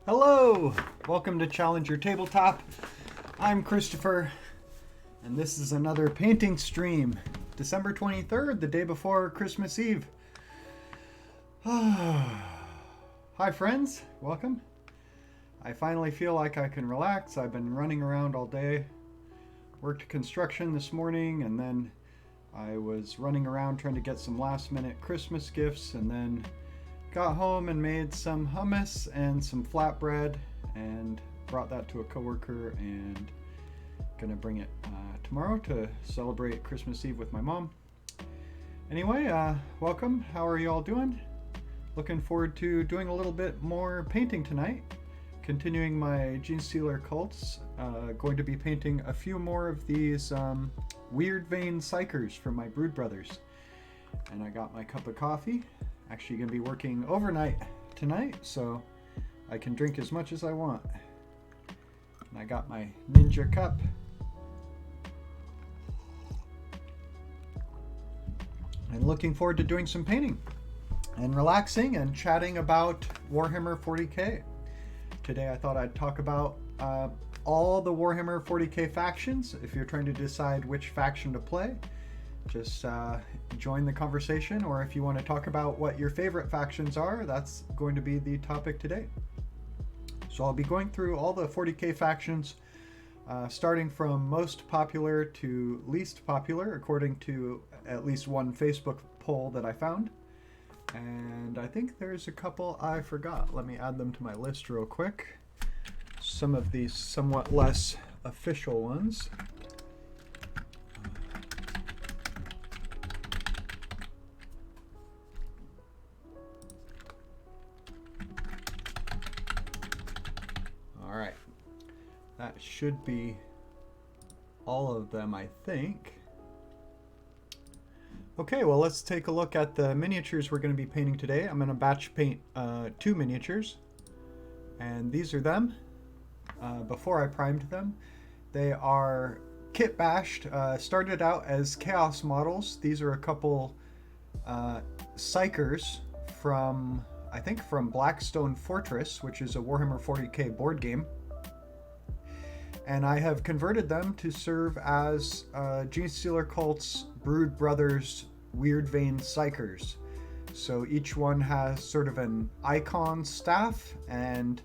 Hello! Welcome to Challenge Your Tabletop. I'm Christopher, and this is another painting stream. December 23rd, the day before Christmas Eve. Hi friends, welcome. I finally feel like I can relax. I've been running around all day. Worked construction this morning, and then I was running around trying to get some last minute Christmas gifts, and then got home and made some hummus and some flatbread and brought that to a coworker and gonna bring it tomorrow to celebrate Christmas Eve with my mom. Anyway, welcome. How are you all doing? Looking forward to doing a little bit more painting tonight. Continuing my Gene Stealer cults. Going to be painting a few more of these weird vein psychers from my Brood Brothers. And I got my cup of coffee. Actually going to be working overnight tonight, so I can drink as much as I want. And I got my Ninja cup. And looking forward to doing some painting and relaxing and chatting about Warhammer 40k. Today I thought I'd talk about all the Warhammer 40k factions. If you're trying to decide which faction to play, just join the conversation, or if you want to talk about what your favorite factions are, that's going to be the topic today. So I'll be going through all the 40k factions, starting from most popular to least popular, according to at least one Facebook poll that I found. And I think there's a couple I forgot. Let me add them to my list real quick. Some of these somewhat less official ones. Alright, that should be all of them, I think. Okay, well, let's take a look at the miniatures we're going to be painting today. I'm going to batch paint 2 miniatures, and these are them. Before I primed them, they are kit bashed. Started out as chaos models. These are a couple psychers from, I think, from Blackstone Fortress, which is a Warhammer 40k board game. And I have converted them to serve as Gene Stealer Cult's Brood Brothers Weird Vein Psychers. So each one has sort of an icon staff, and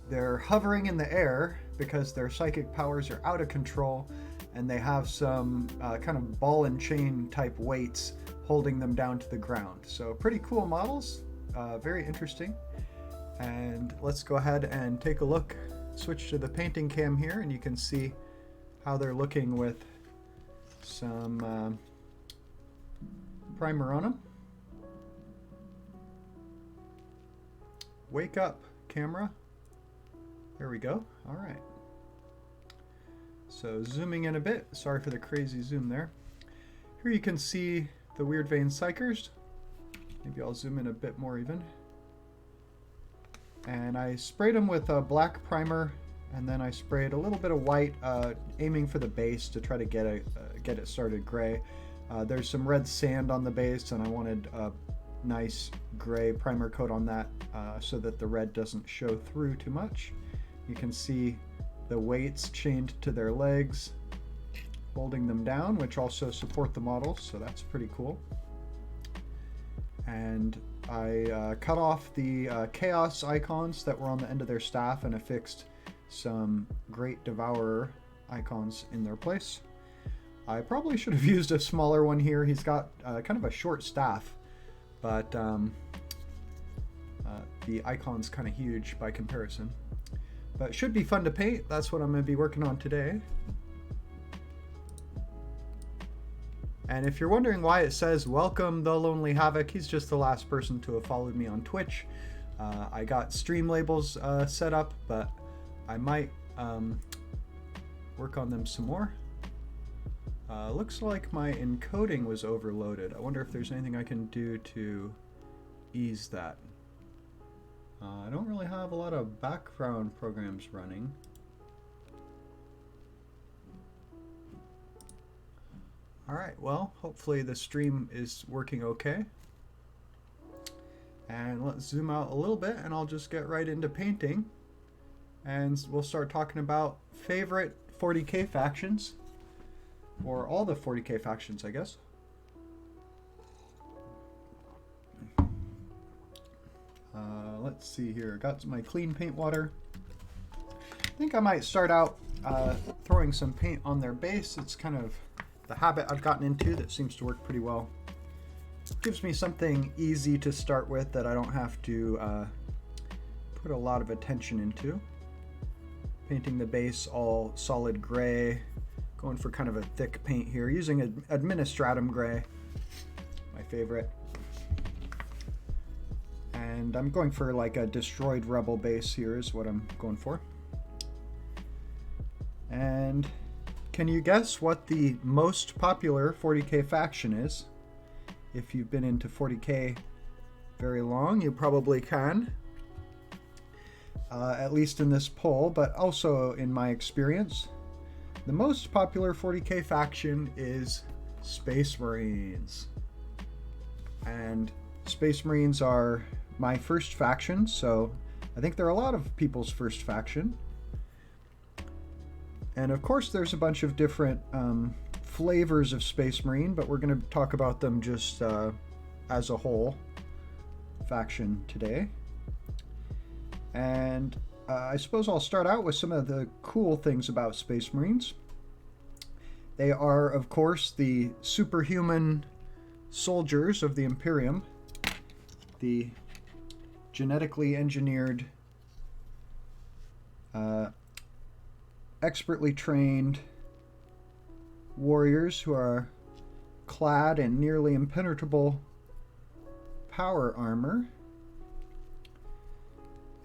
they're hovering in the air because their psychic powers are out of control, and they have some kind of ball and chain type weights holding them down to the ground. So pretty cool models, very interesting. And let's go ahead and take a look. Switch to the painting cam here, and you can see how they're looking with some primer on them. Wake up, camera. There we go. All right. So zooming in a bit. Sorry for the crazy zoom there. Here you can see the Weird Vein Psychers. Maybe I'll zoom in a bit more even. And I sprayed them with a black primer, and then I sprayed a little bit of white, aiming for the base to try to get it started gray. There's some red sand on the base, and I wanted a nice gray primer coat on that so that the red doesn't show through too much. You can see the weights chained to their legs, holding them down, which also support the model, so that's pretty cool. And I cut off the chaos icons that were on the end of their staff and affixed some Great Devourer icons in their place. I probably should have used a smaller one here. He's got kind of a short staff, but the icon's kind of huge by comparison. But it should be fun to paint. That's what I'm going to be working on today. And if you're wondering why it says welcome the Lonely Havoc, he's just the last person to have followed me on Twitch. I got stream labels set up, but I might work on them some more. Looks like my encoding was overloaded. I wonder if there's anything I can do to ease that. I don't really have a lot of background programs running. Alright, well, hopefully the stream is working okay. And let's zoom out a little bit and I'll just get right into painting. and we'll start talking about favorite 40k factions, or all the 40k factions, I guess. Let's see here. Got my clean paint water. I think I might start out throwing some paint on their base. It's kind of the habit I've gotten into that seems to work pretty well. Gives me something easy to start with that I don't have to put a lot of attention into. Painting the base all solid gray. Going for kind of a thick paint here. Using Administratum gray, my favorite. And I'm going for like a destroyed rebel base here is what I'm going for. And can you guess what the most popular 40k faction is? If you've been into 40k very long, you probably can. At least in this poll, but also in my experience. The most popular 40k faction is Space Marines. And Space Marines are my first faction, so I think they're a lot of people's first faction. And of course there's a bunch of different flavors of Space Marine, but we're going to talk about them just as a whole faction today. And I suppose I'll start out with some of the cool things about Space Marines. They are, of course, the superhuman soldiers of the Imperium, the genetically engineered, expertly trained warriors who are clad in nearly impenetrable power armor.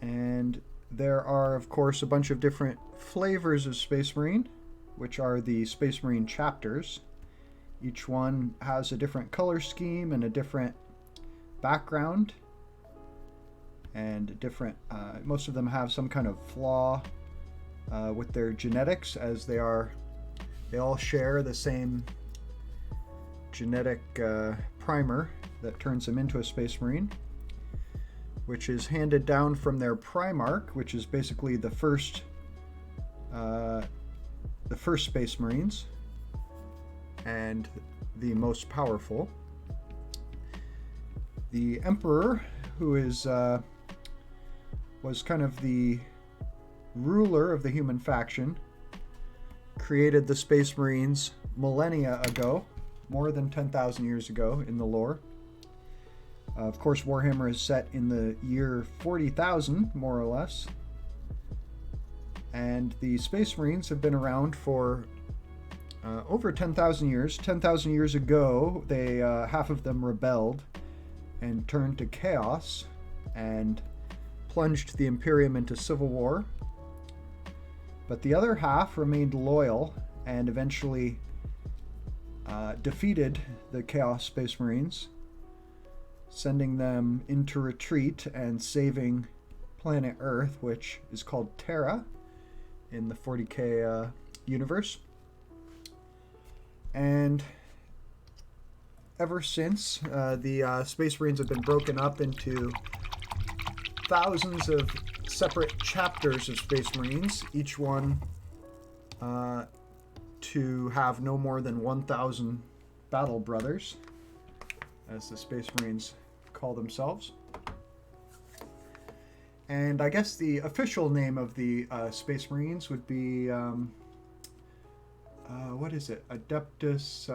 And there are, of course, a bunch of different flavors of Space Marine, which are the Space Marine chapters. Each one has a different color scheme and a different background, and different. Most of them have some kind of flaw with their genetics, as they all share the same genetic primer that turns them into a Space Marine, which is handed down from their Primarch, which is basically the first Space Marines and the most powerful. The Emperor, who was kind of the ruler of the human faction, created the Space Marines millennia ago, more than 10,000 years ago in the lore. Of course, Warhammer is set in the year 40,000, more or less. And the Space Marines have been around for over 10,000 years. 10,000 years ago, half of them rebelled and turned to chaos and plunged the Imperium into civil war. But the other half remained loyal and eventually defeated the Chaos Space Marines, sending them into retreat and saving planet Earth, which is called Terra in the 40k universe. And ever since, the Space Marines have been broken up into thousands of separate chapters of Space Marines, each one to have no more than 1,000 battle brothers, as the Space Marines call themselves. And I guess the official name of the Space Marines would be, what is it? Adeptus,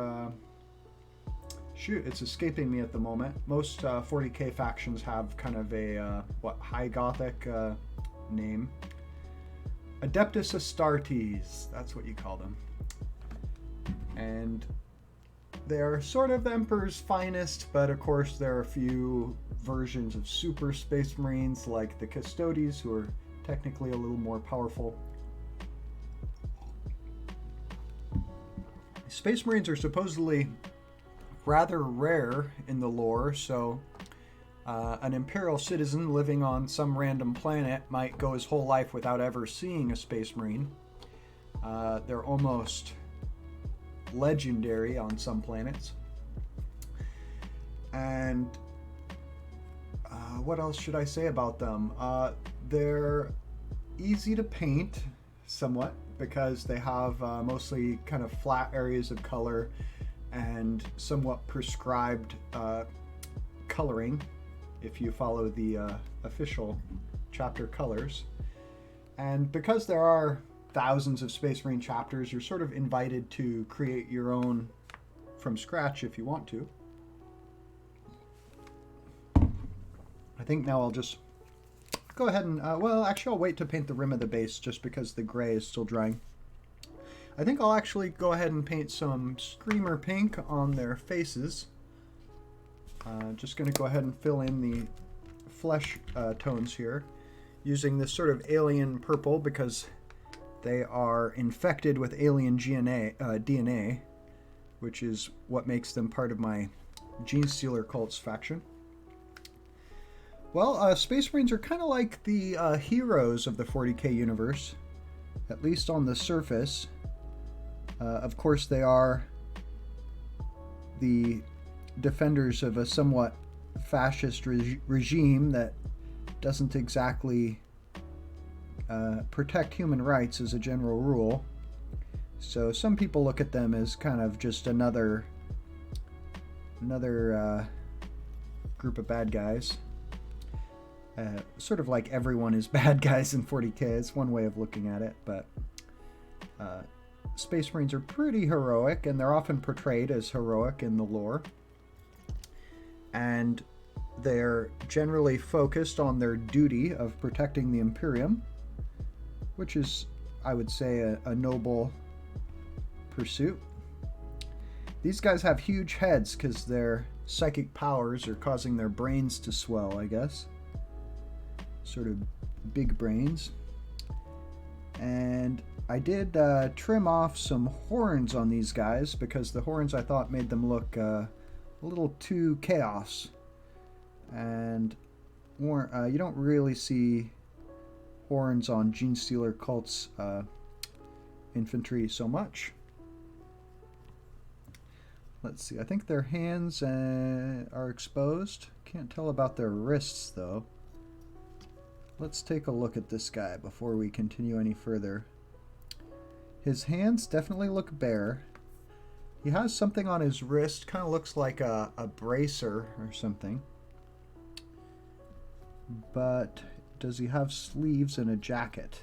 shoot, it's escaping me at the moment. Most 40k factions have kind of a, High Gothic name. Adeptus Astartes, that's what you call them. And they're sort of the Emperor's finest, but of course there are a few versions of Super Space Marines like the Custodes, who are technically a little more powerful. Space Marines are supposedly rather rare in the lore, so an Imperial citizen living on some random planet might go his whole life without ever seeing a Space Marine. They're almost legendary on some planets. And what else should I say about them? They're easy to paint somewhat because they have mostly kind of flat areas of color and somewhat prescribed coloring if you follow the official chapter colors. And because there are thousands of Space Marine chapters, you're sort of invited to create your own from scratch if you want to. I think now I'll just go ahead and, well, actually I'll wait to paint the rim of the base just because the gray is still drying. I think I'll actually go ahead and paint some Screamer Pink on their faces. Just going to go ahead and fill in the flesh tones here using this sort of alien purple because they are infected with alien DNA, which is what makes them part of my Gene Stealer cults faction. Well, Space Marines are kind of like the heroes of the 40k universe, at least on the surface. Of course, they are the defenders of a somewhat fascist regime that doesn't exactly protect human rights as a general rule. So some people look at them as kind of just another group of bad guys. Sort of like everyone is bad guys in 40k. It's one way of looking at it, but Space Marines are pretty heroic, and they're often portrayed as heroic in the lore. And they're generally focused on their duty of protecting the Imperium, which is, I would say, a noble pursuit. These guys have huge heads because their psychic powers are causing their brains to swell, I guess. Sort of big brains. And I did trim off some horns on these guys because the horns I thought made them look a little too chaos. And you don't really see horns on Gene Stealer cults infantry so much. Let's see, I think their hands are exposed. Can't tell about their wrists though. Let's take a look at this guy before we continue any further. His hands definitely look bare. He has something on his wrist, kind of looks like a bracer or something. But does he have sleeves and a jacket?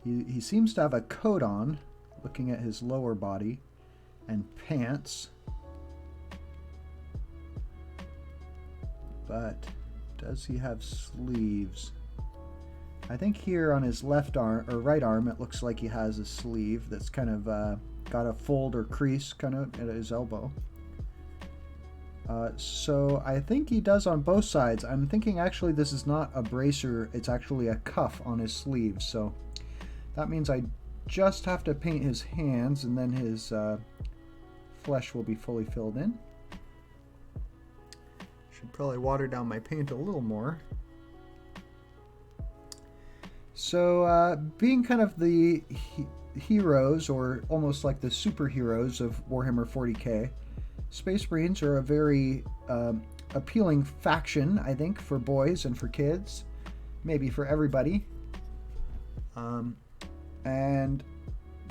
He seems to have a coat on, looking at his lower body, and pants. But does he have sleeves? I think here on his left arm or right arm it looks like he has a sleeve that's kind of got a fold or crease kind of at his elbow. So I think he does on both sides. I'm thinking actually this is not a bracer, it's actually a cuff on his sleeve. So that means I just have to paint his hands and then his flesh will be fully filled in. Should probably water down my paint a little more. So being kind of the heroes, or almost like the superheroes of Warhammer 40k, Space Marines are a very appealing faction, I think, for boys and for kids, maybe for everybody. And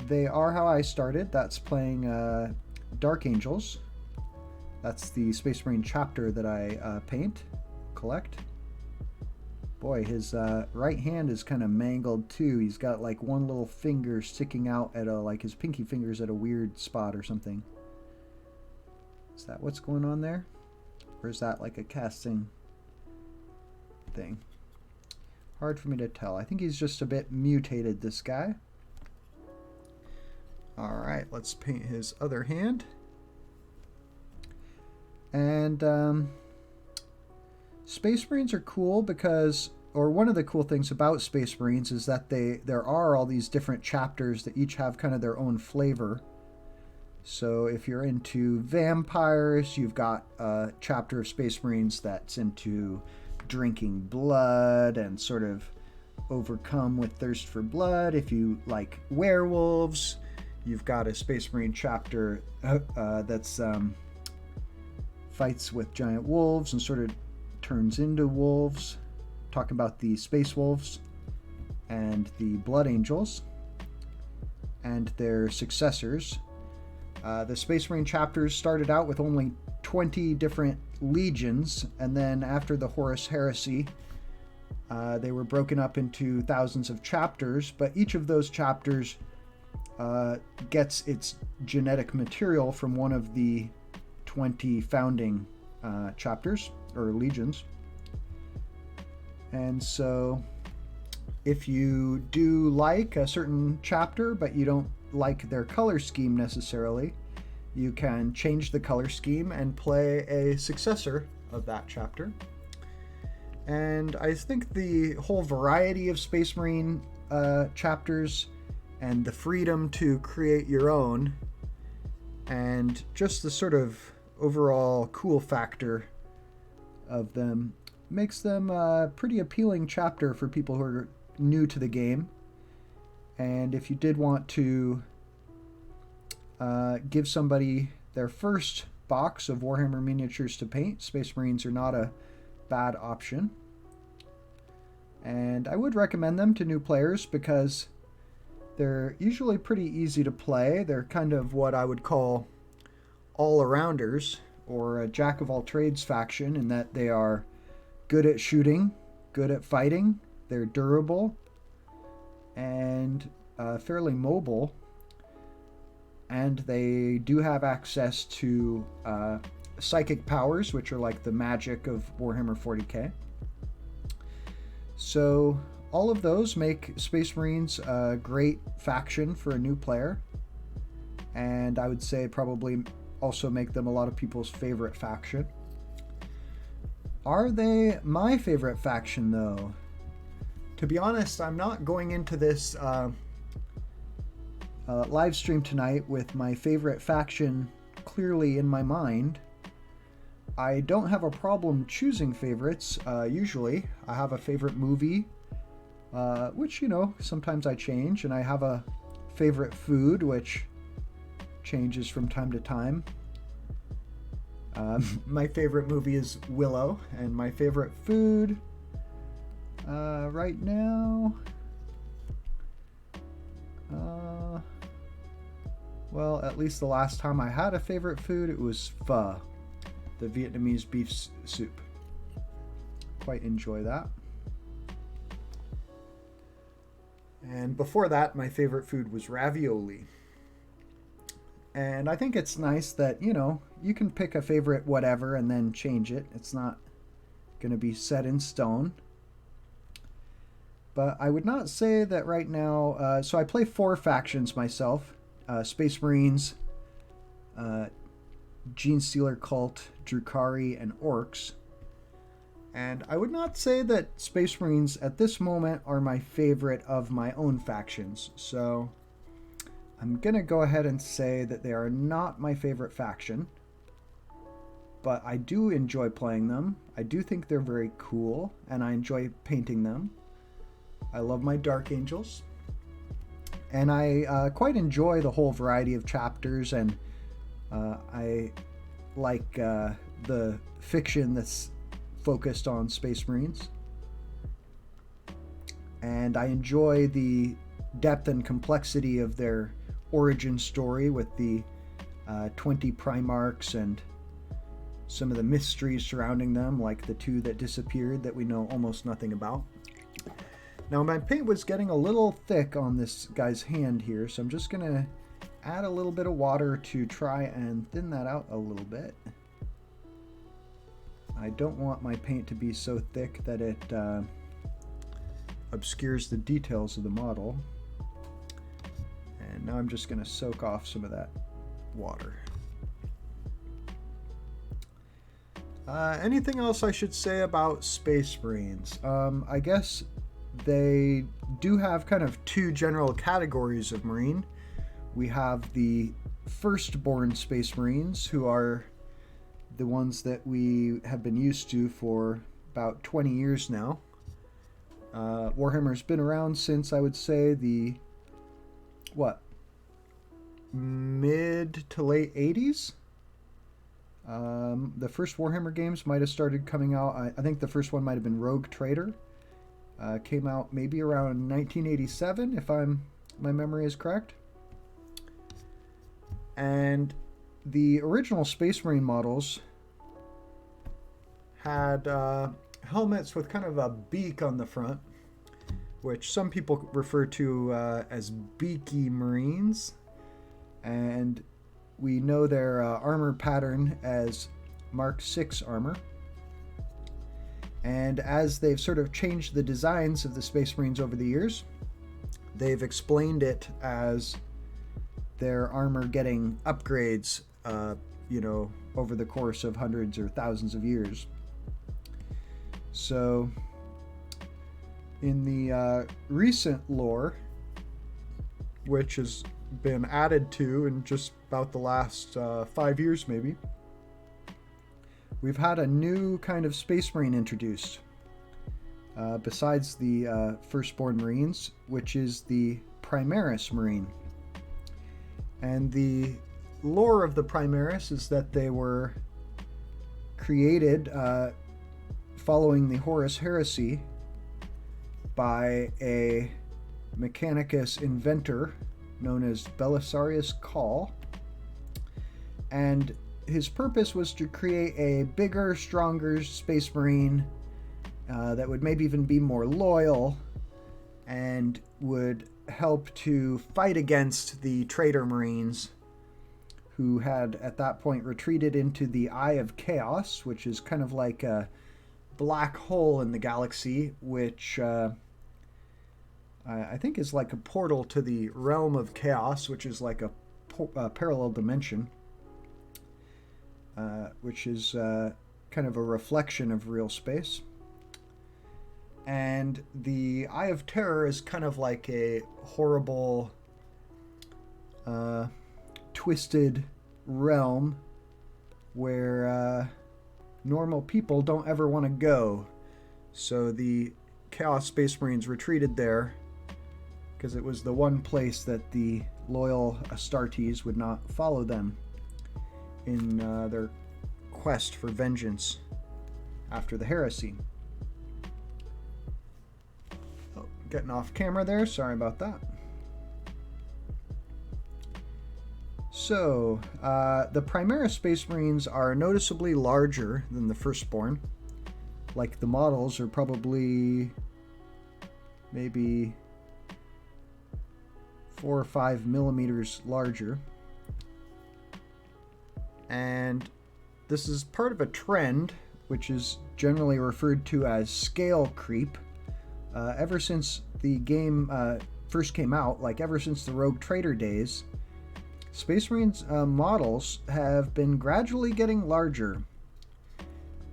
they are how I started. That's playing Dark Angels. That's the Space Marine chapter that I collect. Boy, his right hand is kind of mangled too. He's got like one little finger sticking out at like his pinky finger's at a weird spot or something. Is that what's going on there? Or is that like a casting thing? Hard for me to tell. I think he's just a bit mutated, this guy. Alright, let's paint his other hand. And Space Marines are cool because, or one of the cool things about Space Marines is that there are all these different chapters that each have kind of their own flavor. So if you're into vampires, you've got a chapter of Space Marines that's into drinking blood and sort of overcome with thirst for blood. If you like werewolves, you've got a Space Marine chapter that's fights with giant wolves and sort of turns into wolves. Talk about the space wolves. and the Blood Angels and their successors. The Space Marine chapters started out with only 20 different legions, and then after the Horus Heresy, they were broken up into thousands of chapters, but each of those chapters gets its genetic material from one of the 20 founding chapters or legions. And so if you do like a certain chapter but you don't like their color scheme necessarily, you can change the color scheme and play a successor of that chapter. And I think the whole variety of Space Marine chapters and the freedom to create your own and just the sort of overall cool factor of them makes them a pretty appealing chapter for people who are new to the game. And if you did want to give somebody their first box of Warhammer miniatures to paint, Space Marines are not a bad option. And I would recommend them to new players because they're usually pretty easy to play. They're kind of what I would call all-arounders, or a jack-of-all-trades faction, in that they are good at shooting, good at fighting, they're durable, and fairly mobile, and they do have access to psychic powers, which are like the magic of Warhammer 40k. So all of those make Space Marines a great faction for a new player, and I would say probably also make them a lot of people's favorite faction. Are they my favorite faction, though? To be honest, I'm not going into this live stream tonight with my favorite faction clearly in my mind. I don't have a problem choosing favorites, usually. I have a favorite movie, which, you know, sometimes I change, and I have a favorite food, which changes from time to time. My favorite movie is Willow, and my favorite food right now, well, at least the last time I had a favorite food, it was pho, the Vietnamese beef soup. Quite enjoy that. And before that, my favorite food was ravioli. And I think it's nice that, you know, you can pick a favorite whatever and then change it. It's not going to be set in stone. But I would not say that right now... so I play 4 factions myself. Space Marines, Genestealer Cult, Drukhari, and Orcs. And I would not say that Space Marines at this moment are my favorite of my own factions. So I'm going to go ahead and say that they are not my favorite faction. But I do enjoy playing them. I do think they're very cool, and I enjoy painting them. I love my Dark Angels. And I quite enjoy the whole variety of chapters, and I like the fiction that's focused on Space Marines. And I enjoy the depth and complexity of their origin story with the 20 Primarchs and some of the mysteries surrounding them, like the 2 that disappeared that we know almost nothing about. Now my paint was getting a little thick on this guy's hand here, so I'm just going to add a little bit of water to try and thin that out a little bit. I don't want my paint to be so thick that it obscures the details of the model. And now I'm just going to soak off some of that water. Anything else I should say about Space Marines? I guess they do have kind of 2 general categories of Marine. We have the firstborn Space Marines, who are the ones that we have been used to for about 20 years now. Warhammer's been around since, I would say, the mid to late 80s. The first Warhammer games might have started coming out. I think the first one might have been Rogue Trader. Came out maybe around 1987, if my memory is correct. And the original Space Marine models had helmets with kind of a beak on the front, which some people refer to as beaky Marines. And we know their armor pattern as Mark VI armor. And as they've sort of changed the designs of the Space Marines over the years, they've explained it as their armor getting upgrades, over the course of hundreds or thousands of years. So, in the recent lore, which has been added to in just about the last 5 years maybe, we've had a new kind of Space Marine introduced, besides the Firstborn Marines, which is the Primaris Marine. And the lore of the Primaris is that they were created following the Horus Heresy by a Mechanicus inventor known as Belisarius Cawl. And his purpose was to create a bigger, stronger Space Marine that would maybe even be more loyal and would help to fight against the traitor Marines who had at that point retreated into the Eye of Chaos, which is kind of like a black hole in the galaxy, which I think is like a portal to the realm of chaos, which is like a parallel dimension, which is kind of a reflection of real space. And the Eye of Terror is kind of like a horrible, twisted realm where normal people don't ever want to go. So the Chaos Space Marines retreated there because it was the one place that the loyal Astartes would not follow them in their quest for vengeance after the heresy. Getting off camera there, sorry about that. So, the Primaris Space Marines are noticeably larger than the Firstborn. Like, the models are probably maybe 4 or 5 millimeters larger. And this is part of a trend, which is generally referred to as scale creep. Ever since the game first came out, like ever since the Rogue Trader days, Space Marines models have been gradually getting larger.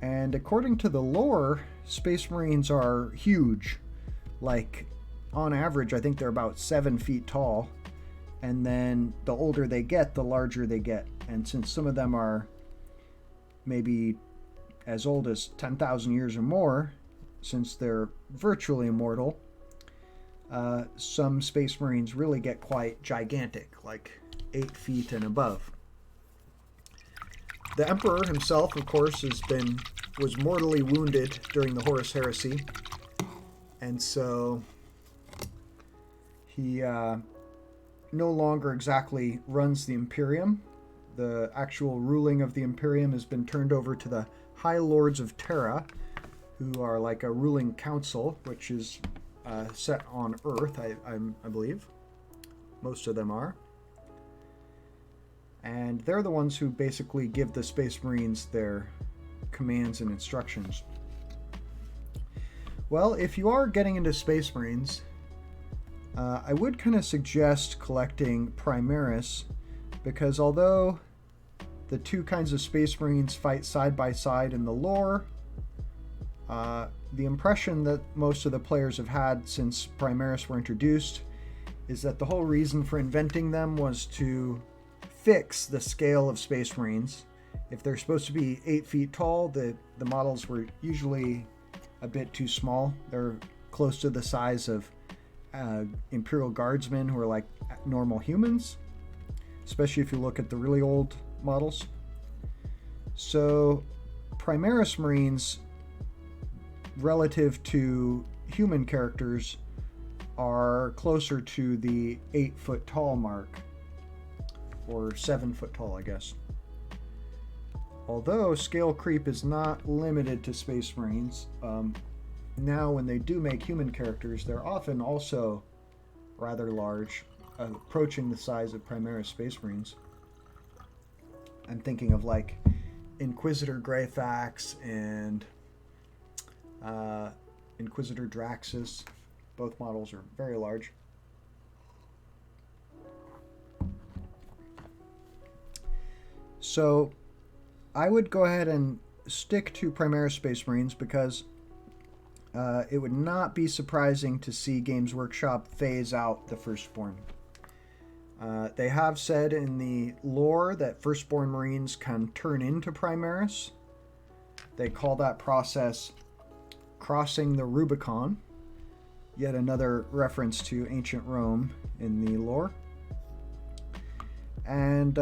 And according to the lore, Space Marines are huge. Like, on average, I think they're about 7 feet tall. And then the older they get, the larger they get. And since some of them are maybe as old as 10,000 years or more, since they're virtually immortal, some Space Marines really get quite gigantic, like 8 feet and above. The Emperor himself, of course, was mortally wounded during the Horus Heresy, and so he no longer exactly runs the Imperium. The actual ruling of the Imperium has been turned over to the High Lords of Terra, who are like a ruling council, which is set on Earth, I believe. Most of them are. And they're the ones who basically give the Space Marines their commands and instructions. Well, if you are getting into Space Marines, I would kind of suggest collecting Primaris, because although the two kinds of Space Marines fight side by side in the lore, the impression that most of the players have had since Primaris were introduced is that the whole reason for inventing them was to fix the scale of Space Marines. If they're supposed to be 8 feet tall, the models were usually a bit too small. They're close to the size of Imperial Guardsmen who are like normal humans, especially if you look at the really old models. So Primaris Marines, relative to human characters are closer to the 8-foot tall mark, or 7-foot tall, I guess. Although scale creep is not limited to Space Marines, now when they do make human characters, they're often also rather large, approaching the size of Primaris Space Marines. I'm thinking of like Inquisitor Greyfax and Inquisitor Draxus. Both models are very large. So I would go ahead and stick to Primaris Space Marines because it would not be surprising to see Games Workshop phase out the Firstborn. They have said in the lore that Firstborn Marines can turn into Primaris. They call that process crossing the Rubicon. Yet another reference to ancient Rome in the lore. And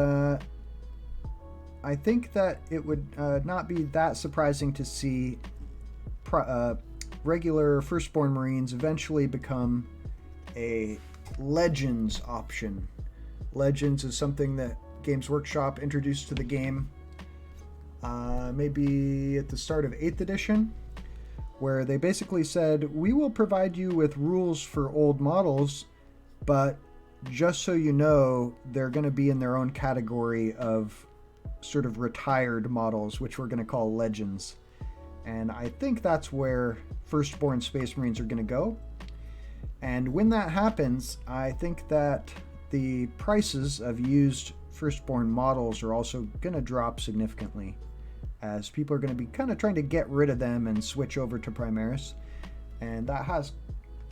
I think that it would not be that surprising to see regular Firstborn Marines eventually become a Legends option. Legends is something that Games Workshop introduced to the game maybe at the start of 8th edition, where they basically said, we will provide you with rules for old models, but just so you know, they're going to be in their own category of sort of retired models, which we're going to call Legends. And I think that's where Firstborn Space Marines are going to go. And when that happens, I think that the prices of used Firstborn models are also going to drop significantly, as people are going to be kind of trying to get rid of them and switch over to Primaris. And that has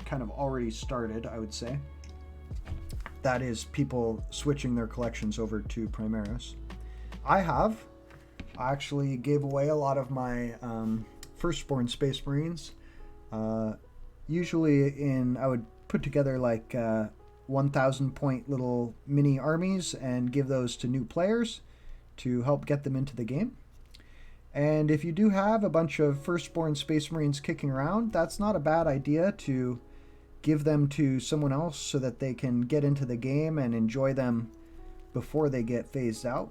kind of already started, I would say. That is, people switching their collections over to Primaris. I actually gave away a lot of my Firstborn Space Marines. Usually I would put together like 1,000 point little mini armies and give those to new players to help get them into the game. And if you do have a bunch of Firstborn Space Marines kicking around, that's not a bad idea to give them to someone else so that they can get into the game and enjoy them before they get phased out.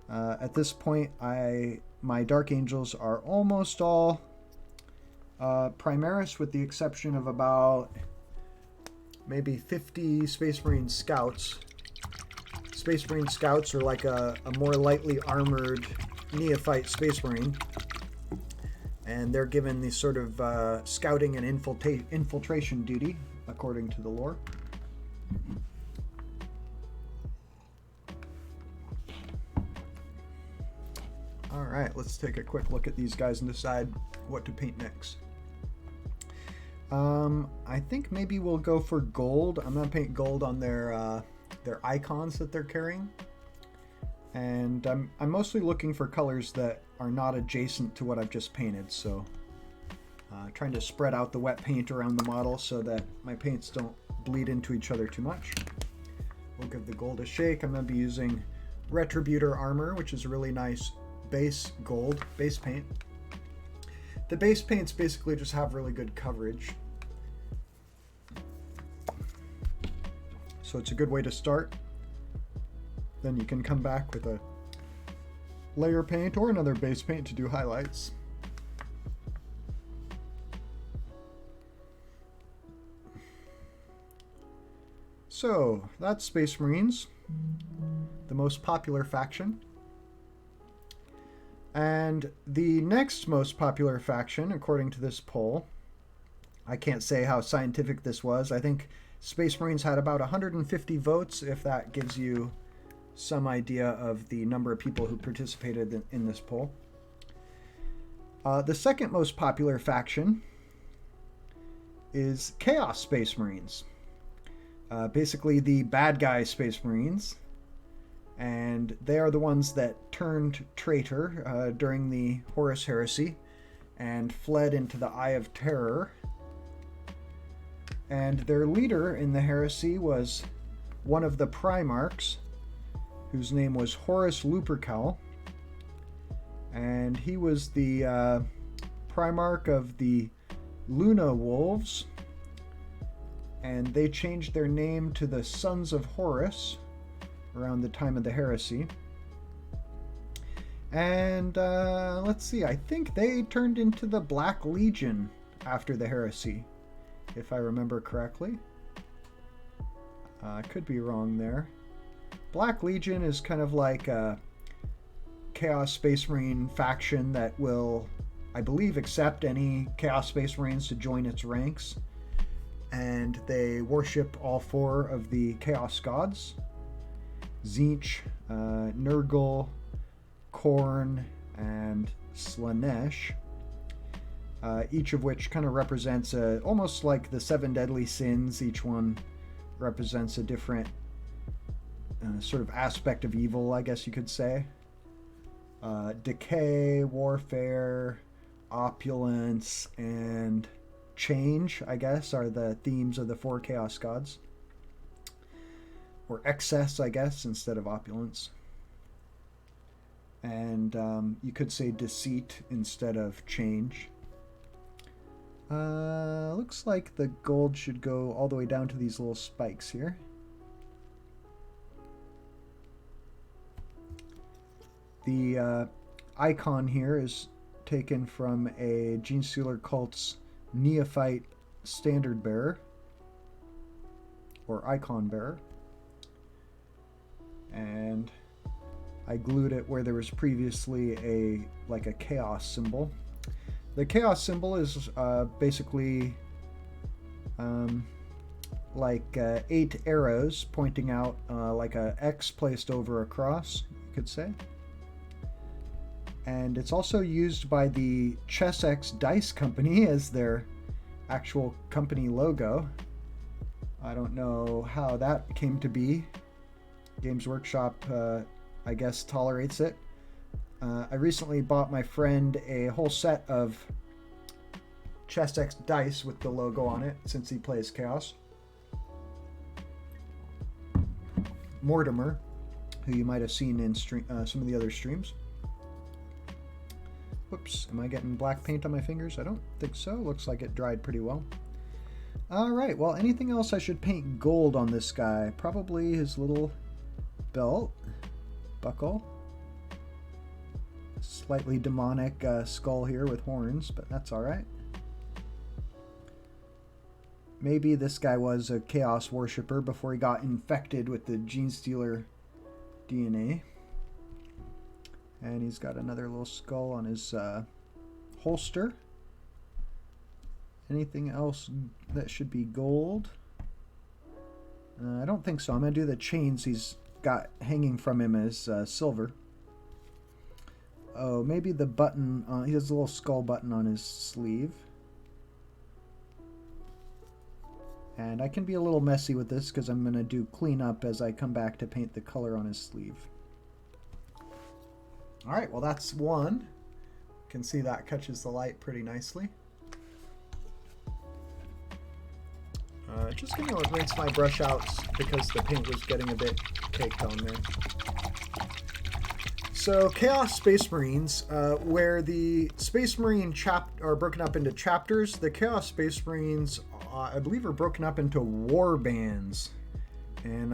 At this point, my Dark Angels are almost all Primaris, with the exception of about maybe 50 Space Marine Scouts. Space Marine Scouts are like a more lightly armored neophyte Space Marine. And they're given the sort of scouting and infiltration duty, according to the lore. Alright, let's take a quick look at these guys and decide what to paint next. I think maybe we'll go for gold. I'm going to paint gold on their icons that they're carrying. And I'm mostly looking for colors that are not adjacent to what I've just painted, so trying to spread out the wet paint around the model so that my paints don't bleed into each other too much. We'll give the gold a shake. I'm going to be using Retributor Armor, which is a really nice base gold base paint. The base paints basically just have really good coverage, so it's a good way to start. Then you can come back with a layer paint or another base paint to do highlights. So that's Space Marines, the most popular faction. And the next most popular faction, according to this poll, I can't say how scientific this was. I think Space Marines had about 150 votes, if that gives you some idea of the number of people who participated in this poll. The second most popular faction is Chaos Space Marines. Basically the bad guy Space Marines. And they are the ones that turned traitor during the Horus Heresy and fled into the Eye of Terror. And their leader in the heresy was one of the Primarchs, whose name was Horus Lupercal. And he was the Primarch of the Luna Wolves, and they changed their name to the Sons of Horus around the time of the heresy. And let's see, I think they turned into the Black Legion after the heresy, if I remember correctly. I could be wrong there. Black Legion is kind of like a Chaos Space Marine faction that will, I believe, accept any Chaos Space Marines to join its ranks. And they worship all 4 of the Chaos Gods. Tzeentch, Nurgle, Khorne, and Slaanesh. Each of which kind of represents almost like the 7 deadly sins. Each one represents a different sort of aspect of evil, I guess you could say. Decay, warfare, opulence, and change, I guess, are the themes of the 4 Chaos Gods. Or excess, I guess, instead of opulence. And you could say deceit instead of change. Looks like the gold should go all the way down to these little spikes here. The icon here is taken from a Genestealer Cult's Neophyte Standard Bearer, or Icon Bearer. And I glued it where there was previously a chaos symbol. The chaos symbol is basically 8 arrows pointing out like a X placed over a cross, you could say. And it's also used by the Chessex Dice Company as their actual company logo. I don't know how that came to be. Games Workshop, I guess, tolerates it. I recently bought my friend a whole set of Chessex dice with the logo on it, since he plays Chaos. Mortimer, who you might have seen in some of the other streams. Whoops, am I getting black paint on my fingers? I don't think so. Looks like it dried pretty well. Alright, well, anything else I should paint gold on this guy? Probably his little belt, buckle. Slightly demonic skull here with horns, but that's alright. Maybe this guy was a Chaos Worshipper before he got infected with the Genestealer DNA. And he's got another little skull on his holster. Anything else that should be gold? I don't think so. I'm going to do the chains he's got hanging from him as silver. Oh, maybe the button. He has a little skull button on his sleeve. And I can be a little messy with this because I'm going to do cleanup as I come back to paint the color on his sleeve. Alright, well that's one. You can see that catches the light pretty nicely. Just going to rinse my brush out because the paint was getting a bit caked on there. So, Chaos Space Marines, where the Space Marine are broken up into chapters, the Chaos Space Marines, I believe, are broken up into war bands. And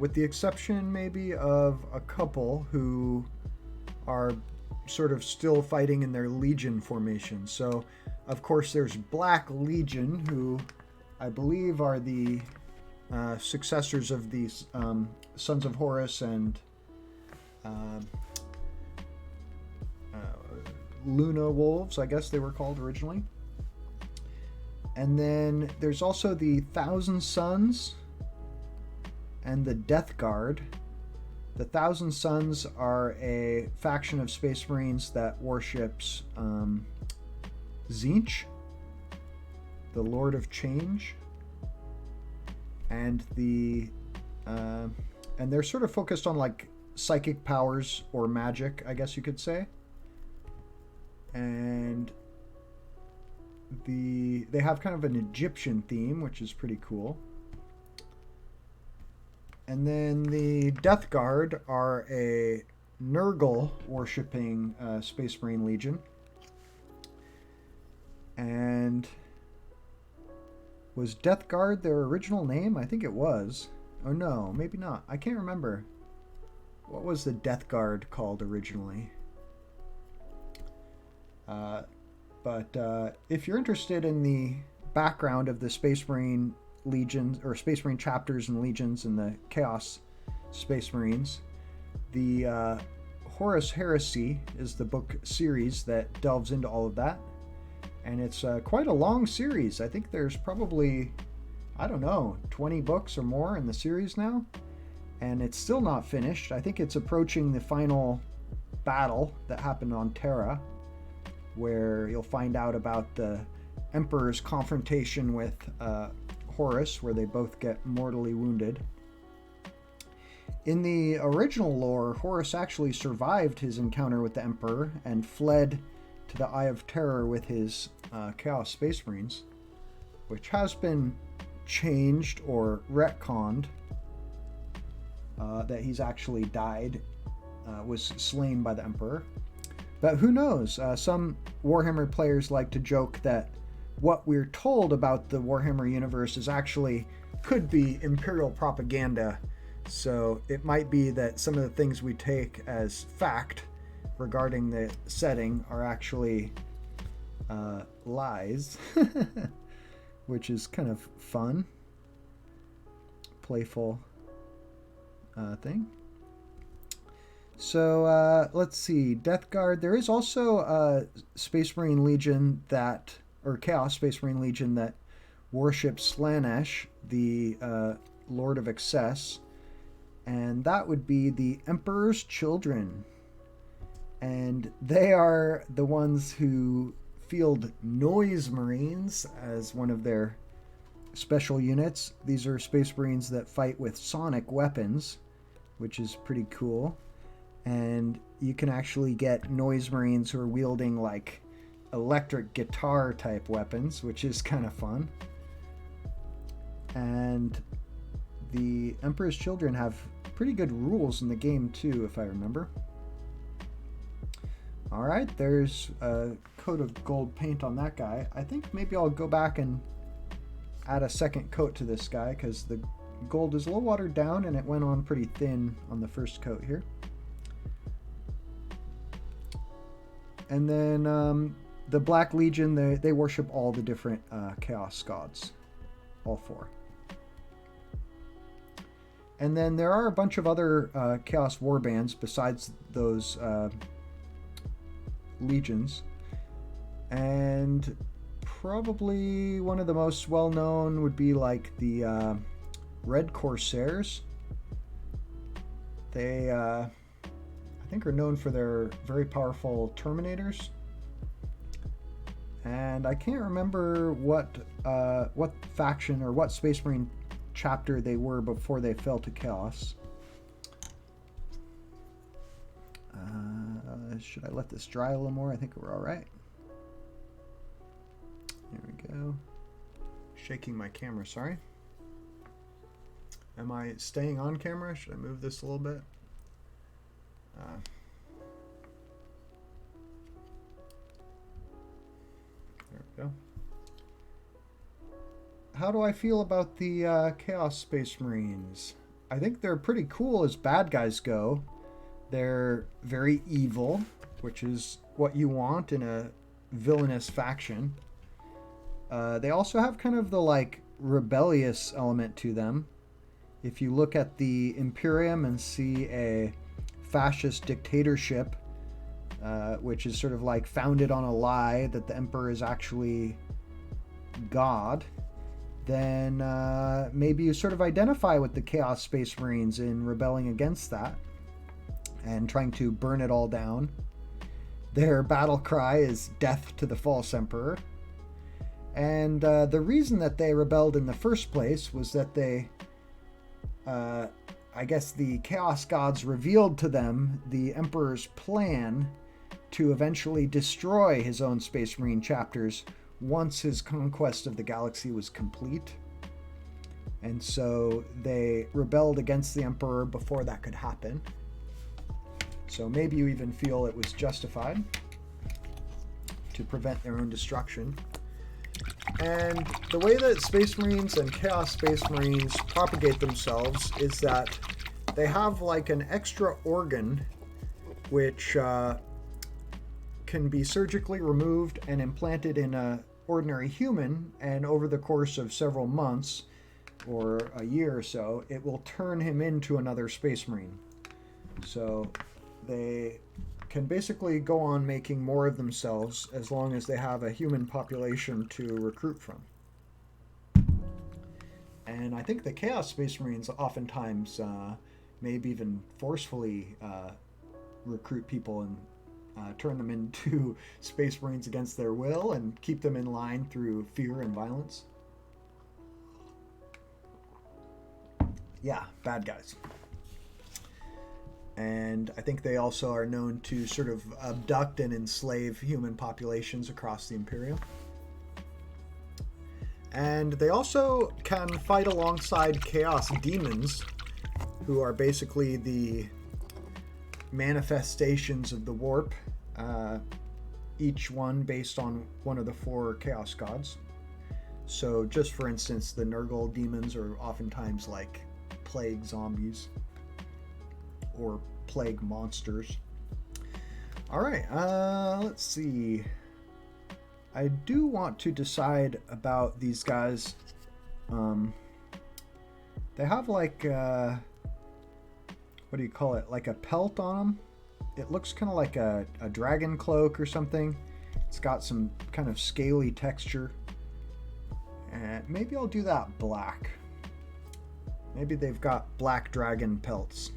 with the exception maybe of a couple who are sort of still fighting in their Legion formation. So, of course, there's Black Legion, who I believe are the successors of these Sons of Horus and Luna Wolves, I guess they were called originally. And then there's also the Thousand Sons and the Death Guard. The Thousand Sons are a faction of Space Marines that worships Tzeentch, the Lord of Change, and and they're sort of focused on like psychic powers or magic, I guess you could say. And they have kind of an Egyptian theme, which is pretty cool. And then the Death Guard are a Nurgle worshipping Space Marine Legion. And was Death Guard their original name? I think it was. Oh no, maybe not. I can't remember. What was the Death Guard called originally? But if you're interested in the background of the Space Marine Legions, or Space Marine chapters and legions and the Chaos Space Marines, the Horus Heresy is the book series that delves into all of that. And it's quite a long series. I think there's probably, I don't know, 20 books or more in the series now. And it's still not finished. I think it's approaching the final battle that happened on Terra, where you'll find out about the Emperor's confrontation with Horus, where they both get mortally wounded. In the original lore, Horus actually survived his encounter with the Emperor and fled to the Eye of Terror with his Chaos Space Marines, which has been changed or retconned, that he's actually died, was slain by the Emperor. But who knows? Some Warhammer players like to joke that what we're told about the Warhammer universe is actually could be Imperial propaganda. So it might be that some of the things we take as fact regarding the setting are actually lies, which is kind of fun, playful thing. So let's see, Death Guard. There is also a Space Marine Legion that, or Chaos Space Marine Legion that worships Slaanesh, the Lord of Excess, and that would be the Emperor's Children. And they are the ones who field Noise Marines as one of their special units. These are Space Marines that fight with sonic weapons, which is pretty cool. And you can actually get Noise Marines who are wielding like electric guitar type weapons, which is kind of fun. And the Emperor's Children have pretty good rules in the game too, if I remember. Alright, there's a coat of gold paint on that guy. I think maybe I'll go back and add a second coat to this guy, because the gold is a little watered down and it went on pretty thin on the first coat here. And then the Black Legion, they worship all the different Chaos gods, all four. And then there are a bunch of other Chaos warbands besides those legions. And probably one of the most well-known would be like the Red Corsairs. They, I think, are known for their very powerful Terminators. And I can't remember what faction or what Space Marine chapter they were before they fell to Chaos. Should I let this dry a little more? I think we're all right. There we go. Shaking my camera, sorry. Am I staying on camera? Should I move this a little bit? There we go. How do I feel about the Chaos Space Marines? I think they're pretty cool as bad guys go. They're very evil, which is what you want in a villainous faction. They also have kind of the like rebellious element to them. If you look at the Imperium and see a fascist dictatorship, which is sort of like founded on a lie that the Emperor is actually God, then maybe you sort of identify with the Chaos Space Marines in rebelling against that and trying to burn it all down. Their battle cry is death to the false Emperor. And the reason that they rebelled in the first place was that they, I guess the Chaos Gods revealed to them the Emperor's plan to eventually destroy his own Space Marine chapters once his conquest of the galaxy was complete. And so they rebelled against the Emperor before that could happen. So maybe you even feel it was justified to prevent their own destruction. And the way that Space Marines and Chaos Space Marines propagate themselves is that they have like an extra organ which can be surgically removed and implanted in an ordinary human, and over the course of several months or a year or so, it will turn him into another Space Marine. So they can basically go on making more of themselves as long as they have a human population to recruit from. And I think the Chaos Space Marines oftentimes maybe even forcefully recruit people and turn them into Space Marines against their will and keep them in line through fear and violence. Yeah, bad guys. And I think they also are known to sort of abduct and enslave human populations across the Imperium. And they also can fight alongside Chaos Demons, who are basically the manifestations of the Warp, each one based on one of the 4 Chaos Gods. So just for instance, the Nurgle Demons are oftentimes like plague zombies or plague monsters. All right, let's see. I do want to decide about these guys. They have like what do you call it? Like a pelt on them. It looks kind of like a dragon cloak or something. It's got some kind of scaly texture. And maybe I'll do that black. Maybe they've got black dragon pelts.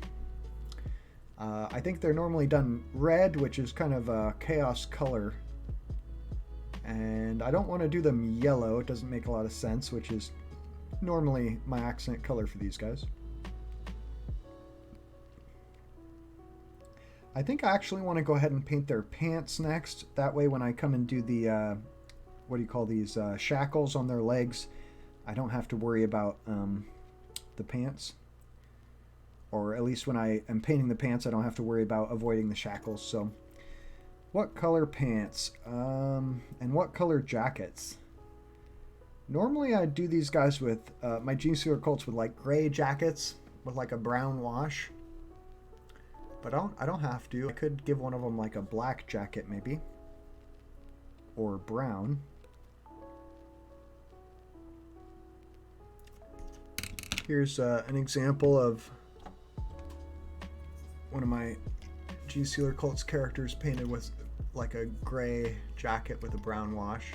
I think they're normally done red, which is kind of a chaos color. And I don't want to do them yellow. It doesn't make a lot of sense, which is normally my accent color for these guys. I think I actually want to go ahead and paint their pants next. That way when I come and do the, what do you call these, shackles on their legs, I don't have to worry about the pants. Or at least when I am painting the pants, I don't have to worry about avoiding the shackles. So what color pants? And what color jackets? Normally I do these guys with, my Gene Stealer Colts with like gray jackets with like a brown wash. But I don't have to. I could give one of them like a black jacket maybe. Or brown. Here's an example of one of my Gene Stealer Colts characters painted with like a gray jacket with a brown wash.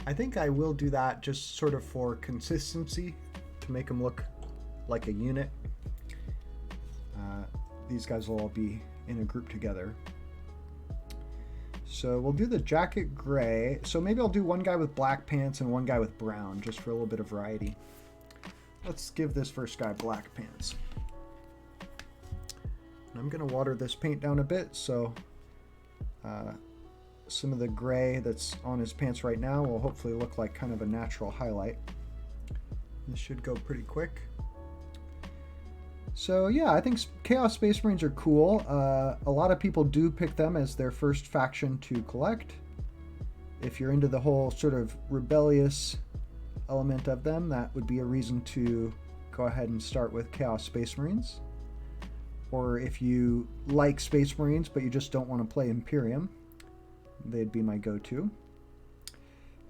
I think I will do that just sort of for consistency, to make them look like a unit. These guys will all be in a group together. So we'll do the jacket gray. So maybe I'll do one guy with black pants and one guy with brown, just for a little bit of variety. Let's give this first guy black pants. And I'm going to water this paint down a bit, so some of the gray that's on his pants right now will hopefully look like kind of a natural highlight. This should go pretty quick. So yeah, I think Chaos Space Marines are cool. A lot of people do pick them as their first faction to collect. If you're into the whole sort of rebellious element of them, that would be a reason to go ahead and start with Chaos Space Marines. Or if you like Space Marines but you just don't want to play Imperium, they'd be my go-to.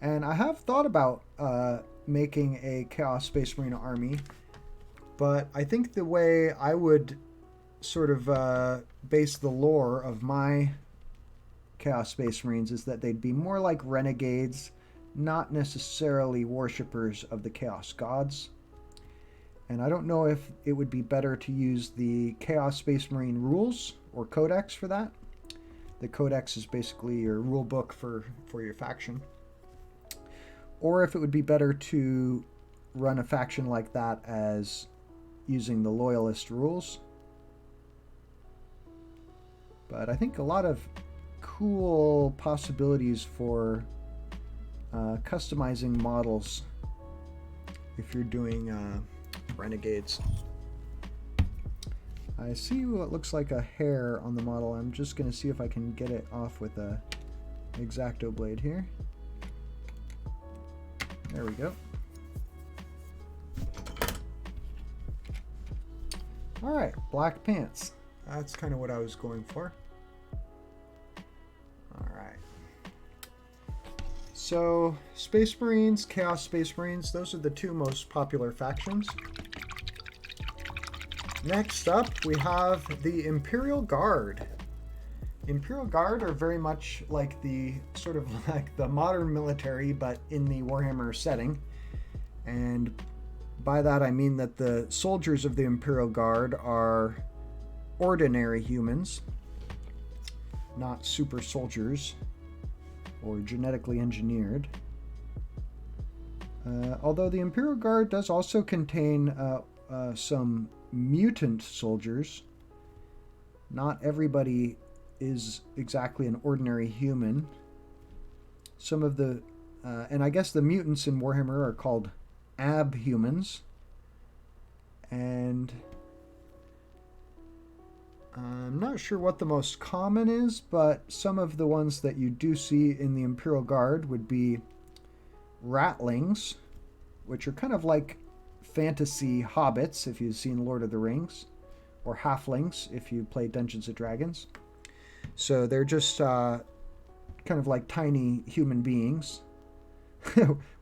And I have thought about making a Chaos Space Marine army, but I think the way I would sort of base the lore of my Chaos Space Marines is that they'd be more like renegades, not necessarily worshippers of the Chaos Gods. And I don't know if it would be better to use the Chaos Space Marine rules or codex for that. The codex is basically your rule book for your faction. Or if it would be better to run a faction like that as using the Loyalist rules. But I think a lot of cool possibilities for customizing models if you're doing renegades. I see what looks like a hair on the model. I'm just going to see if I can get it off with a X-Acto blade here. There we go. Alright, black pants. That's kind of what I was going for. Alright. So, Space Marines, Chaos Space Marines, those are the two most popular factions. Next up, we have the Imperial Guard. Imperial Guard are very much like the sort of like the modern military, but in the Warhammer setting. And by that I mean that the soldiers of the Imperial Guard are ordinary humans, not super soldiers or genetically engineered. Although the Imperial Guard does also contain some mutant soldiers. Not everybody is exactly an ordinary human. Some of the, and I guess the mutants in Warhammer are called abhumans. And I'm not sure what the most common is, but some of the ones that you do see in the Imperial Guard would be ratlings, which are kind of like fantasy hobbits, if you've seen Lord of the Rings, or halflings, if you play Dungeons & Dragons. So they're just kind of like tiny human beings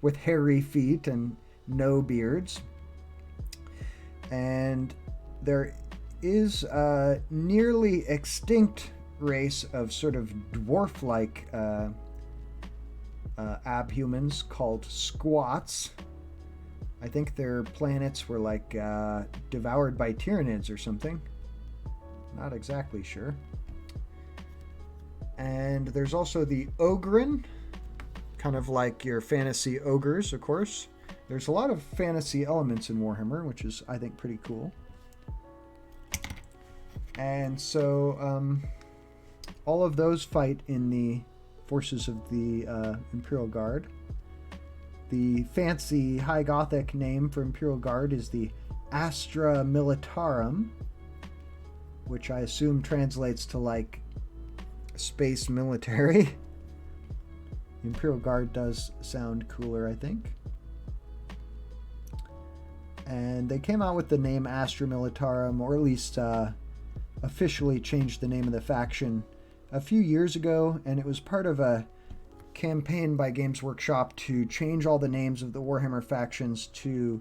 with hairy feet and no beards. And there is a nearly extinct race of sort of dwarf-like abhumans called squats. I think their planets were like devoured by Tyranids or something. Not exactly sure. And there's also the Ogren, kind of like your fantasy ogres, of course. There's a lot of fantasy elements in Warhammer, which is, I think, pretty cool. And so all of those fight in the forces of the Imperial Guard. The fancy High Gothic name for Imperial Guard is the Astra Militarum, which I assume translates to like space military. The Imperial Guard does sound cooler, I think. And they came out with the name Astra Militarum, or at least officially changed the name of the faction a few years ago, and it was part of a campaign by Games Workshop to change all the names of the Warhammer factions to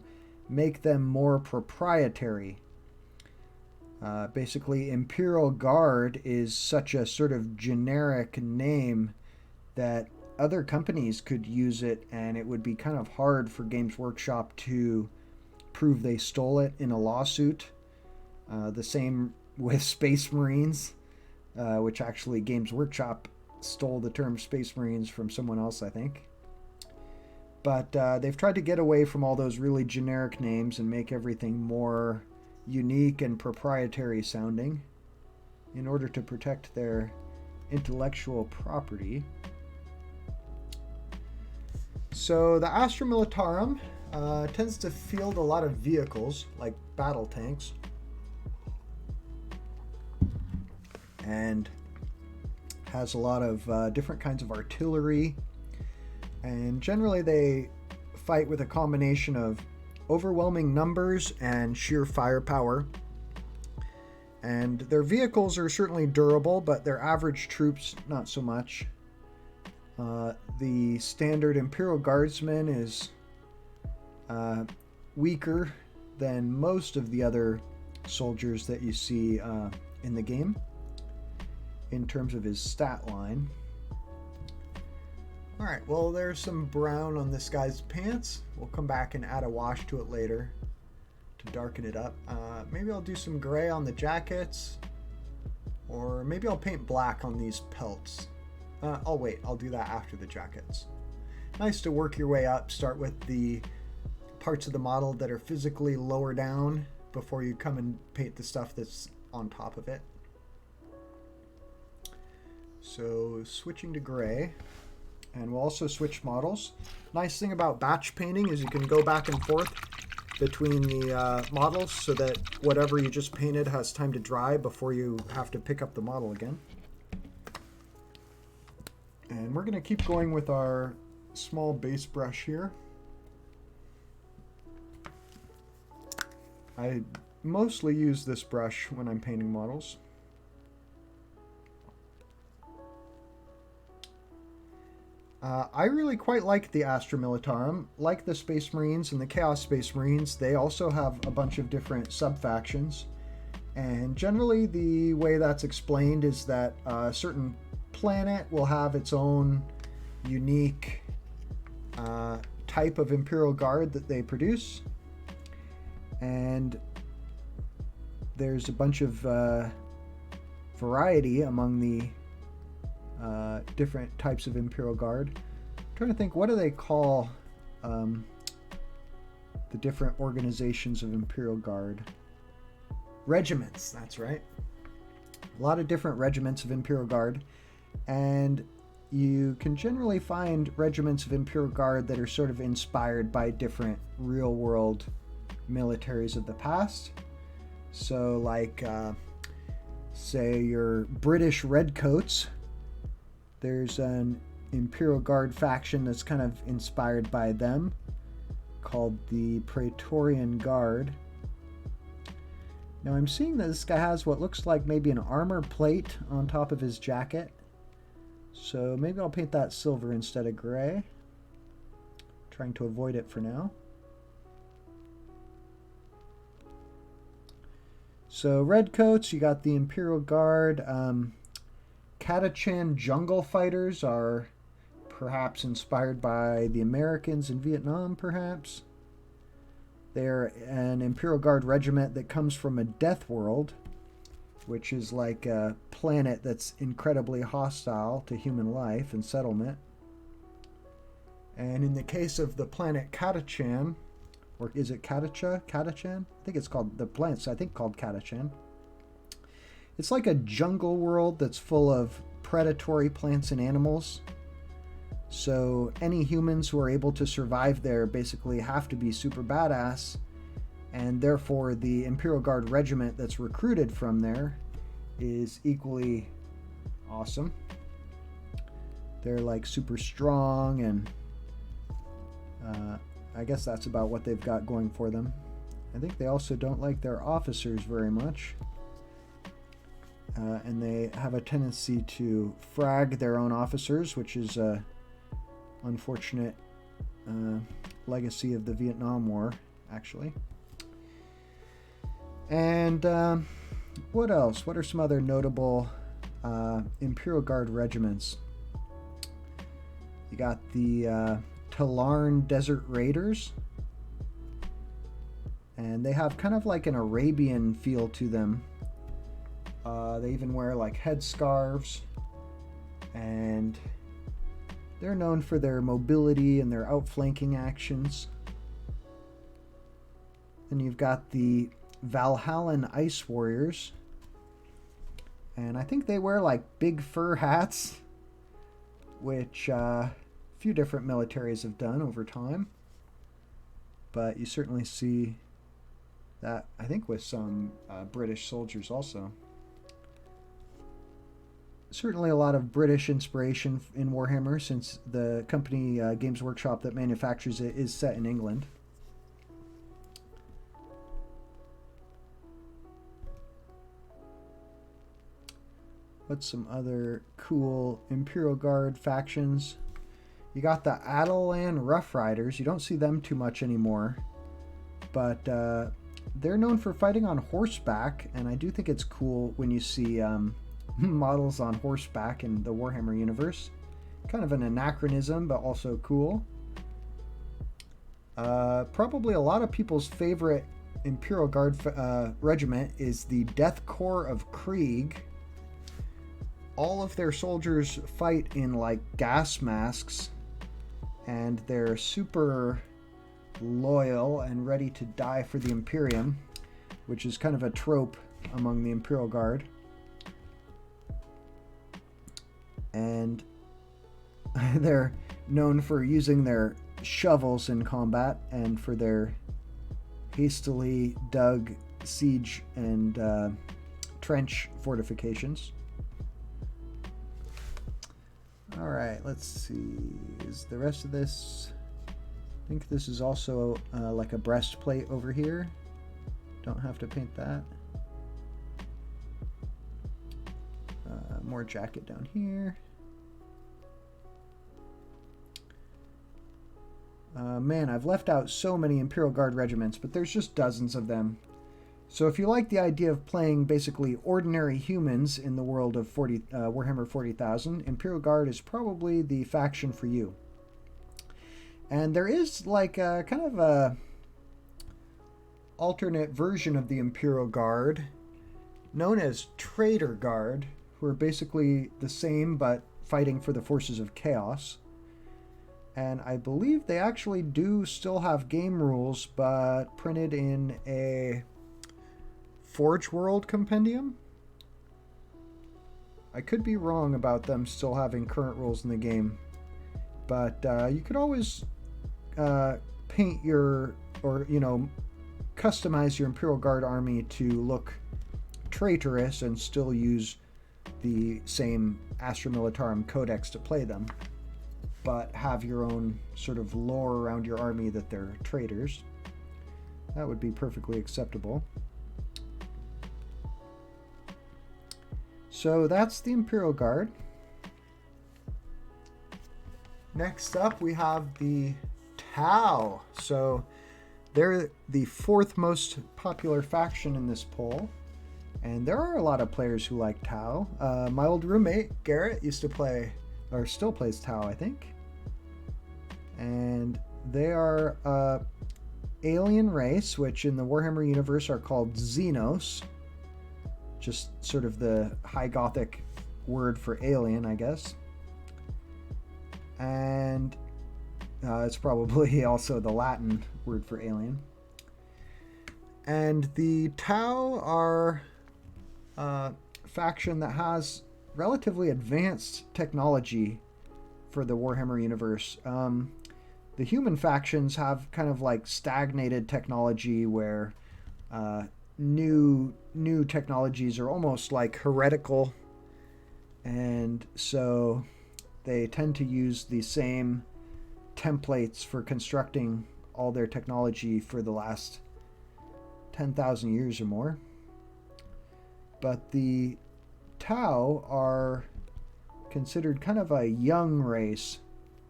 make them more proprietary. Basically, Imperial Guard is such a sort of generic name that other companies could use it, and it would be kind of hard for Games Workshop to prove they stole it in a lawsuit. The same with Space Marines, which actually Games Workshop stole the term Space Marines from someone else, I think. But they've tried to get away from all those really generic names and make everything more unique and proprietary sounding in order to protect their intellectual property. So the Astra Militarum tends to field a lot of vehicles, like battle tanks, and has a lot of different kinds of artillery, and generally they fight with a combination of overwhelming numbers and sheer firepower. And their vehicles are certainly durable, but their average troops not so much. The standard Imperial Guardsman is weaker than most of the other soldiers that you see in the game in terms of his stat line. Alright, well, there's some brown on this guy's pants. We'll come back and add a wash to it later to darken it up. Maybe I'll do some gray on the jackets, or maybe I'll paint black on these pelts. I'll wait, I'll do that after the jackets. Nice to work your way up. Start with the parts of the model that are physically lower down before you come and paint the stuff that's on top of it. So switching to gray, and we'll also switch models. Nice thing about batch painting is you can go back and forth between the models so that whatever you just painted has time to dry before you have to pick up the model again. And we're going to keep going with our small base brush here. I mostly use this brush when I'm painting models. I really quite like the Astra Militarum. Like the Space Marines and the Chaos Space Marines, they also have a bunch of different sub-factions. And generally the way that's explained is that a certain planet will have its own unique type of Imperial Guard that they produce. And there's a bunch of variety among the different types of Imperial Guard. I'm trying to think, what do they call the different organizations of Imperial Guard? Regiments, that's right. A lot of different regiments of Imperial Guard, and you can generally find regiments of Imperial Guard that are sort of inspired by different real-world militaries of the past. So like, say your British Redcoats, there's an Imperial Guard faction that's kind of inspired by them, called the Praetorian Guard. Now I'm seeing that this guy has what looks like maybe an armor plate on top of his jacket. So maybe I'll paint that silver instead of gray. Trying to avoid it for now. So Redcoats, you got the Imperial Guard. Catachan jungle fighters are perhaps inspired by the Americans in Vietnam, perhaps. They're an Imperial Guard regiment that comes from a death world, which is like a planet that's incredibly hostile to human life and settlement. And in the case of the planet Catachan, or is it Catachan? I think it's called, the planet's I think called Catachan. It's like a jungle world that's full of predatory plants and animals. So any humans who are able to survive there basically have to be super badass, and therefore the Imperial Guard regiment that's recruited from there is equally awesome. They're like super strong, and I guess that's about what they've got going for them. I think they also don't like their officers very much. And they have a tendency to frag their own officers, which is a unfortunate legacy of the Vietnam War, actually. And what else? What are some other notable Imperial Guard regiments? You got the Talarn Desert Raiders, and they have kind of like an Arabian feel to them. They even wear like headscarves, and they're known for their mobility and their outflanking actions. Then you've got the Valhallan Ice Warriors, and I think they wear like big fur hats, which a few different militaries have done over time, but you certainly see that, I think, with some British soldiers also. Certainly a lot of British inspiration in Warhammer, since the company Games Workshop that manufactures it is set in England. What's some other cool Imperial Guard factions? You got the Adelan Rough Riders. You don't see them too much anymore, but they're known for fighting on horseback, and I do think it's cool when you see models on horseback in the Warhammer universe. Kind of an anachronism, but also cool. Probably a lot of people's favorite Imperial Guard regiment is the Death Corps of Krieg. All of their soldiers fight in like gas masks, and they're super loyal and ready to die for the Imperium, which is kind of a trope among the Imperial Guard. And they're known for using their shovels in combat and for their hastily dug siege and trench fortifications. All right, let's see. Is the rest of this... I think this is also like a breastplate over here. Don't have to paint that. More jacket down here. Man, I've left out so many Imperial Guard regiments, but there's just dozens of them. So if you like the idea of playing basically ordinary humans in the world of Warhammer 40,000, Imperial Guard is probably the faction for you. And there is like a kind of a alternate version of the Imperial Guard known as Traitor Guard, who are basically the same but fighting for the forces of chaos. And I believe they actually do still have game rules, but printed in a Forge World compendium. I could be wrong about them still having current rules in the game, but you could always paint your, or customize your Imperial Guard army to look traitorous and still use the same Astra Militarum Codex to play them, but have your own sort of lore around your army that they're traitors. That would be perfectly acceptable. So that's the Imperial Guard. Next up we have the Tau. So they're the fourth most popular faction in this poll. And there are a lot of players who like Tau. My old roommate, Garrett, used to play, or still plays Tau, I think. And they are an alien race, which in the Warhammer universe are called Xenos. Just sort of the High Gothic word for alien, I guess. And it's probably also the Latin word for alien. And the Tau are a faction that has relatively advanced technology for the Warhammer universe. The human factions have kind of like stagnated technology where new technologies are almost like heretical, and so they tend to use the same templates for constructing all their technology for the last 10,000 years or more. But the Tau are considered kind of a young race,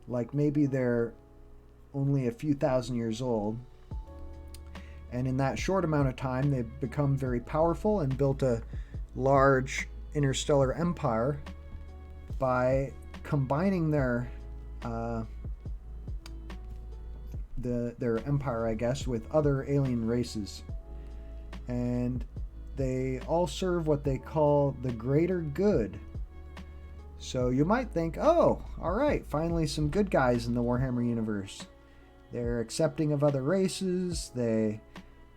like maybe they're only a few thousand years old. And in that short amount of time, they've become very powerful and built a large interstellar empire by combining their empire, I guess, with other alien races. And they all serve what they call the greater good. So you might think, oh, all right, finally some good guys in the Warhammer universe. They're accepting of other races, they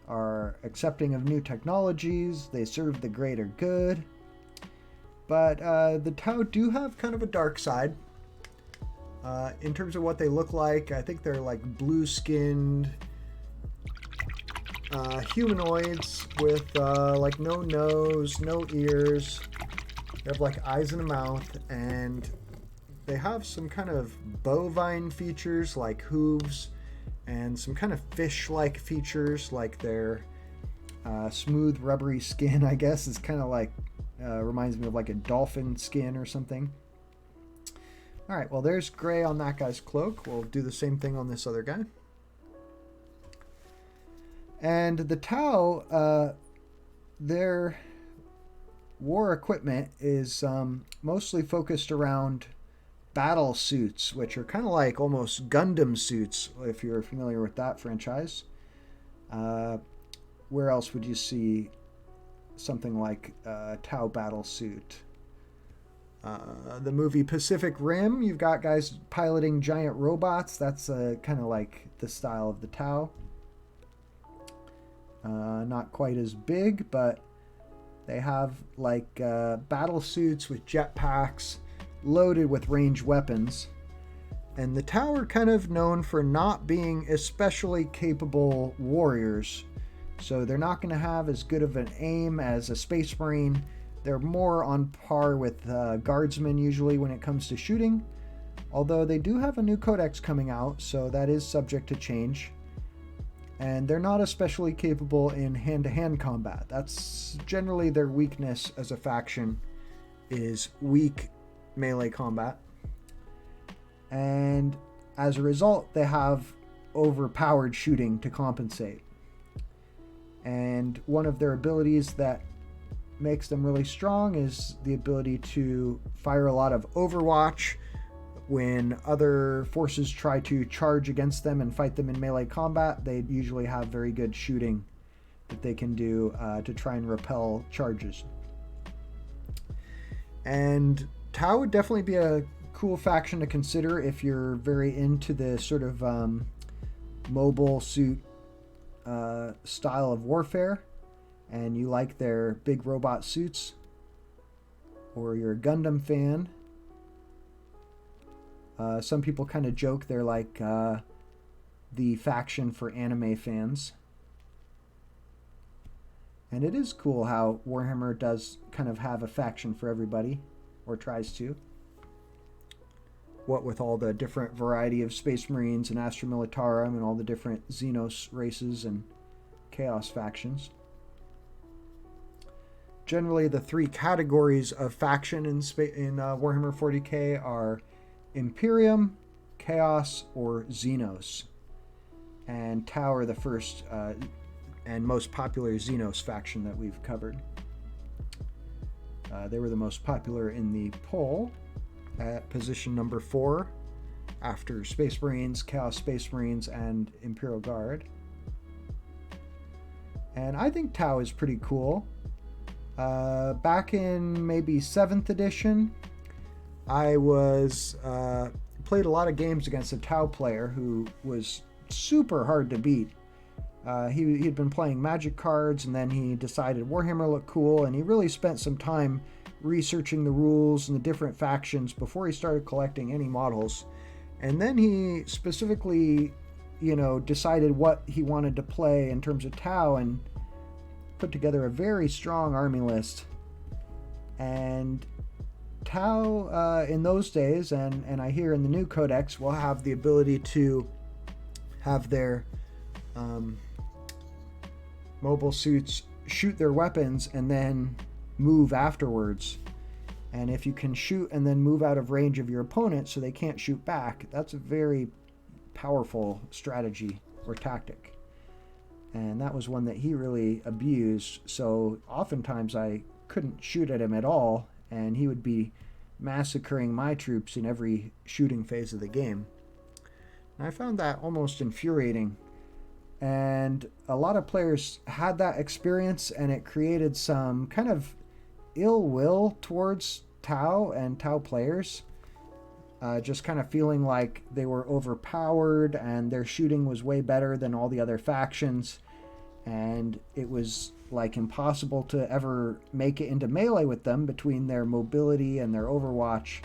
are accepting of new technologies, they serve the greater good. But the Tau do have kind of a dark side. In terms of what they look like, I think they're like blue-skinned humanoids with like no nose, no ears. They have like eyes and a mouth, and they have some kind of bovine features like hooves, and some kind of fish-like features like their smooth, rubbery skin, I guess. Is kind of like, reminds me of like a dolphin skin or something. All right, well, there's gray on that guy's cloak. We'll do the same thing on this other guy. And the Tau, their war equipment is mostly focused around battle suits, which are kind of like almost Gundam suits, if you're familiar with that franchise. Where else would you see something like a Tau battle suit? The movie Pacific Rim, you've got guys piloting giant robots. That's kind of like the style of the Tau. Not quite as big, but they have like battle suits with jetpacks loaded with ranged weapons. And the Tau are kind of known for not being especially capable warriors. So they're not going to have as good of an aim as a Space Marine. They're more on par with Guardsmen usually when it comes to shooting. Although they do have a new codex coming out, so that is subject to change. And they're not especially capable in hand-to-hand combat. That's generally their weakness as a faction, is weak melee combat. And as a result, they have overpowered shooting to compensate. And one of their abilities that makes them really strong is the ability to fire a lot of Overwatch. When other forces try to charge against them and fight them in melee combat, they usually have very good shooting that they can do to try and repel charges. And Tau would definitely be a cool faction to consider if you're very into the sort of mobile suit style of warfare and you like their big robot suits, or you're a Gundam fan. Some people kind of joke they're like the faction for anime fans. And it is cool how Warhammer does kind of have a faction for everybody, or tries to. What with all the different variety of Space Marines and Astra Militarum and all the different Xenos races and Chaos factions. Generally, the three categories of faction in Warhammer 40k are Imperium, Chaos, or Xenos. And Tau are the first and most popular Xenos faction that we've covered. They were the most popular in the poll at position number 4 after Space Marines, Chaos Space Marines, and Imperial Guard. And I think Tau is pretty cool. Back in maybe 7th edition, I played a lot of games against a Tau player who was super hard to beat. He'd been playing Magic cards, and then he decided Warhammer looked cool, and he really spent some time researching the rules and the different factions before he started collecting any models. And then he specifically, decided what he wanted to play in terms of Tau and put together a very strong army list. And Tau in those days, and I hear in the new codex, will have the ability to have their mobile suits shoot their weapons and then move afterwards. And if you can shoot and then move out of range of your opponent so they can't shoot back, that's a very powerful strategy or tactic. And that was one that he really abused. So oftentimes I couldn't shoot at him at all, and he would be massacring my troops in every shooting phase of the game. And I found that almost infuriating. And a lot of players had that experience, and it created some kind of ill will towards Tau and Tau players. Just kind of feeling like they were overpowered and their shooting was way better than all the other factions. And it was like impossible to ever make it into melee with them between their mobility and their Overwatch.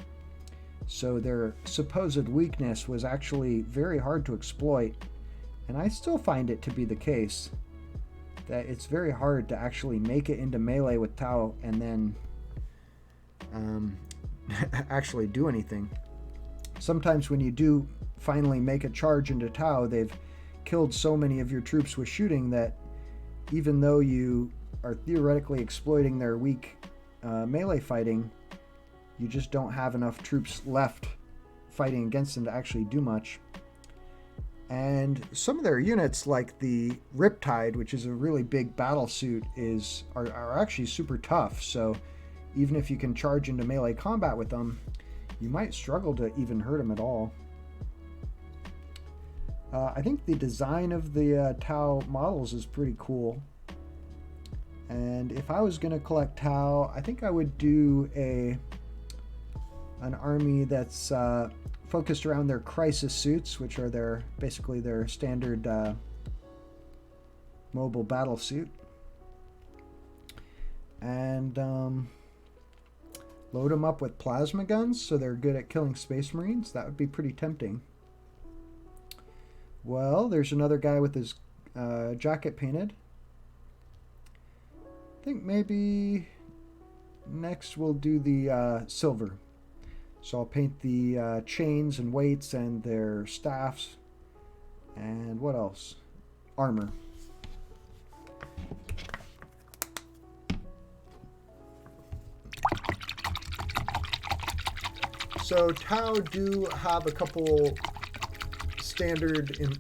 So their supposed weakness was actually very hard to exploit. And I still find it to be the case that it's very hard to actually make it into melee with Tau and then actually do anything. Sometimes when you do finally make a charge into Tau, they've killed so many of your troops with shooting that even though you are theoretically exploiting their weak melee fighting, you just don't have enough troops left fighting against them to actually do much. And some of their units, like the Riptide, which is a really big battle suit, are actually super tough. So even if you can charge into melee combat with them, you might struggle to even hurt them at all. I think the design of the Tau models is pretty cool. And if I was going to collect Tau, I think I would do an army that's focused around their crisis suits, which are basically their standard mobile battle suit. And load them up with plasma guns so they're good at killing Space Marines. That would be pretty tempting. Well, there's another guy with his jacket painted. think maybe next we'll do the silver. So I'll paint the chains and weights and their staffs. And what else? Armor. So Tau do have a couple standard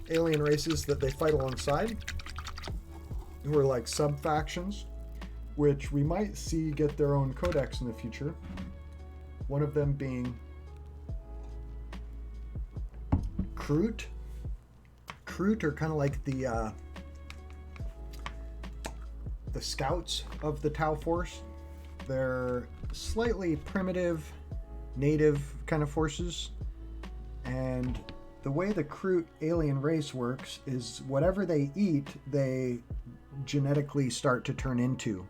alien races that they fight alongside, who are like sub-factions, which we might see get their own codex in the future. One of them being Kroot. Kroot are kind of like the scouts of the Tau force. They're slightly primitive, native kind of forces, and the way the Kroot alien race works is whatever they eat, they genetically start to turn into.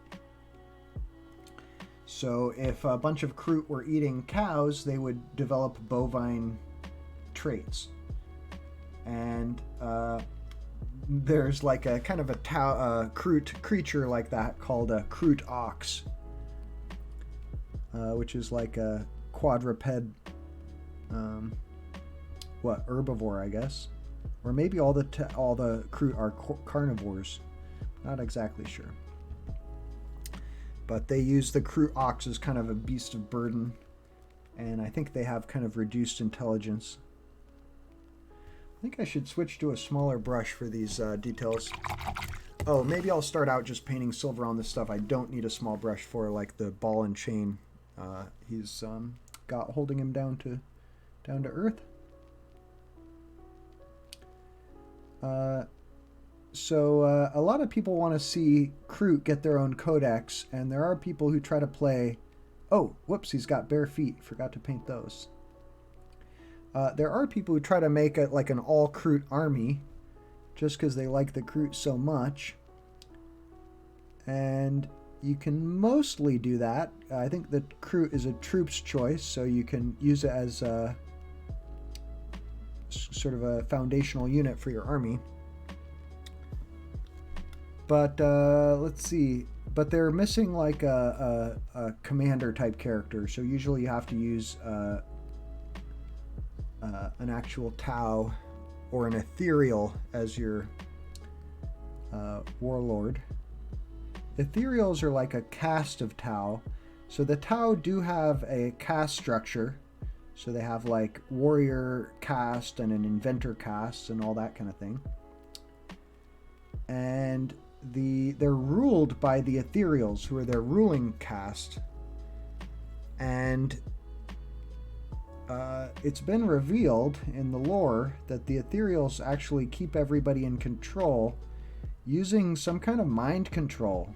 So if a bunch of Kroot were eating cows, they would develop bovine traits. And there's like a kind of a Kroot creature like that called a Kroot ox, which is like a quadruped, herbivore, I guess, or maybe all the Kroot are carnivores. Not exactly sure, but they use the Kroot ox as kind of a beast of burden, and I think they have kind of reduced intelligence. I think I should switch to a smaller brush for these details. Oh, maybe I'll start out just painting silver on this stuff I don't need a small brush for, like the ball and chain he's got holding him down to earth. So a lot of people want to see Kroot get their own codex, and there are people who try to play... Oh, whoops, he's got bare feet. Forgot to paint those. There are people who try to make it like an all-Kroot army, just because they like the Kroot so much. And you can mostly do that. I think the Kroot is a troop's choice, so you can use it as a sort of a foundational unit for your army. But let's see. But they're missing like a commander type character, so usually you have to use an actual Tau or an ethereal as your warlord. Ethereals are like a caste of Tau. So the Tau do have a caste structure. So they have like warrior caste and an inventor caste and all that kind of thing. And they're ruled by the ethereals, who are their ruling caste. And it's been revealed in the lore that the ethereals actually keep everybody in control using some kind of mind control.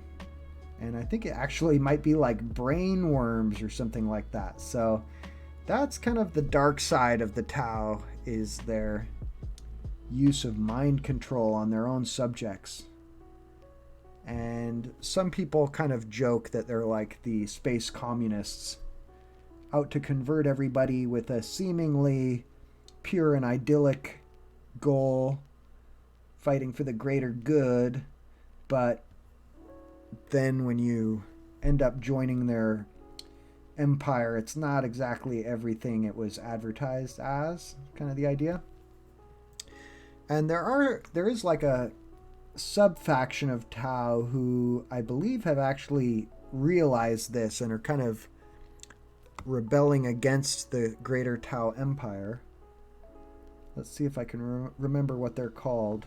And I think it actually might be like brain worms or something like that. So that's kind of the dark side of the Tau, is their use of mind control on their own subjects. And some people kind of joke that they're like the space communists, out to convert everybody with a seemingly pure and idyllic goal, fighting for the greater good. But then when you end up joining their empire, it's not exactly everything it was advertised as, kind of the idea. And there is like a sub-faction of Tau who I believe have actually realized this and are kind of rebelling against the greater Tau empire. Let's see if I can remember what they're called.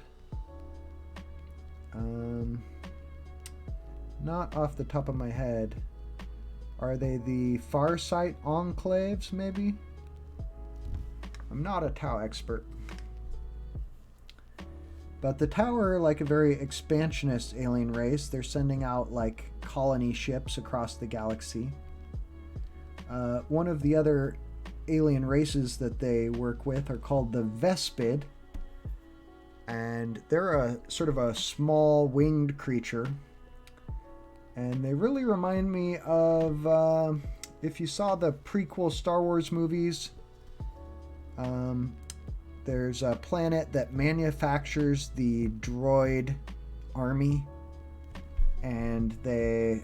Not off the top of my head. Are they the Farsight Enclaves, maybe? I'm not a Tau expert. But the Tau are like a very expansionist alien race. They're sending out like colony ships across the galaxy. One of the other alien races that they work with are called the Vespid. And they're a sort of a small winged creature. And they really remind me of, if you saw the prequel Star Wars movies, there's a planet that manufactures the droid army. and they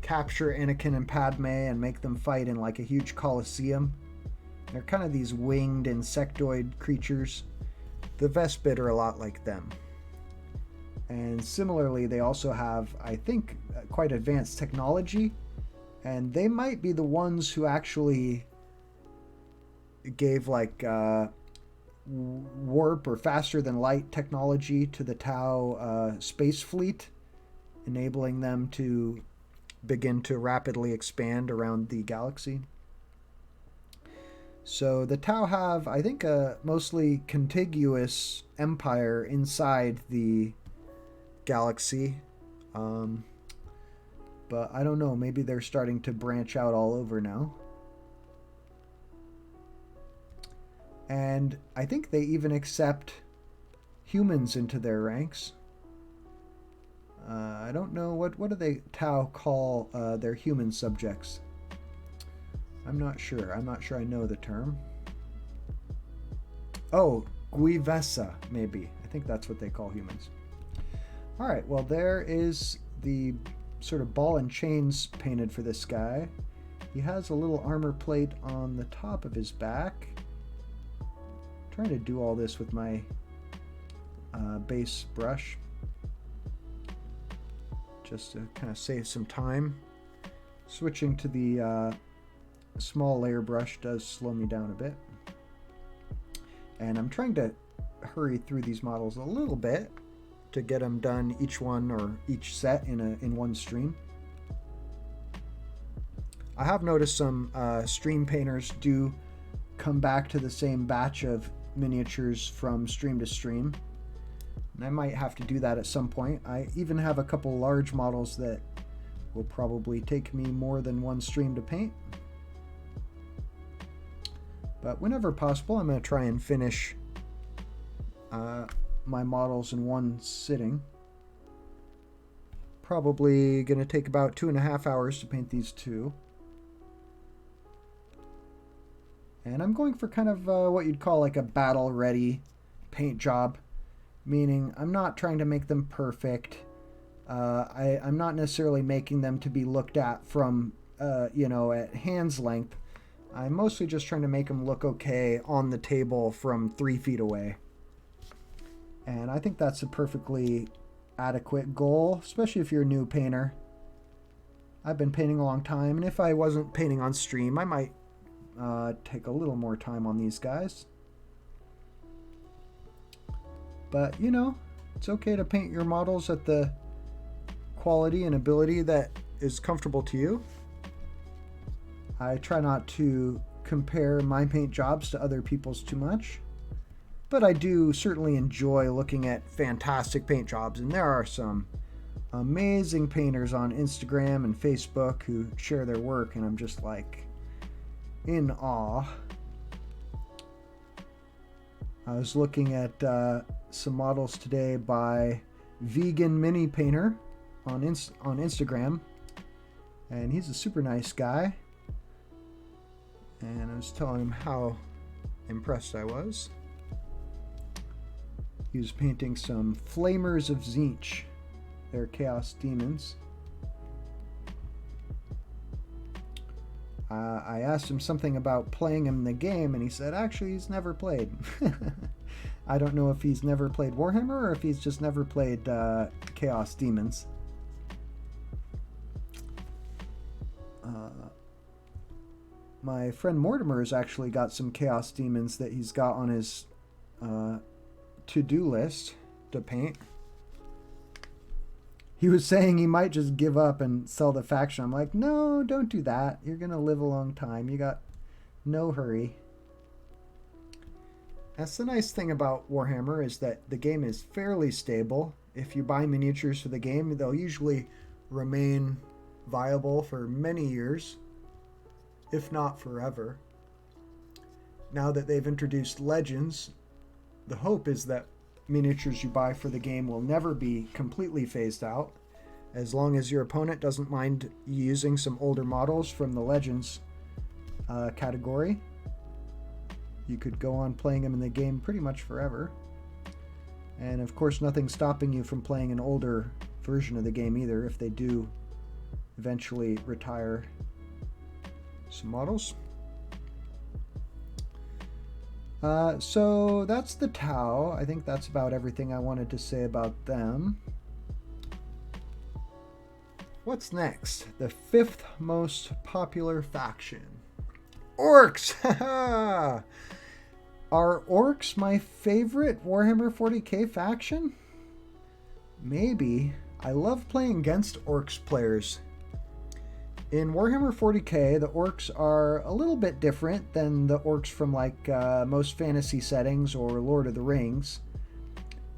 capture Anakin and Padme and make them fight in like a huge coliseum. They're kind of these winged insectoid creatures. The Vespid are a lot like them. And similarly, they also have, I think, quite advanced technology. And they might be the ones who actually gave like warp or faster than light technology to the Tau space fleet, enabling them to begin to rapidly expand around the galaxy. So the Tau have, I think, a mostly contiguous empire inside the galaxy. But I don't know, maybe they're starting to branch out all over now. And I think they even accept humans into their ranks. I don't know, what do they Tau call their human subjects? I'm not sure. I'm not sure I know the term. Oh, Guivesa, maybe. I think that's what they call humans. All right, well, there is the sort of ball and chains painted for this guy. He has a little armor plate on the top of his back. I'm trying to do all this with my base brush, just to kind of save some time. Switching to the small layer brush does slow me down a bit. And I'm trying to hurry through these models a little bit to get them done, each one or each set in one stream. I have noticed some stream painters do come back to the same batch of miniatures from stream to stream. And I might have to do that at some point. I even have a couple large models that will probably take me more than one stream to paint. But whenever possible, I'm going to try and finish my models in one sitting. Probably going to take about 2.5 hours to paint these two. And I'm going for kind of what you'd call like a battle-ready paint job, meaning I'm not trying to make them perfect. I'm not necessarily making them to be looked at from, at hand's length. I'm mostly just trying to make them look okay on the table from 3 feet away. And I think that's a perfectly adequate goal, especially if you're a new painter. I've been painting a long time, and if I wasn't painting on stream, I might take a little more time on these guys. But, it's okay to paint your models at the quality and ability that is comfortable to you. I try not to compare my paint jobs to other people's too much, but I do certainly enjoy looking at fantastic paint jobs, and there are some amazing painters on Instagram and Facebook who share their work, and I'm just like in awe. I was looking at some models today by Vegan Mini Painter on Instagram, and he's a super nice guy. And I was telling him how impressed I was. He was painting some Flamers of Tzeentch. They're Chaos Demons. I asked him something about playing him in the game, and he said actually he's never played. I don't know if he's never played Warhammer or if he's just never played Chaos Demons. My friend Mortimer has actually got some Chaos Demons that he's got on his to-do list to paint. He was saying he might just give up and sell the faction. I'm like, no, don't do that. You're going to live a long time. You got no hurry. That's the nice thing about Warhammer, is that the game is fairly stable. If you buy miniatures for the game, they'll usually remain viable for many years, if not forever. Now that they've introduced Legends, the hope is that miniatures you buy for the game will never be completely phased out, as long as your opponent doesn't mind using some older models from the Legends category. You could go on playing them in the game pretty much forever. And of course, nothing's stopping you from playing an older version of the game either if they do eventually retire some models. So that's the Tau. I think that's about everything I wanted to say about them. What's next? The 5th most popular faction. Orcs! Are Orcs my favorite Warhammer 40k faction? Maybe. I love playing against Orcs players. In Warhammer 40k, the Orcs are a little bit different than the Orcs from like most fantasy settings or Lord of the Rings.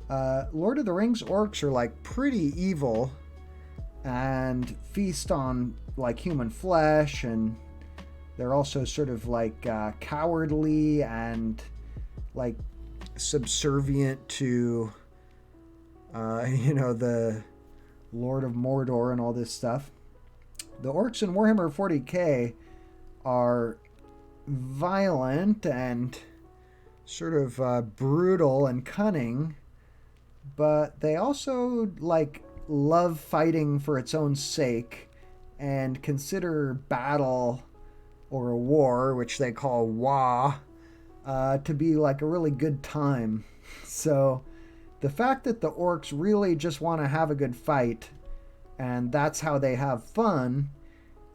Lord of the Rings Orcs are like pretty evil and feast on like human flesh, and they're also sort of like cowardly and like subservient to the Lord of Mordor and all this stuff. The Orcs in Warhammer 40k are violent and sort of brutal and cunning, but they also like love fighting for its own sake and consider battle or a war, which they call Wa, to be like a really good time. So the fact that the Orcs really just want to have a good fight and that's how they have fun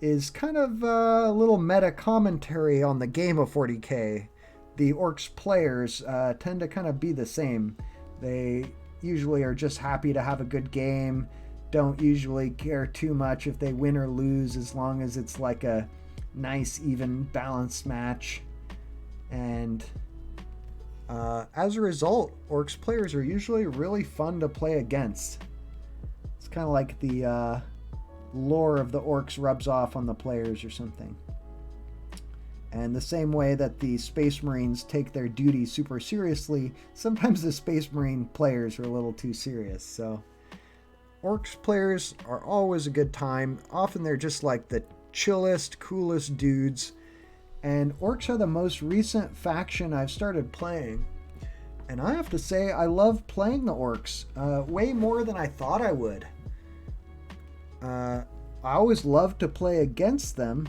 is kind of a little meta commentary on the game of 40k. The Orcs players tend to kind of be the same. They usually are just happy to have a good game, don't usually care too much if they win or lose as long as it's like a nice, even, balanced match. And as a result, Orcs players are usually really fun to play against. It's kind of like the lore of the Orcs rubs off on the players or something. And the same way that the Space Marines take their duty super seriously, sometimes the Space Marine players are a little too serious. So Orcs players are always a good time. Often they're just like the chillest, coolest dudes. And Orcs are the most recent faction I've started playing. And I have to say, I love playing the Orcs way more than I thought I would. I always loved to play against them.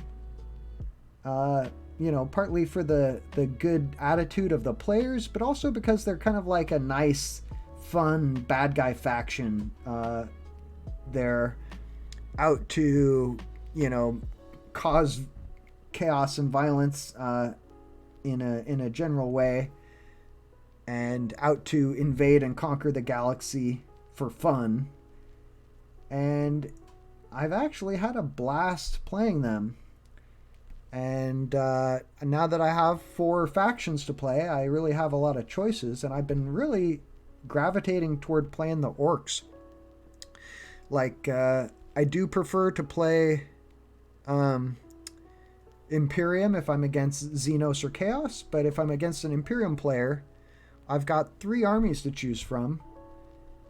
Partly for the good attitude of the players, but also because they're kind of like a nice, fun bad guy faction. They're out to, cause chaos and violence in a general way, and out to invade and conquer the galaxy for fun. And I've actually had a blast playing them. And now that I have 4 factions to play, I really have a lot of choices, and I've been really gravitating toward playing the Orcs. Like, I do prefer to play Imperium if I'm against Xenos or Chaos, but if I'm against an Imperium player, I've got 3 armies to choose from.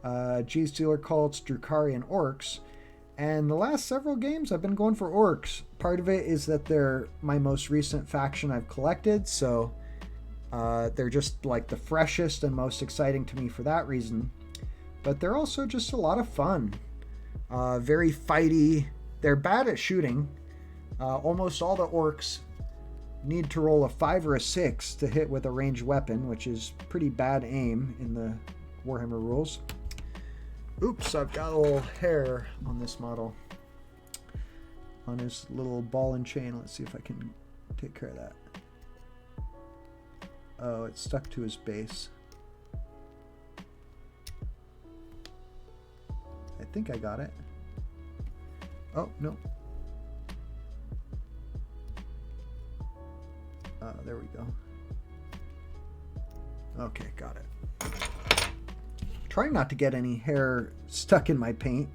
G-Stealer Cults, Drukhari, and Orcs. And the last several games I've been going for Orcs. Part of it is that they're my most recent faction I've collected, so they're just like the freshest and most exciting to me for that reason. But they're also just a lot of fun. Very fighty. They're bad at shooting. Almost all the Orcs need to roll a 5 or a 6 to hit with a ranged weapon, which is pretty bad aim in the Warhammer rules. Oops, I've got a little hair on this model. On his little ball and chain. Let's see if I can take care of that. Oh, it's stuck to his base. I think I got it. Oh, no. There we go. Okay, got it. Trying not to get any hair stuck in my paint.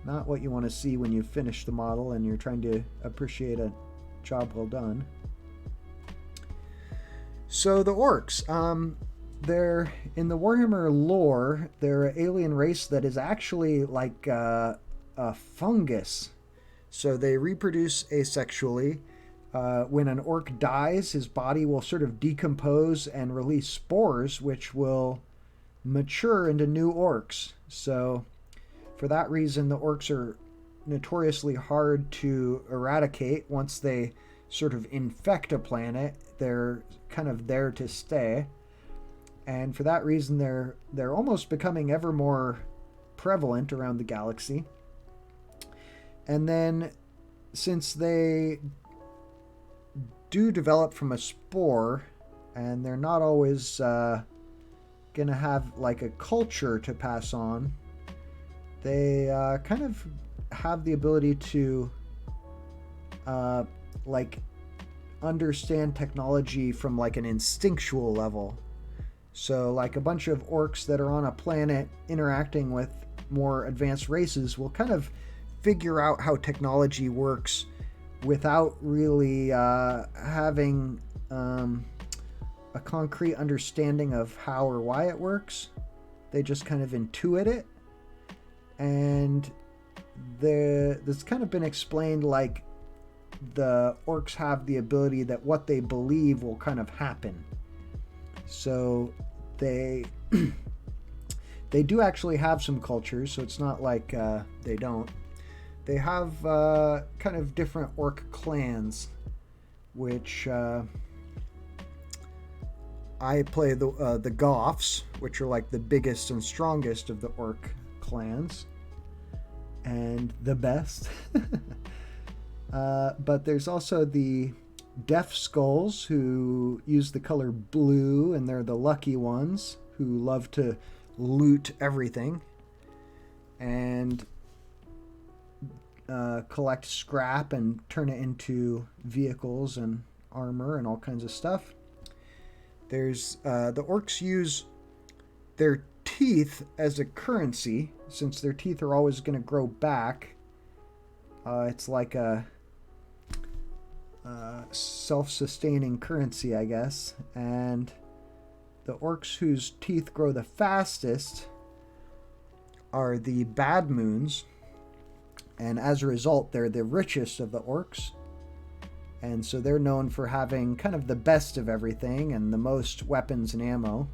Not what you want to see when you finish the model and you're trying to appreciate a job well done. So the Orcs, they're in the Warhammer lore, they're an alien race that is actually like a fungus. So they reproduce asexually. When an orc dies, his body will sort of decompose and release spores, which will mature into new orcs. So for that reason, the orcs are notoriously hard to eradicate. Once they sort of infect a planet, they're kind of there to stay. And for that reason, they're almost becoming ever more prevalent around the galaxy. And then, since they do develop from a spore, and they're not always gonna have like a culture to pass on, they kind of have the ability to like understand technology from like an instinctual level. So like a bunch of orcs that are on a planet interacting with more advanced races will kind of figure out how technology works without really having a concrete understanding of how or why it works. They just kind of intuit it. And this kind of been explained like the orcs have the ability that what they believe will kind of happen. So they they do actually have some cultures, so it's not like they don't. They have kind of different orc clans, which I play the Goths, which are like the biggest and strongest of the orc clans, and the best. But there's also the Deaf Skulls, who use the color blue, and they're the lucky ones who love to loot everything and collect scrap and turn it into vehicles and armor and all kinds of stuff. There's the orcs use their teeth as a currency, since their teeth are always going to grow back. It's like a self-sustaining currency, I guess. And the orcs whose teeth grow the fastest are the Bad Moons, and as a result, they're the richest of the orcs. And so they're known for having kind of the best of everything and the most weapons and ammo.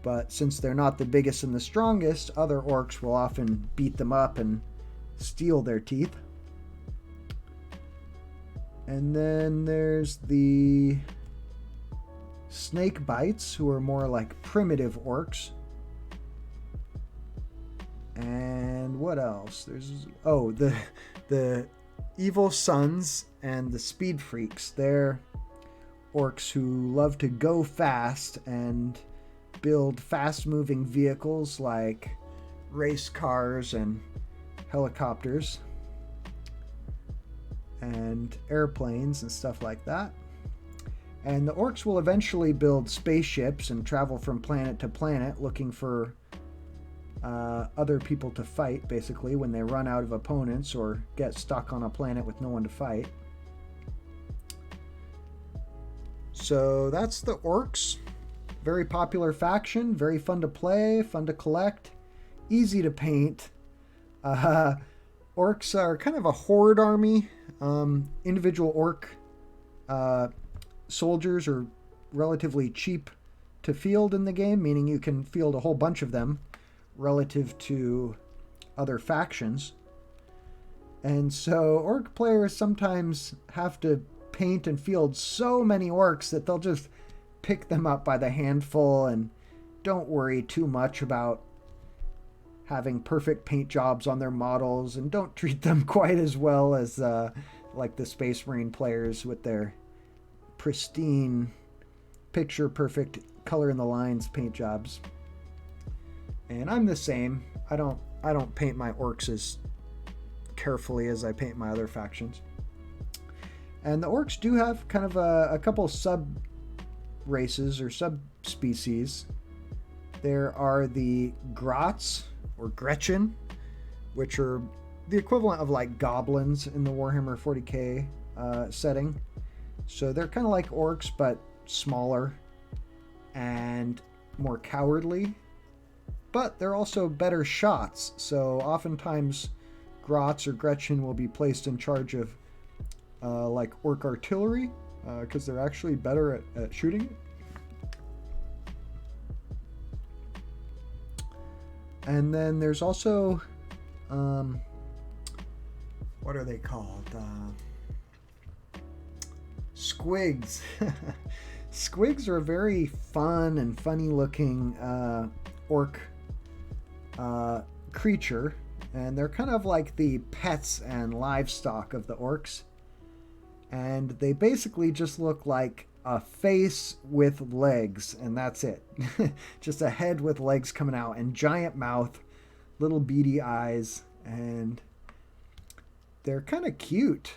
But since they're not the biggest and the strongest, other orcs will often beat them up and steal their teeth. And then there's the Snake Bites, who are more like primitive orcs. And what else? There's the Evil Sons and the Speed Freaks. They're orcs who love to go fast and build fast-moving vehicles like race cars and helicopters and airplanes and stuff like that. And the orcs will eventually build spaceships and travel from planet to planet looking for other people to fight, basically, when they run out of opponents or get stuck on a planet with no one to fight. So that's the orcs. Very popular faction, very fun to play, fun to collect, easy to paint. Orcs are kind of a horde army. Individual orc soldiers are relatively cheap to field in the game, meaning you can field a whole bunch of them relative to other factions. And so orc players sometimes have to paint and field so many orcs that they'll just pick them up by the handful and don't worry too much about having perfect paint jobs on their models, and don't treat them quite as well as like the Space Marine players with their pristine, picture perfect, color in the lines paint jobs. And I'm the same. I don't paint my orcs as carefully as I paint my other factions. And the orcs do have kind of a couple sub races or subspecies. There are the Grots or Gretchen, which are the equivalent of like goblins in the Warhammer 40k setting. So they're kind of like orcs, but smaller and more cowardly. But they're also better shots. So oftentimes Grots or Gretchen will be placed in charge of like orc artillery, because they're actually better at shooting. And then there's also, what are they called? Squigs. Squigs are a very fun and funny looking orc creature, and they're kind of like the pets and livestock of the orcs. And they basically just look like a face with legs, and that's it. Just a head with legs coming out, and giant mouth, little beady eyes, and they're kind of cute.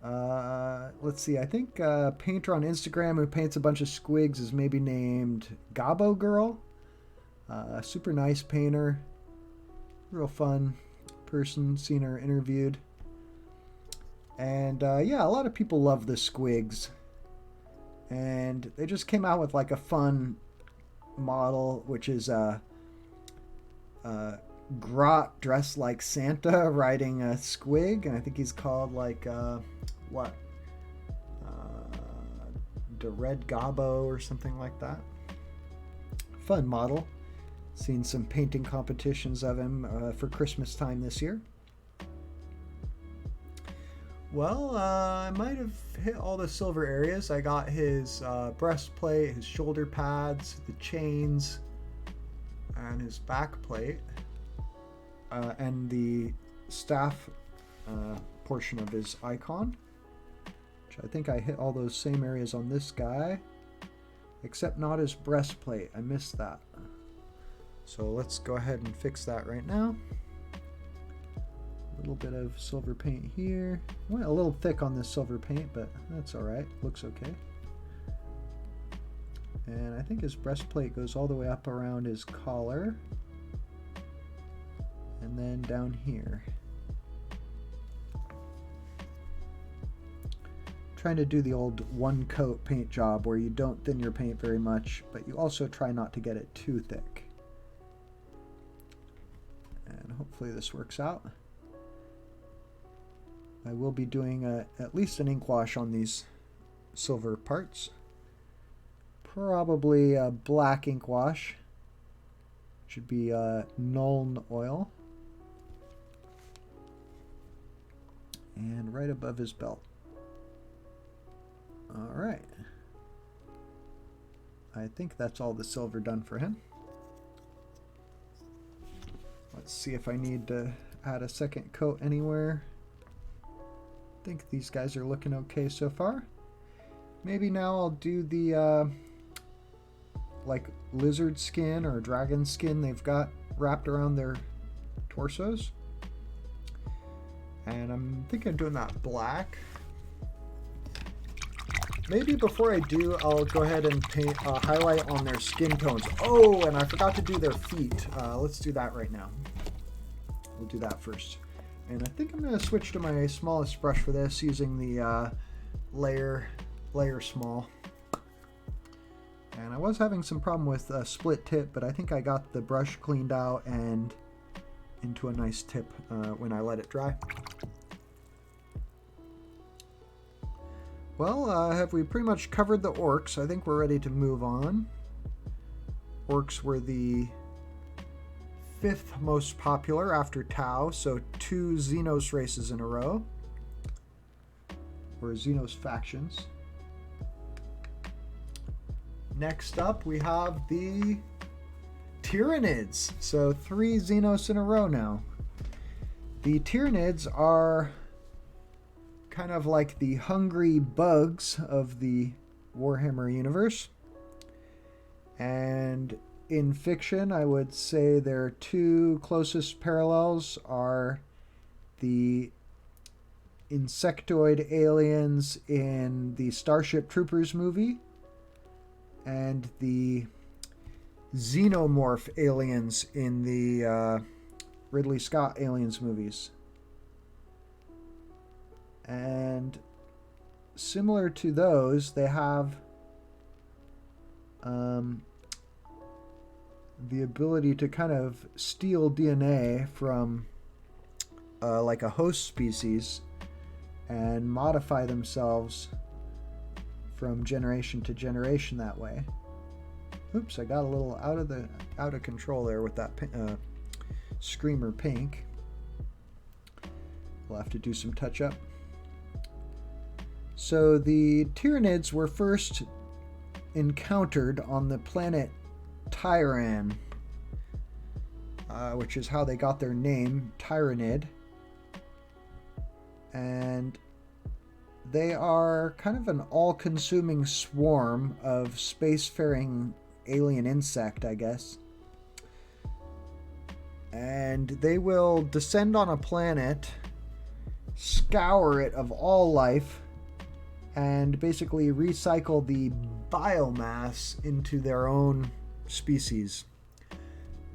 Let's see, I think a painter on Instagram who paints a bunch of squigs is maybe named Gabo Girl. A super nice painter, real fun person, seen her interviewed. And yeah, a lot of people love the squigs. And they just came out with like a fun model, which is Grot dressed like Santa riding a squig. And I think he's called like, the Red Gobbo or something like that. Fun model. Seen some painting competitions of him for Christmas time this year. Well, I might have hit all the silver areas. I got his breastplate, his shoulder pads, the chains, and his back plate, and the staff portion of his icon, which I think I hit all those same areas on this guy, except not his breastplate. I missed that. So let's go ahead and fix that right now. A little bit of silver paint here. Went a little thick on this silver paint, but that's all right. Looks okay. And I think his breastplate goes all the way up around his collar. And then down here. Trying to do the old one coat paint job where you don't thin your paint very much, but you also try not to get it too thick. And hopefully this works out. I will be doing at least an ink wash on these silver parts. Probably a black ink wash. Should be Nuln oil. And right above his belt. Alright. I think that's all the silver done for him. Let's see if I need to add a second coat anywhere. I think these guys are looking okay so far. Maybe now I'll do the like lizard skin or dragon skin they've got wrapped around their torsos. And I'm thinking of doing that black. Maybe before I do, I'll go ahead and paint highlight on their skin tones. Oh, and I forgot to do their feet. Let's do that right now. We'll do that first. And I think I'm going to switch to my smallest brush for this, using the layer small. And I was having some problem with a split tip, but I think I got the brush cleaned out and into a nice tip when I let it dry. Well, have we pretty much covered the orcs? I think we're ready to move on. Orcs were the 5th most popular after Tau, so 2 Xenos races in a row, or Xenos factions. Next up, we have the Tyranids, so 3 Xenos in a row now. The Tyranids are kind of like the hungry bugs of the Warhammer universe, and in fiction, I would say their 2 closest parallels are the insectoid aliens in the Starship Troopers movie and the xenomorph aliens in the Ridley Scott Aliens movies. And similar to those, they have the ability to kind of steal DNA from like a host species and modify themselves from generation to generation that way. Oops, I got a little out of control there with that Screamer pink. We'll have to do some touch up. So the Tyranids were first encountered on the planet Tyran, which is how they got their name, Tyranid. And they are kind of an all-consuming swarm of spacefaring alien insect, I guess. And they will descend on a planet, scour it of all life, and basically recycle the biomass into their own species.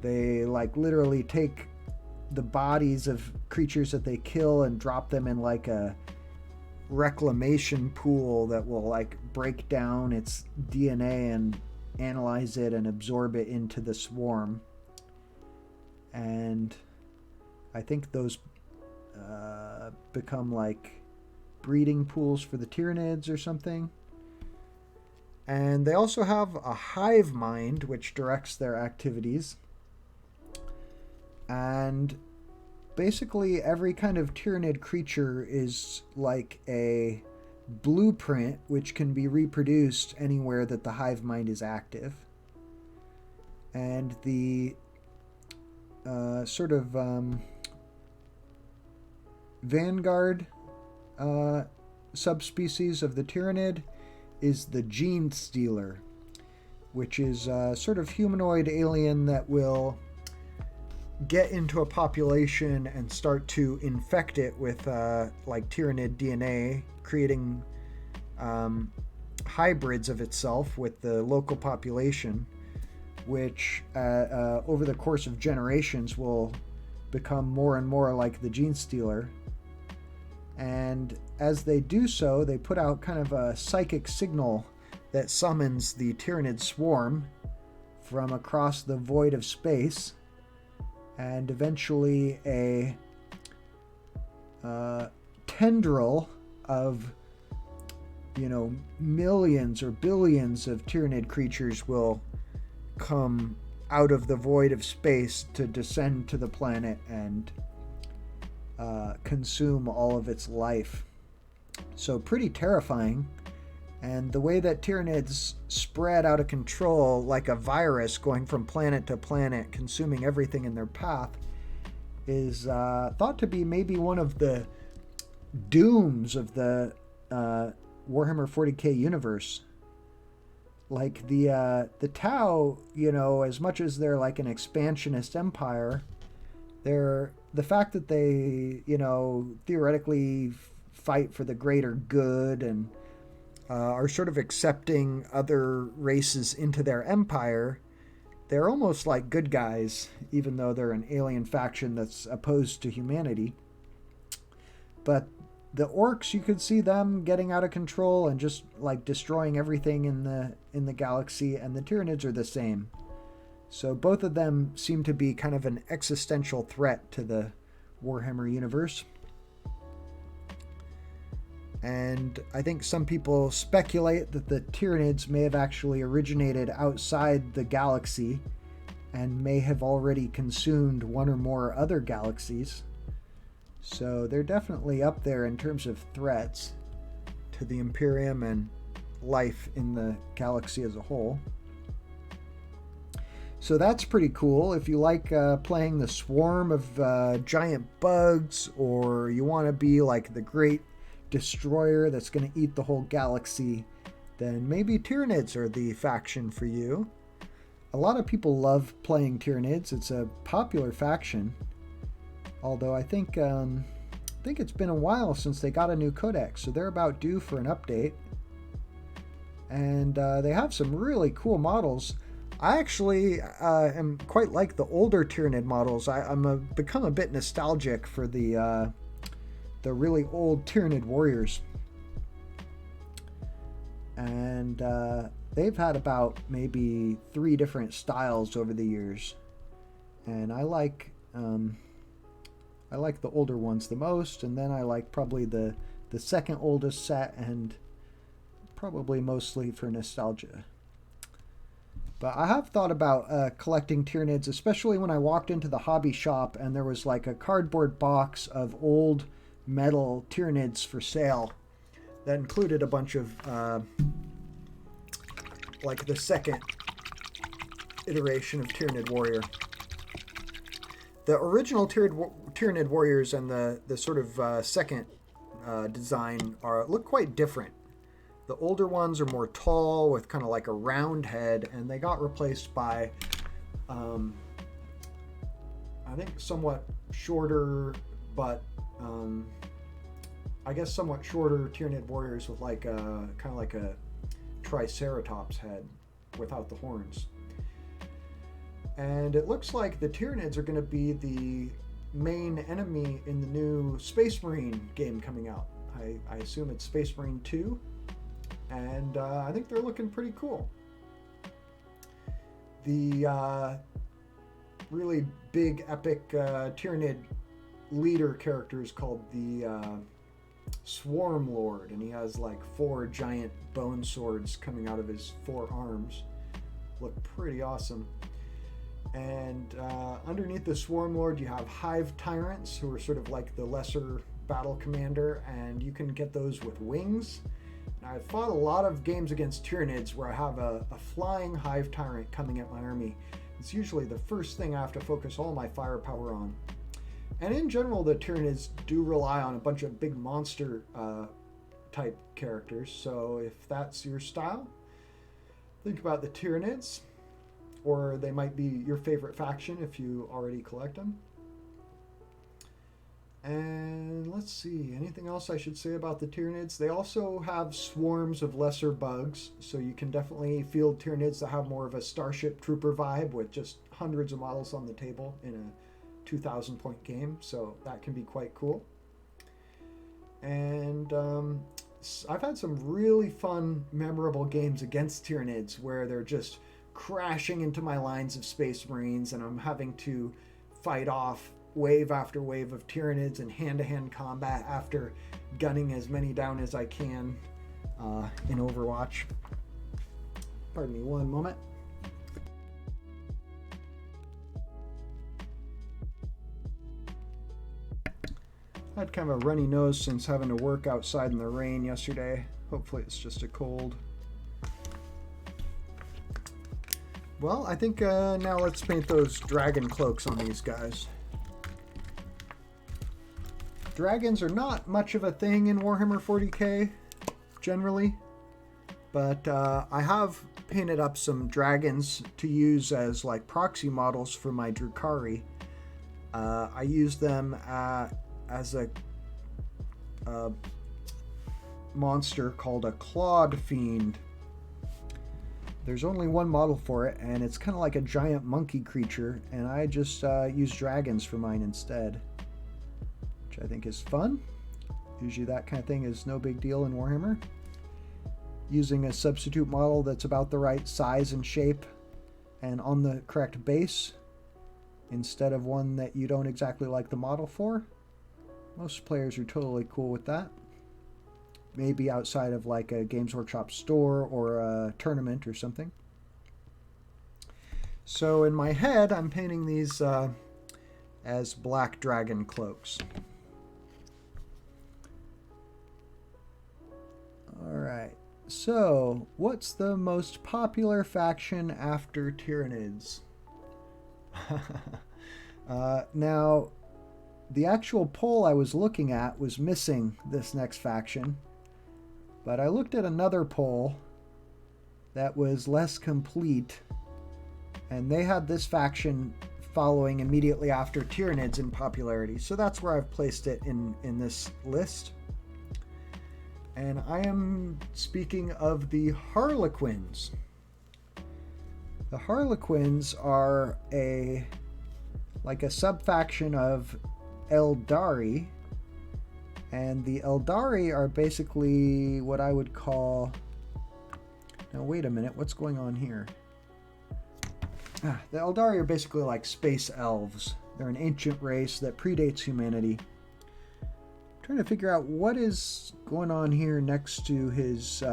They like literally take the bodies of creatures that they kill and drop them in like a reclamation pool that will like break down its DNA and analyze it and absorb it into the swarm. And I think those become like breeding pools for the Tyranids or something. And they also have a hive mind which directs their activities. And basically every kind of Tyranid creature is like a blueprint which can be reproduced anywhere that the hive mind is active. And the vanguard subspecies of the Tyranid is the Gene Stealer, which is a sort of humanoid alien that will get into a population and start to infect it with like Tyranid DNA, creating hybrids of itself with the local population, which over the course of generations will become more and more like the Gene Stealer. And as they do so, they put out kind of a psychic signal that summons the Tyranid swarm from across the void of space, and eventually a tendril of, millions or billions of Tyranid creatures will come out of the void of space to descend to the planet and consume all of its life. So pretty terrifying. And the way that Tyranids spread out of control like a virus, going from planet to planet, consuming everything in their path, is thought to be maybe one of the dooms of the Warhammer 40k universe. Like the Tau, as much as they're like an expansionist empire, the fact that they, theoretically fight for the greater good and are sort of accepting other races into their empire, they're almost like good guys, even though they're an alien faction that's opposed to humanity. But the orcs, you could see them getting out of control and just like destroying everything in the galaxy, and the Tyranids are the same. So both of them seem to be kind of an existential threat to the Warhammer universe. And I think some people speculate that the Tyranids may have actually originated outside the galaxy and may have already consumed one or more other galaxies. So they're definitely up there in terms of threats to the Imperium and life in the galaxy as a whole. So that's pretty cool. If you like playing the swarm of giant bugs, or you want to be like the great destroyer that's going to eat the whole galaxy, then maybe Tyranids are the faction for you. A lot of people love playing Tyranids. It's a popular faction. Although I think it's been a while since they got a new codex, so they're about due for an update. And they have some really cool models. I actually am quite like the older Tyranid models. I'm become a bit nostalgic for the really old Tyranid warriors. And they've had about maybe 3 different styles over the years. And I like the older ones the most, and then I like probably the second oldest set, and probably mostly for nostalgia. But I have thought about collecting Tyranids, especially when I walked into the hobby shop and there was like a cardboard box of old metal Tyranids for sale that included a bunch of like the second iteration of Tyranid Warrior. The original Tyranid Warriors and the sort of second design look quite different. The older ones are more tall with kind of like a round head, and they got replaced by, I think, somewhat shorter, but I guess somewhat shorter Tyranid Warriors with like a kind of like a Triceratops head without the horns. And it looks like the Tyranids are going to be the main enemy in the new Space Marine game coming out. I assume it's Space Marine 2. And I think they're looking pretty cool. The really big, epic Tyranid leader character is called the Swarm Lord, and he has like 4 giant bone swords coming out of his 4 arms. Look pretty awesome. And underneath the Swarm Lord, you have Hive Tyrants, who are sort of like the lesser battle commander, and you can get those with wings. Now, I've fought a lot of games against Tyranids where I have a flying Hive Tyrant coming at my army. It's usually the first thing I have to focus all my firepower on. And in general, the Tyranids do rely on a bunch of big monster type characters, so if that's your style, think about the Tyranids, or they might be your favorite faction if you already collect them. And let's see, anything else I should say about the Tyranids? They also have swarms of lesser bugs, so you can definitely field Tyranids that have more of a Starship Trooper vibe with just hundreds of models on the table in a 2,000 point game, so that can be quite cool. And I've had some really fun, memorable games against Tyranids where they're just crashing into my lines of Space Marines, and I'm having to fight off wave after wave of Tyranids in hand-to-hand combat after gunning as many down as I can in Overwatch. Pardon me one moment. I had kind of a runny nose since having to work outside in the rain yesterday. Hopefully it's just a cold. Well, I think now let's paint those dragon cloaks on these guys. Dragons are not much of a thing in Warhammer 40k, generally, but I have painted up some dragons to use as like proxy models for my Drukhari. I use them as a monster called a Clawed Fiend. There's only one model for it, and it's kind of like a giant monkey creature, and I just use dragons for mine instead, which I think is fun. Usually that kind of thing is no big deal in Warhammer. Using a substitute model that's about the right size and shape and on the correct base instead of one that you don't exactly like the model for. Most players are totally cool with that. Maybe outside of like a Games Workshop store or a tournament or something. So in my head, I'm painting these as black dragon cloaks. Alright, so what's the most popular faction after Tyranids? Now, the actual poll I was looking at was missing this next faction. But I looked at another poll that was less complete, and they had this faction following immediately after Tyranids in popularity. So that's where I've placed it in this list. And I am speaking of the Harlequins. The Harlequins are like a sub-faction of Eldari. And the Eldari are basically what I would call... Now, wait a minute. What's going on here? The Eldari are basically like space elves. They're an ancient race that predates humanity. I'm trying to figure out what is going on here next to his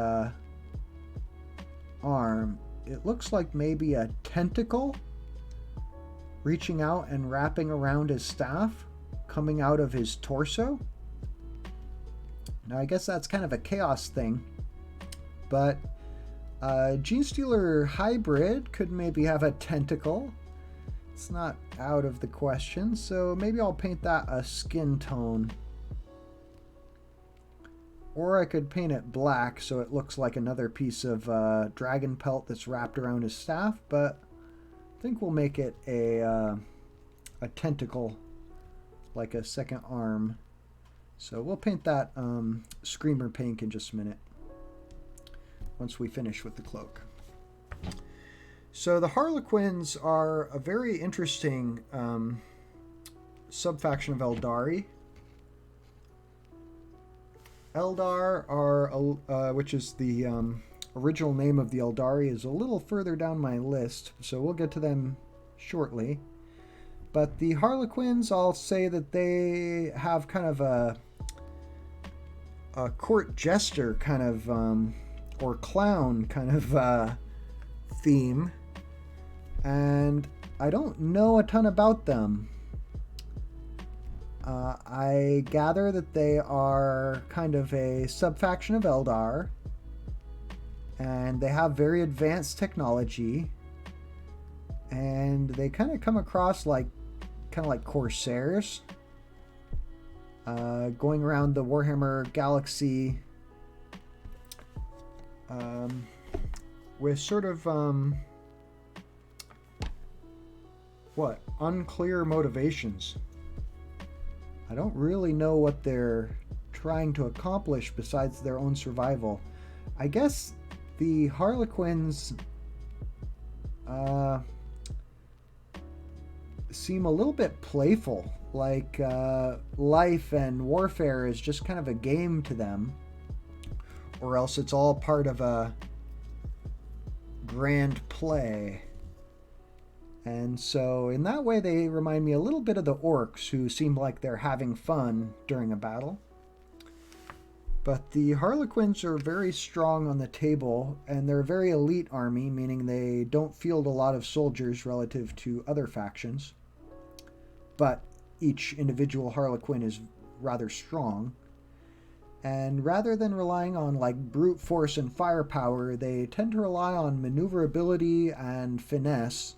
arm. it looks like maybe a tentacle reaching out and wrapping around his staff, coming out of his torso. Now, I guess that's kind of a chaos thing, but Genestealer Hybrid could maybe have a tentacle. It's not out of the question, so maybe I'll paint that a skin tone. Or I could paint it black so it looks like another piece of dragon pelt that's wrapped around his staff, but I think we'll make it a tentacle, like a second arm. So we'll paint that Screamer pink in just a minute, once we finish with the cloak. So the Harlequins are a very interesting subfaction of Eldari. Eldar are, which is the original name of the Eldari, is a little further down my list, so we'll get to them shortly. But the Harlequins, I'll say that they have kind of a court jester kind of, or clown kind of theme, and I don't know a ton about them. I gather that they are kind of a subfaction of Eldar, and they have very advanced technology, and they kind of come across like corsairs, going around the Warhammer galaxy with sort of unclear motivations. I don't really know what they're trying to accomplish besides their own survival. I guess the Harlequins seem a little bit playful, like life and warfare is just kind of a game to them, or else it's all part of a grand play. And so in that way they remind me a little bit of the orcs, who seem like they're having fun during a battle. But the Harlequins are very strong on the table, and they're a very elite army, meaning they don't field a lot of soldiers relative to other factions. But each individual Harlequin is rather strong. And rather than relying on like brute force and firepower, they tend to rely on maneuverability and finesse,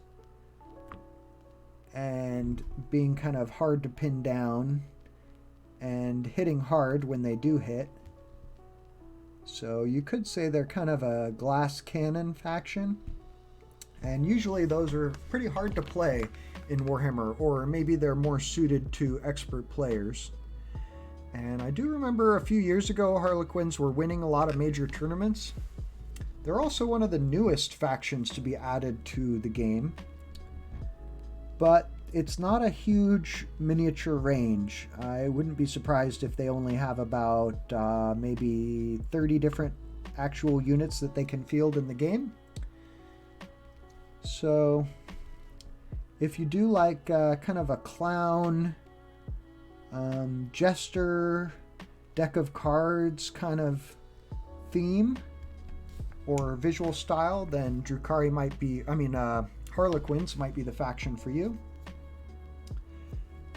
and being kind of hard to pin down and hitting hard when they do hit. So you could say they're kind of a glass cannon faction, and usually those are pretty hard to play in Warhammer, or maybe they're more suited to expert players. And I do remember a few years ago Harlequins were winning a lot of major tournaments. They're also one of the newest factions to be added to the game, but it's not a huge miniature range. I wouldn't be surprised if they only have about maybe 30 different actual units that they can field in the game. So if you do like kind of a clown, jester, deck of cards kind of theme or visual style, then Drukhari might be, Harlequins might be the faction for you.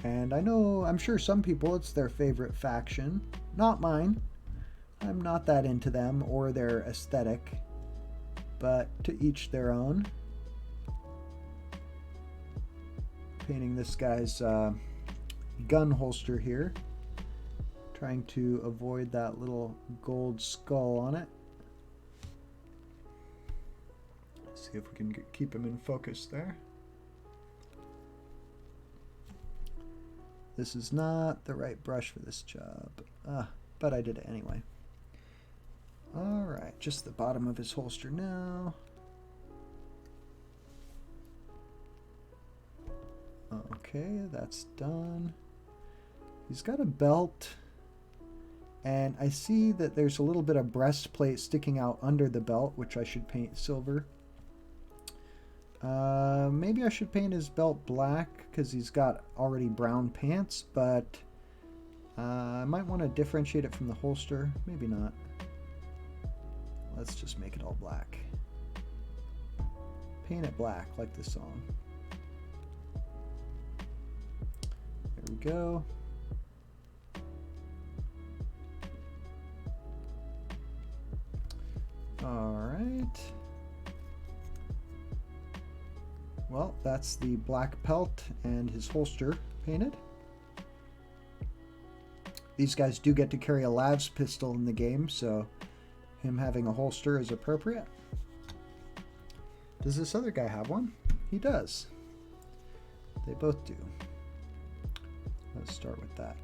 And I'm sure some people it's their favorite faction. Not mine. I'm not that into them or their aesthetic, but to each their own. Painting this guy's gun holster here, trying to avoid that little gold skull on it. Let's see if we can keep him in focus there. This is not the right brush for this job, but I did it anyway. Alright, just the bottom of his holster now. Okay, that's done. He's got a belt, and I see that there's a little bit of breastplate sticking out under the belt, which I should paint silver. Maybe I should paint his belt black because he's got already brown pants, but I might want to differentiate it from the holster. Maybe not. Let's just make it all black. Paint it black, like the song. There we go. Alright. Well, that's the black pelt and his holster painted. These guys do get to carry a lav's pistol in the game, so him having a holster is appropriate. Does this other guy have one? He does. They both do. Let's start with that.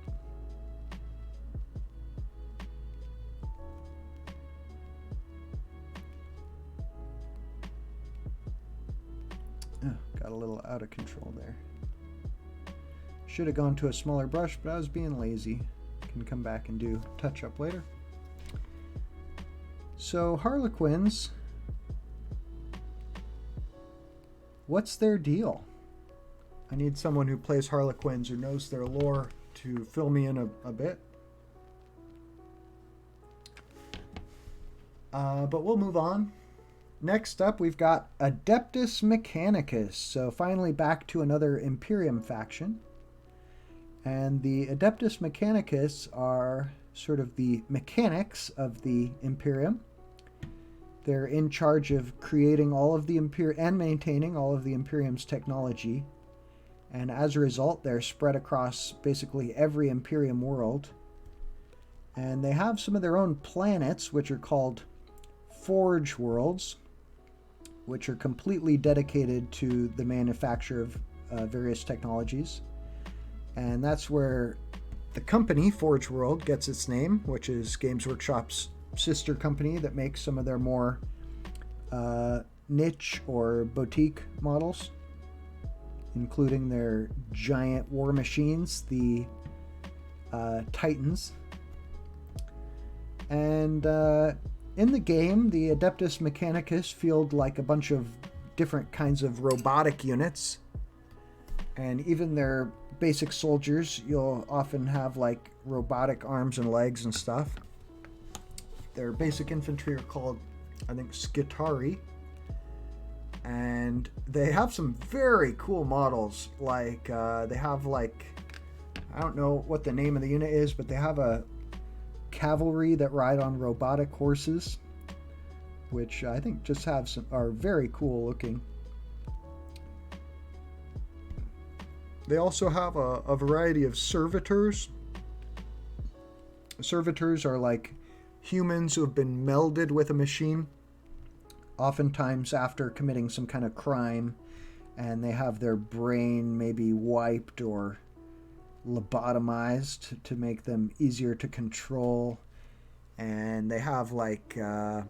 Oh, got a little out of control there. Should have gone to a smaller brush, but I was being lazy. Can come back and do touch up later. So Harlequins, what's their deal? I need someone who plays Harlequins or knows their lore to fill me in a bit. But we'll move on. Next up, we've got Adeptus Mechanicus. So finally back to another Imperium faction. And the Adeptus Mechanicus are sort of the mechanics of the Imperium. They're in charge of creating all of the and maintaining all of the Imperium's technology. And as a result, they're spread across basically every Imperium world. And they have some of their own planets, which are called Forge Worlds, which are completely dedicated to the manufacture of various technologies. And that's where the company, Forge World, gets its name, which is Games Workshop's sister company that makes some of their more niche or boutique models, including their giant war machines, the Titans. And in the game, the Adeptus Mechanicus field like a bunch of different kinds of robotic units. And even their basic soldiers, you'll often have like robotic arms and legs and stuff. Their basic infantry are called, I think, Skitari. And they have some very cool models. Like, they have like, I don't know what the name of the unit is, but they have a cavalry that ride on robotic horses, which I think just are very cool looking. They also have a variety of servitors. Servitors are like humans who have been melded with a machine, oftentimes after committing some kind of crime, and they have their brain maybe wiped or lobotomized to make them easier to control. And they have like the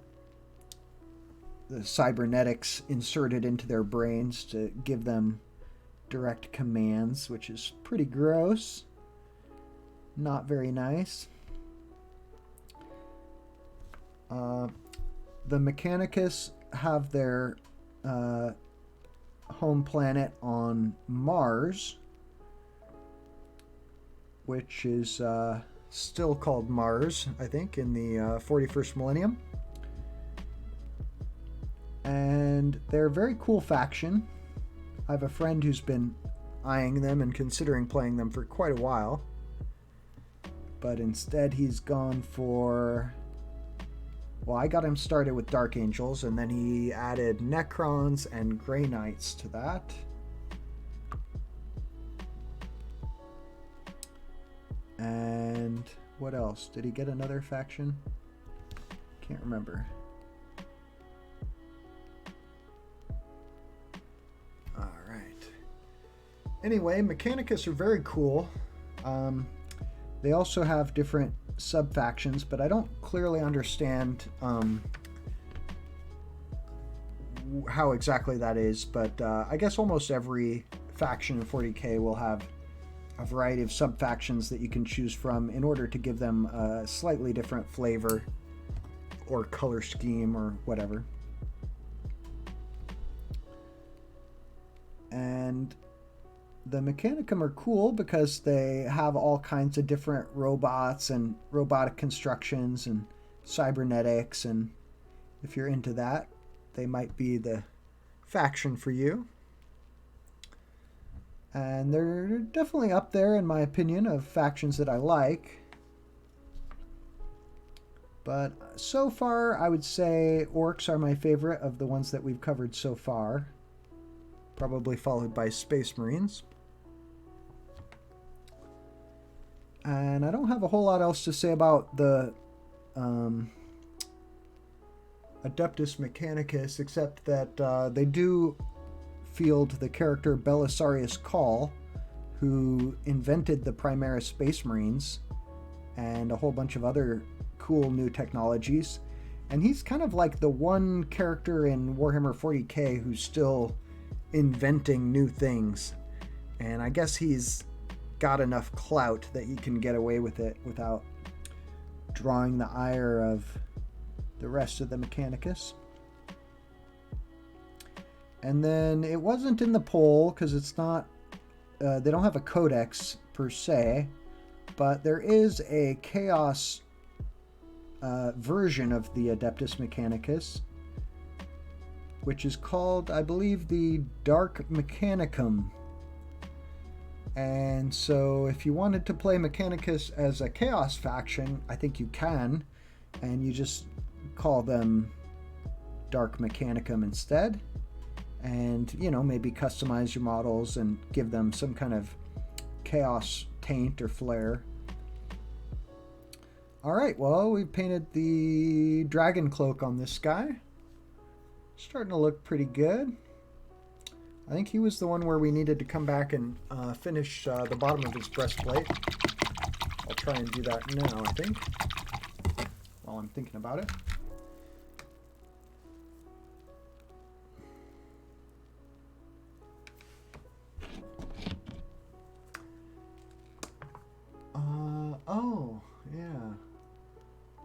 cybernetics inserted into their brains to give them direct commands, which is pretty gross. Not very nice. The Mechanicus have their home planet on Mars, which is still called Mars, I think, in the 41st millennium. And they're a very cool faction. I have a friend who's been eyeing them and considering playing them for quite a while. But instead he's gone for... Well, I got him started with Dark Angels, and then he added Necrons and Grey Knights to that. And what else? Did he get another faction? Can't remember. Alright. Anyway, Mechanicus are very cool. They also have different sub-factions, but I don't clearly understand how exactly that is. But I guess almost every faction in 40k will have a variety of sub-factions that you can choose from in order to give them a slightly different flavor or color scheme or whatever. And the Mechanicum are cool because they have all kinds of different robots and robotic constructions and cybernetics, and if you're into that, they might be the faction for you. And they're definitely up there, in my opinion, of factions that I like. But so far, I would say orcs are my favorite of the ones that we've covered so far. Probably followed by Space Marines. And I don't have a whole lot else to say about the Adeptus Mechanicus, except that they do field the character Belisarius Cawl, who invented the Primaris Space Marines and a whole bunch of other cool new technologies. And he's kind of like the one character in Warhammer 40k who's still inventing new things. And I guess he's got enough clout that he can get away with it without drawing the ire of the rest of the Mechanicus. And then it wasn't in the poll because it's not, they don't have a codex per se, but there is a Chaos version of the Adeptus Mechanicus, which is called, I believe, the Dark Mechanicum. And so if you wanted to play Mechanicus as a Chaos faction, I think you can, and you just call them Dark Mechanicum instead. And, you know, maybe customize your models and give them some kind of chaos taint or flair. Alright, well, we painted the dragon cloak on this guy. Starting to look pretty good. I think he was the one where we needed to come back and finish the bottom of his breastplate. I'll try and do that now, I think, while I'm thinking about it. Oh, yeah.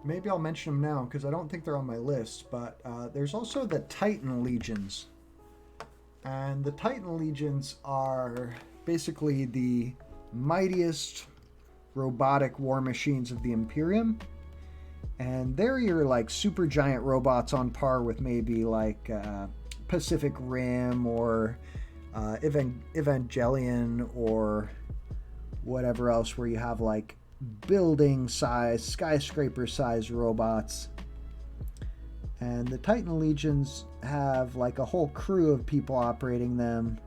Maybe I'll mention them now because I don't think they're on my list, but there's also the Titan Legions. And the Titan Legions are basically the mightiest robotic war machines of the Imperium. And they're your like super giant robots on par with maybe like Pacific Rim or Evangelion or whatever else, where you have like building size, skyscraper size robots. And the Titan Legions have like a whole crew of people operating them,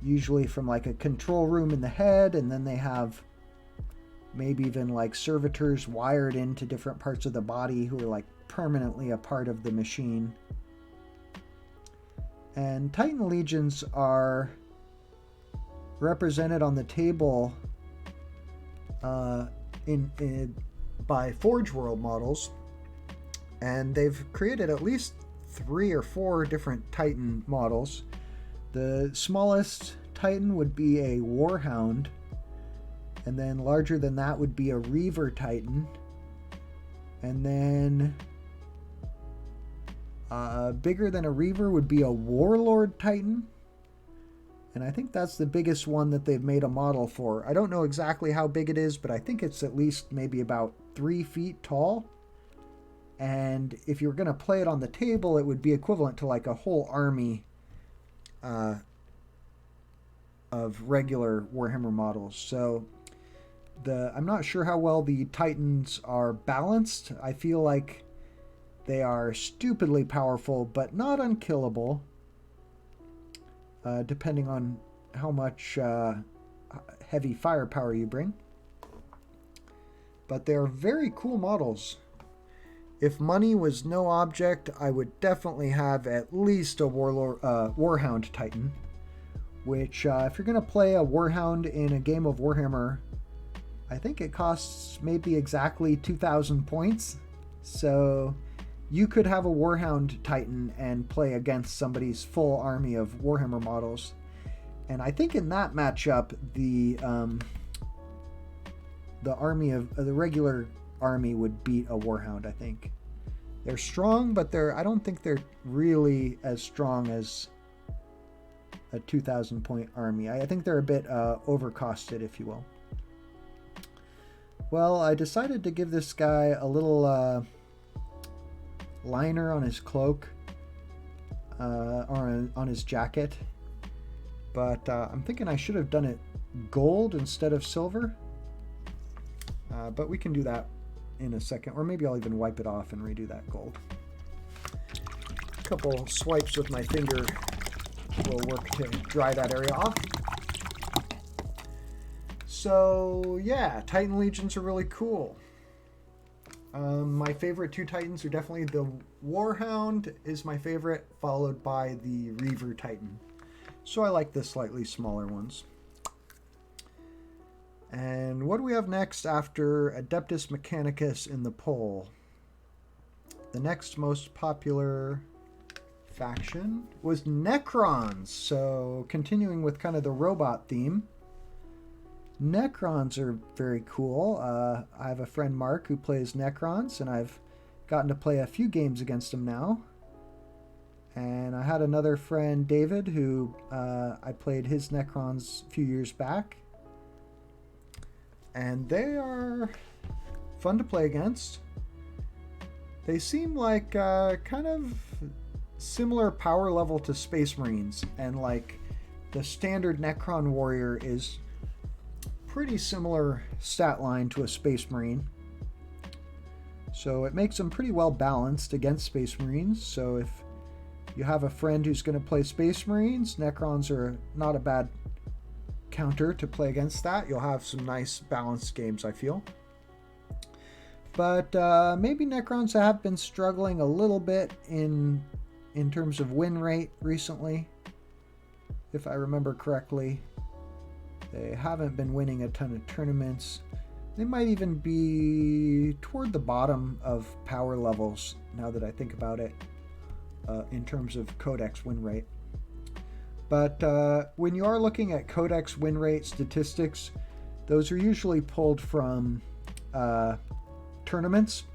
usually from like a control room in the head, and then they have maybe even like servitors wired into different parts of the body who are like permanently a part of the machine. And Titan Legions are represented on the table by Forge World models, and they've created at least 3 or 4 different Titan models. The smallest Titan would be a Warhound, and then larger than that would be a Reaver Titan, and then bigger than a Reaver would be a Warlord Titan. And I think that's the biggest one that they've made a model for. I don't know exactly how big it is, but I think it's at least maybe about 3 feet tall. And if you were going to play it on the table, it would be equivalent to like a whole army of regular Warhammer models. So I'm not sure how well the Titans are balanced. I feel like they are stupidly powerful, but not unkillable. Depending on how much heavy firepower you bring. But they're very cool models. If money was no object, I would definitely have at least a Warhound Titan. Which, if you're going to play a Warhound in a game of Warhammer, I think it costs maybe exactly 2,000 points. So you could have a Warhound Titan and play against somebody's full army of Warhammer models. And I think in that matchup, the army of the regular army would beat a Warhound, I think. They're strong, but I don't think they're really as strong as a 2,000 point army. I think they're a bit overcosted, if you will. Well, I decided to give this guy a little liner on his cloak. on his jacket. But I'm thinking I should have done it gold instead of silver. But we can do that in a second. Or maybe I'll even wipe it off and redo that gold. A couple swipes with my finger will work to dry that area off. So yeah, Titan Legions are really cool. My favorite two Titans are definitely the Warhound is my favorite, followed by the Reaver Titan. So I like the slightly smaller ones. And what do we have next after Adeptus Mechanicus in the poll? The next most popular faction was Necrons. So continuing with kind of the robot theme. Necrons are very cool. I have a friend, Mark, who plays Necrons, and I've gotten to play a few games against him now. And I had another friend, David, who I played his Necrons a few years back. And they are fun to play against. They seem like kind of similar power level to Space Marines. And like the standard Necron warrior is pretty similar stat line to a Space Marine. So it makes them pretty well balanced against Space Marines. So if you have a friend who's going to play Space Marines, Necrons are not a bad counter to play against that. You'll have some nice balanced games, I feel. But maybe Necrons have been struggling a little bit in terms of win rate recently, if I remember correctly. They haven't been winning a ton of tournaments. They might even be toward the bottom of power levels, now that I think about it, in terms of Codex win rate. But when you are looking at Codex win rate statistics, those are usually pulled from tournaments,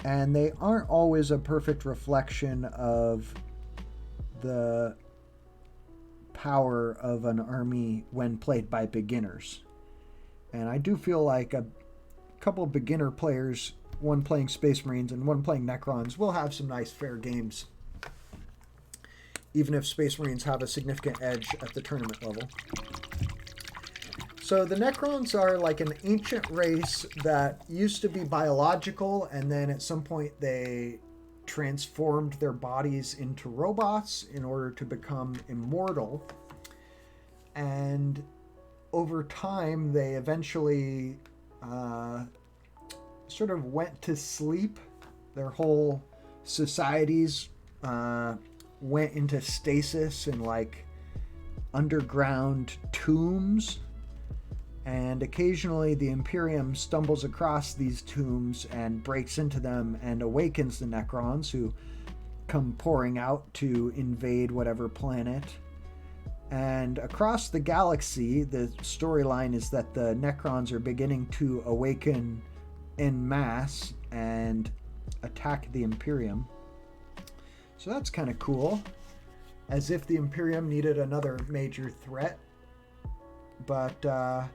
and they aren't always a perfect reflection of the power of an army when played by beginners. And I do feel like a couple of beginner players, one playing Space Marines and one playing Necrons, will have some nice fair games, even if Space Marines have a significant edge at the tournament level. So the Necrons are like an ancient race that used to be biological, and then at some point they transformed their bodies into robots in order to become immortal. And over time, they eventually sort of went to sleep. Their whole societies went into stasis in like underground tombs. And occasionally the Imperium stumbles across these tombs and breaks into them and awakens the Necrons, who come pouring out to invade whatever planet. And across the galaxy, the storyline is that the Necrons are beginning to awaken en masse and attack the Imperium. So that's kind of cool. As if the Imperium needed another major threat. But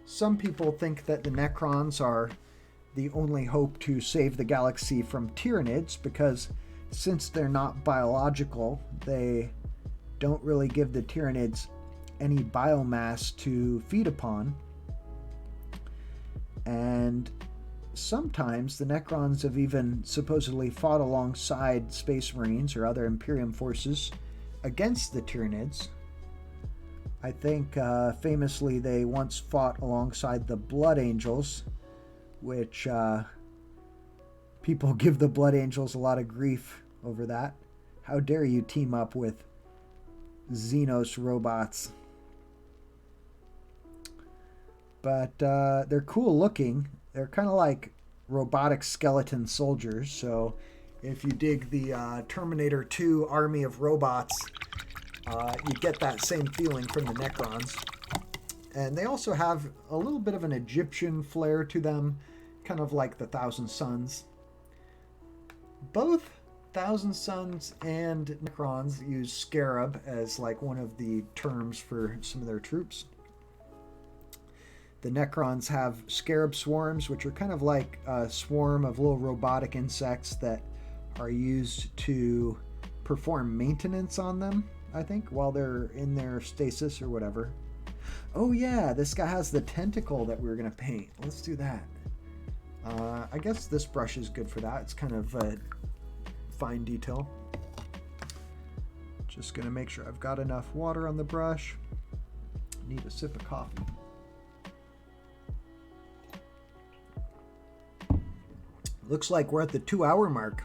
some people think that the Necrons are the only hope to save the galaxy from Tyranids, because since they're not biological, they don't really give the Tyranids any biomass to feed upon. And sometimes the Necrons have even supposedly fought alongside Space Marines or other Imperium forces against the Tyranids. I think famously they once fought alongside the Blood Angels, which people give the Blood Angels a lot of grief over that. How dare you team up with Xenos robots? But they're cool looking. They're kind of like robotic skeleton soldiers. So if you dig the Terminator 2 army of robots, you get that same feeling from the Necrons. And they also have a little bit of an Egyptian flair to them, kind of like the Thousand Sons. Both Thousand Sons and Necrons use Scarab as like one of the terms for some of their troops. The Necrons have Scarab swarms, which are kind of like a swarm of little robotic insects that are used to perform maintenance on them, I think, while they're in their stasis or whatever. Oh yeah, this guy has the tentacle that we were going to paint. Let's do that. I guess this brush is good for that. It's kind of fine detail. Just going to make sure I've got enough water on the brush. Need a sip of coffee. Looks like we're at the 2-hour mark.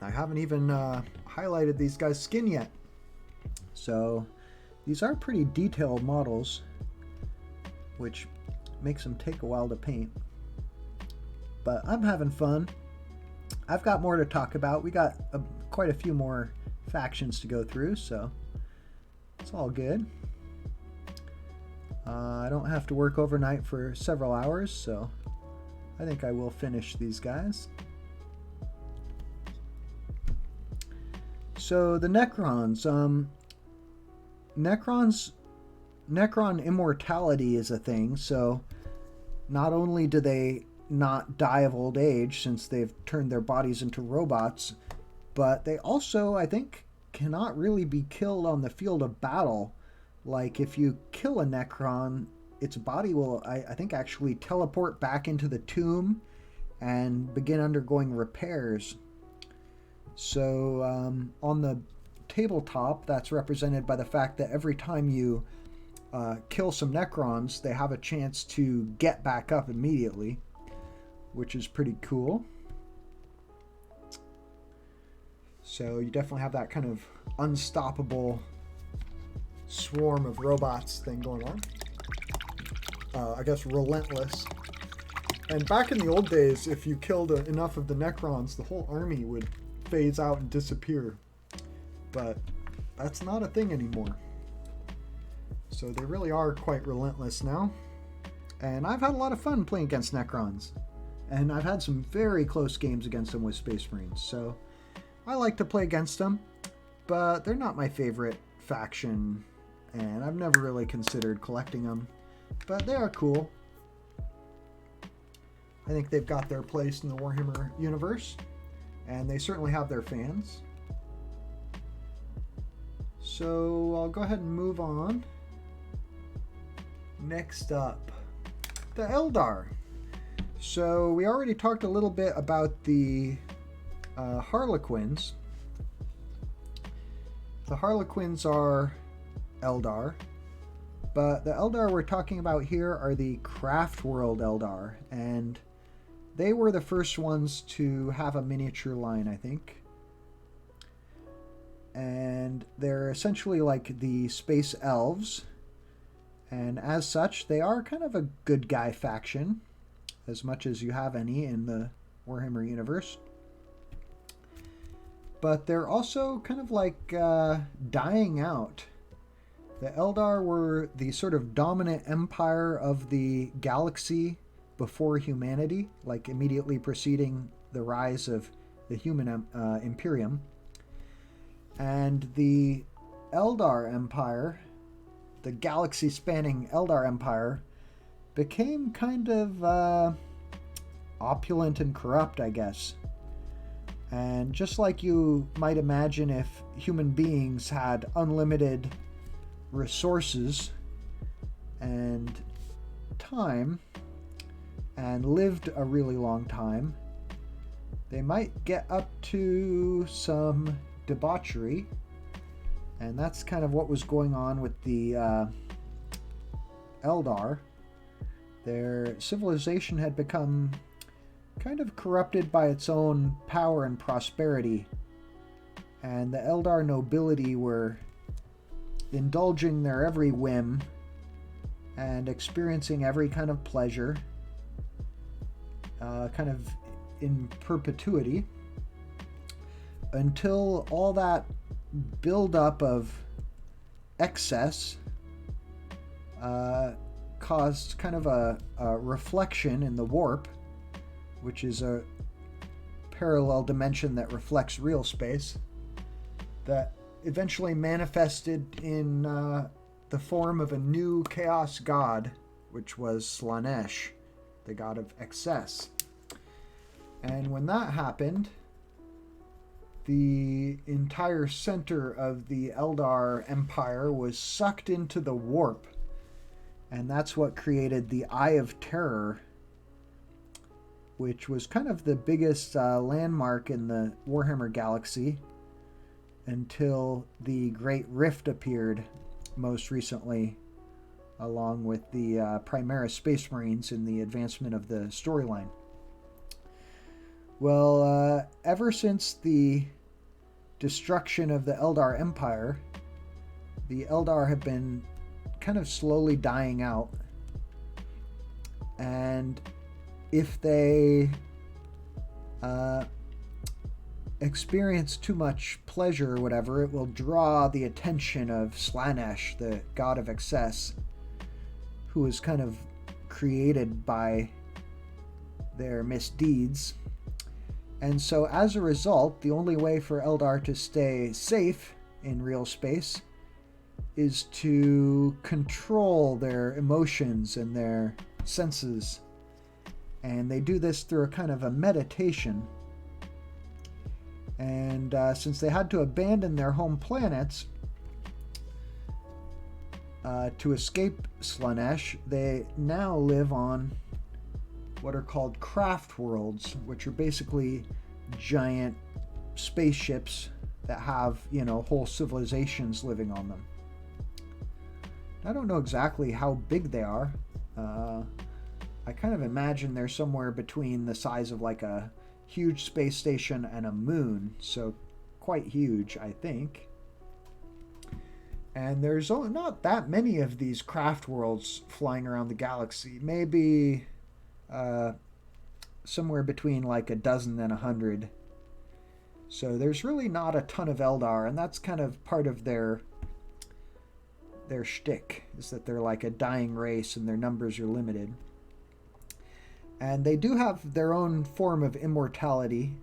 I haven't even highlighted these guys' skin yet. So these are pretty detailed models, which makes them take a while to paint. But I'm having fun. I've got more to talk about. We got quite a few more factions to go through, so it's all good. I don't have to work overnight for several hours, so I think I will finish these guys. So the Necrons. Necron immortality is a thing, so not only do they not die of old age since they've turned their bodies into robots, but they also, I think, cannot really be killed on the field of battle. Like, if you kill a Necron, its body will, I think, actually teleport back into the tomb and begin undergoing repairs. So on the tabletop, that's represented by the fact that every time you kill some Necrons, they have a chance to get back up immediately, which is pretty cool. So you definitely have that kind of unstoppable swarm of robots thing going on. I guess relentless. And back in the old days, if you killed enough of the Necrons, the whole army would phase out and disappear. But that's not a thing anymore. So they really are quite relentless now. And I've had a lot of fun playing against Necrons. And I've had some very close games against them with Space Marines. So I like to play against them. But they're not my favorite faction. And I've never really considered collecting them. But they are cool. I think they've got their place in the Warhammer universe. And they certainly have their fans. So I'll go ahead and move on. Next up, the Eldar. So we already talked a little bit about the Harlequins. The Harlequins are Eldar. But the Eldar we're talking about here are the Craft World Eldar. And they were the first ones to have a miniature line, I think. And they're essentially like the Space Elves. And as such, they are kind of a good guy faction, as much as you have any in the Warhammer universe. But they're also kind of like dying out. The Eldar were the sort of dominant empire of the galaxy before humanity, like immediately preceding the rise of the human Imperium. And the Eldar Empire, the galaxy-spanning Eldar Empire, became kind of opulent and corrupt, I guess. And just like you might imagine if human beings had unlimited resources and time and lived a really long time, they might get up to some debauchery. And that's kind of what was going on with the Eldar. Their civilization had become kind of corrupted by its own power and prosperity. And the Eldar nobility were indulging their every whim and experiencing every kind of pleasure, kind of in perpetuity, until all that buildup of excess caused kind of a reflection in the warp, which is a parallel dimension that reflects real space, that eventually manifested in the form of a new chaos god, which was Slanesh, the god of excess. And when that happened, the entire center of the Eldar Empire was sucked into the warp. And that's what created the Eye of Terror, which was kind of the biggest landmark in the Warhammer galaxy until the Great Rift appeared most recently, along with the Primaris Space Marines in the advancement of the storyline. Well, ever since the destruction of the Eldar Empire, the Eldar have been kind of slowly dying out. And if they experience too much pleasure or whatever, it will draw the attention of Slanesh, the god of excess, who is kind of created by their misdeeds. And so as a result, the only way for Eldar to stay safe in real space is to control their emotions and their senses. And they do this through a kind of a meditation. And since they had to abandon their home planets to escape Slanesh, they now live on what are called craft worlds, which are basically giant spaceships that have, whole civilizations living on them. I don't know exactly how big they are. I kind of imagine they're somewhere between the size of like a huge space station and a moon, so quite huge, I think. And there's not that many of these craft worlds flying around the galaxy. Maybe somewhere between like a dozen and 100. So there's really not a ton of Eldar, and that's kind of part of their shtick, is that they're like a dying race and their numbers are limited. And they do have their own form of immortality,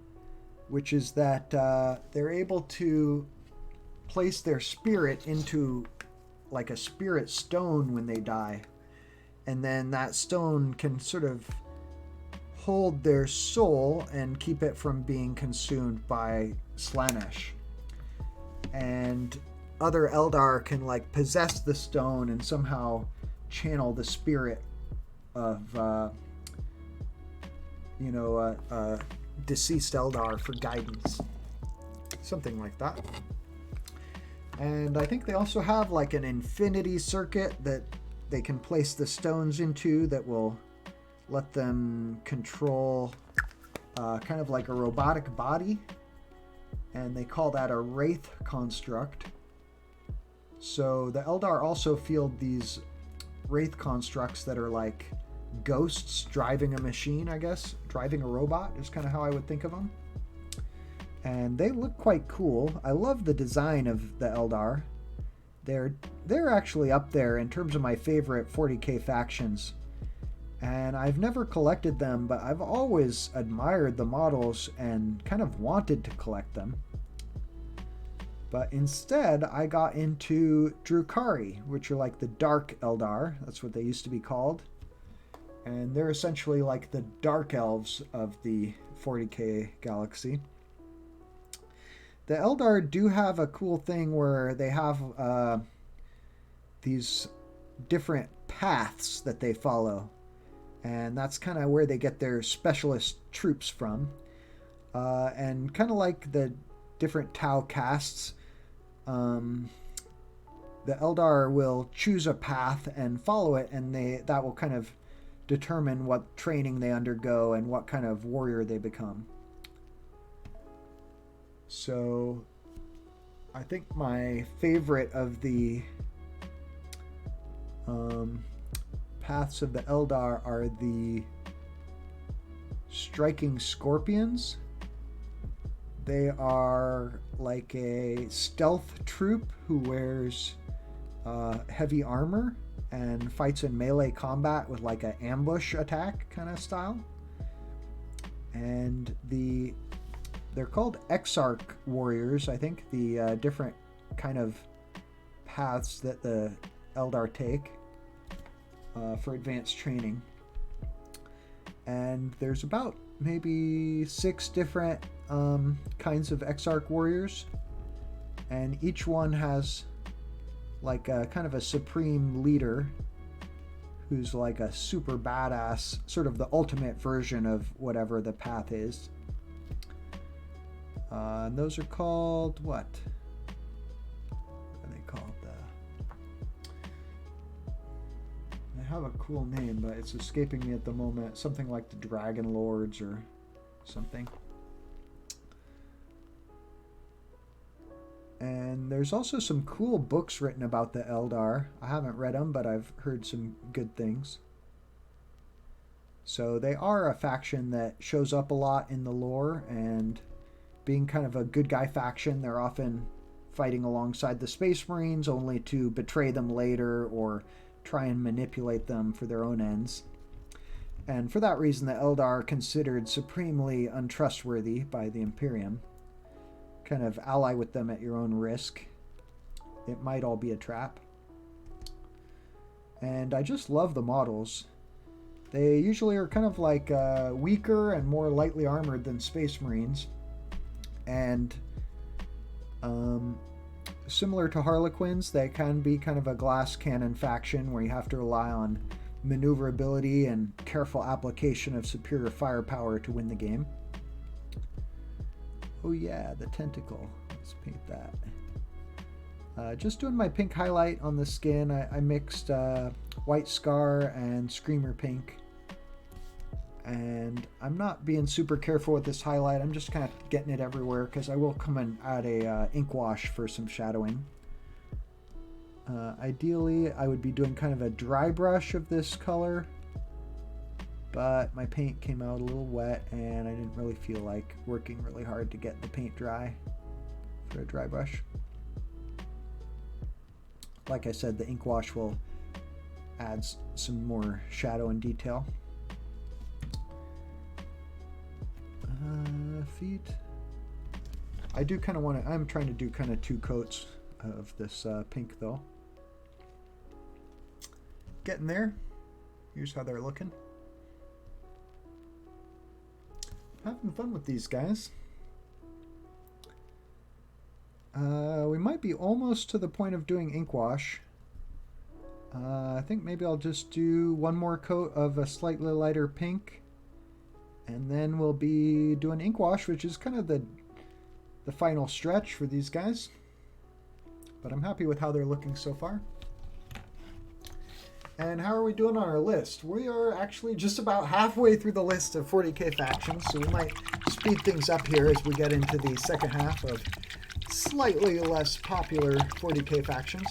which is that they're able to place their spirit into like a spirit stone when they die. And then that stone can sort of hold their soul and keep it from being consumed by Slanesh. And other Eldar can like possess the stone and somehow channel the spirit of deceased Eldar for guidance, something like that. And I think they also have like an infinity circuit that they can place the stones into that will let them control kind of like a robotic body, and they call that a wraith construct. So the Eldar also field these wraith constructs that are like ghosts driving a machine, I guess. Driving a robot is kind of how I would think of them. And they look quite cool. I love the design of the Eldar. They're actually up there in terms of my favorite 40k factions. And I've never collected them, but I've always admired the models and kind of wanted to collect them. But instead, I got into Drukhari, which are like the Dark Eldar. That's what they used to be called. And they're essentially like the Dark Elves of the 40k galaxy. The Eldar do have a cool thing where they have these different paths that they follow. And that's kind of where they get their specialist troops from. And kind of like the different Tau castes, the Eldar will choose a path and follow it, and that will kind of determine what training they undergo and what kind of warrior they become. So I think my favorite of the paths of the Eldar are the Striking Scorpions. They are like a stealth troop who wears heavy armor and fights in melee combat with like an ambush attack kind of style. And they're called Exarch warriors, I think, the different kind of paths that the Eldar take for advanced training. And there's about maybe 6 different kinds of Exarch warriors, and each one has like a kind of a supreme leader who's like a super badass, sort of the ultimate version of whatever the path is. And those are called what? What are they called? They have a cool name, but it's escaping me at the moment. Something like the Dragon Lords or something. And there's also some cool books written about the Eldar. I haven't read them, but I've heard some good things. So they are a faction that shows up a lot in the lore, and being kind of a good guy faction, they're often fighting alongside the Space Marines only to betray them later or try and manipulate them for their own ends. And for that reason, the Eldar are considered supremely untrustworthy by the Imperium. Kind of ally with them at your own risk. It might all be a trap. And I just love the models. They usually are kind of like weaker and more lightly armored than Space Marines. And similar to Harlequins, they can be kind of a glass cannon faction where you have to rely on maneuverability and careful application of superior firepower to win the game. Oh yeah, the tentacle. Let's paint that. Just doing my pink highlight on the skin. I mixed White Scar and Screamer Pink. And I'm not being super careful with this highlight. I'm just kind of getting it everywhere because I will come and add a ink wash for some shadowing. Ideally, I would be doing kind of a dry brush of this color, but my paint came out a little wet and I didn't really feel like working really hard to get the paint dry for a dry brush. Like I said, the ink wash will add some more shadow and detail. Feet. I do kind of want to, I'm trying to do kind of 2 coats of this pink though. Getting there. Here's how they're looking. Having fun with these guys. We might be almost to the point of doing ink wash. I think maybe I'll just do one more coat of a slightly lighter pink, and then we'll be doing ink wash, which is kind of the final stretch for these guys. But I'm happy with how they're looking so far. And how are we doing on our list? We are actually just about halfway through the list of 40k factions, so we might speed things up here as we get into the second half of slightly less popular 40k factions.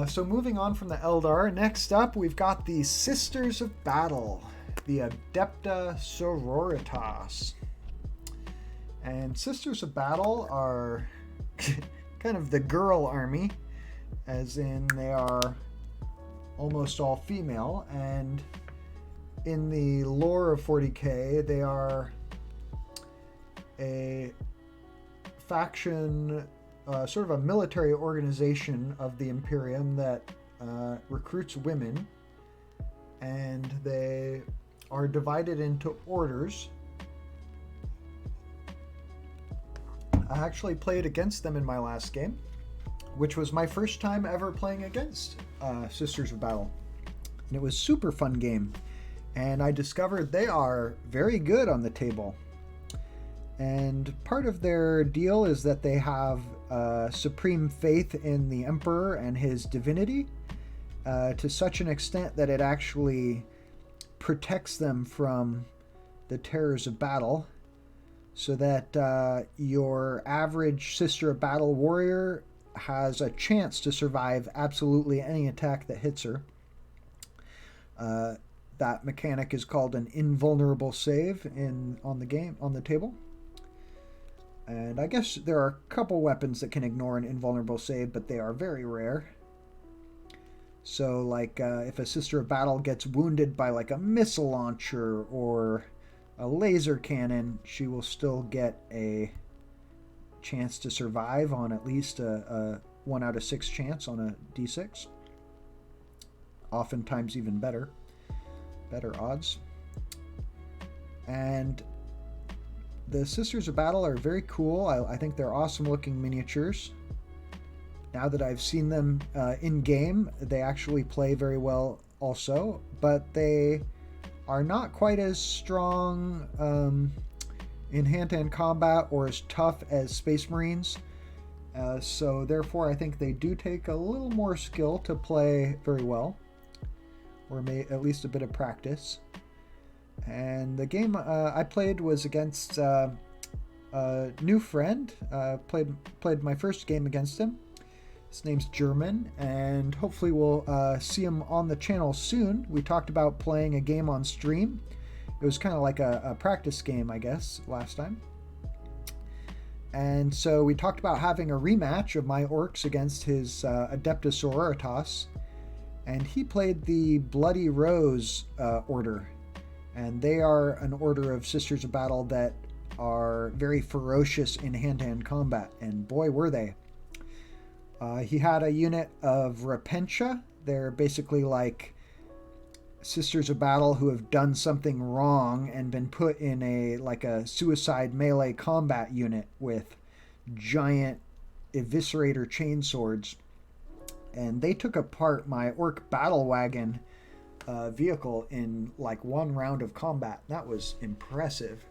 So moving on from the Eldar, next up we've got the Sisters of Battle, the Adepta Sororitas. And Sisters of Battle are kind of the girl army, as in they are almost all female, and in the lore of 40k they are a faction, sort of a military organization of the Imperium that recruits women, and they are divided into orders. I actually played against them in my last game, which was my first time ever playing against Sisters of Battle. And it was a super fun game. And I discovered they are very good on the table. And part of their deal is that they have supreme faith in the Emperor and his divinity, to such an extent that it actually protects them from the terrors of battle, so that your average Sister of Battle warrior has a chance to survive absolutely any attack that hits her. That mechanic is called an invulnerable save on the table. And I guess there are a couple weapons that can ignore an invulnerable save, but they are very rare. So, like, if a Sister of Battle gets wounded by, like, a missile launcher or a laser cannon, she will still get a chance to survive on at least a 1 out of 6 chance on a d6. Oftentimes even better odds. And the Sisters of Battle are very cool. I think they're awesome looking miniatures. Now that I've seen them in game, they actually play very well also, but they are not quite as strong in hand-to-hand combat or as tough as Space Marines. So therefore I think they do take a little more skill to play very well, or at least a bit of practice. And the game I played was against a new friend. Played my first game against him. His name's German, and hopefully we'll see him on the channel soon. We talked about playing a game on stream. It was kind of like a practice game, I guess, last time. And so we talked about having a rematch of my orcs against his Adeptus Sororitas. And he played the Bloody Rose order. And they are an order of Sisters of Battle that are very ferocious in hand-to-hand combat. And boy, were they. He had a unit of Repentia. They're basically like Sisters of Battle who have done something wrong and been put in a suicide melee combat unit with giant eviscerator chainswords. And they took apart my orc battle wagon vehicle in like one round of combat. That was impressive.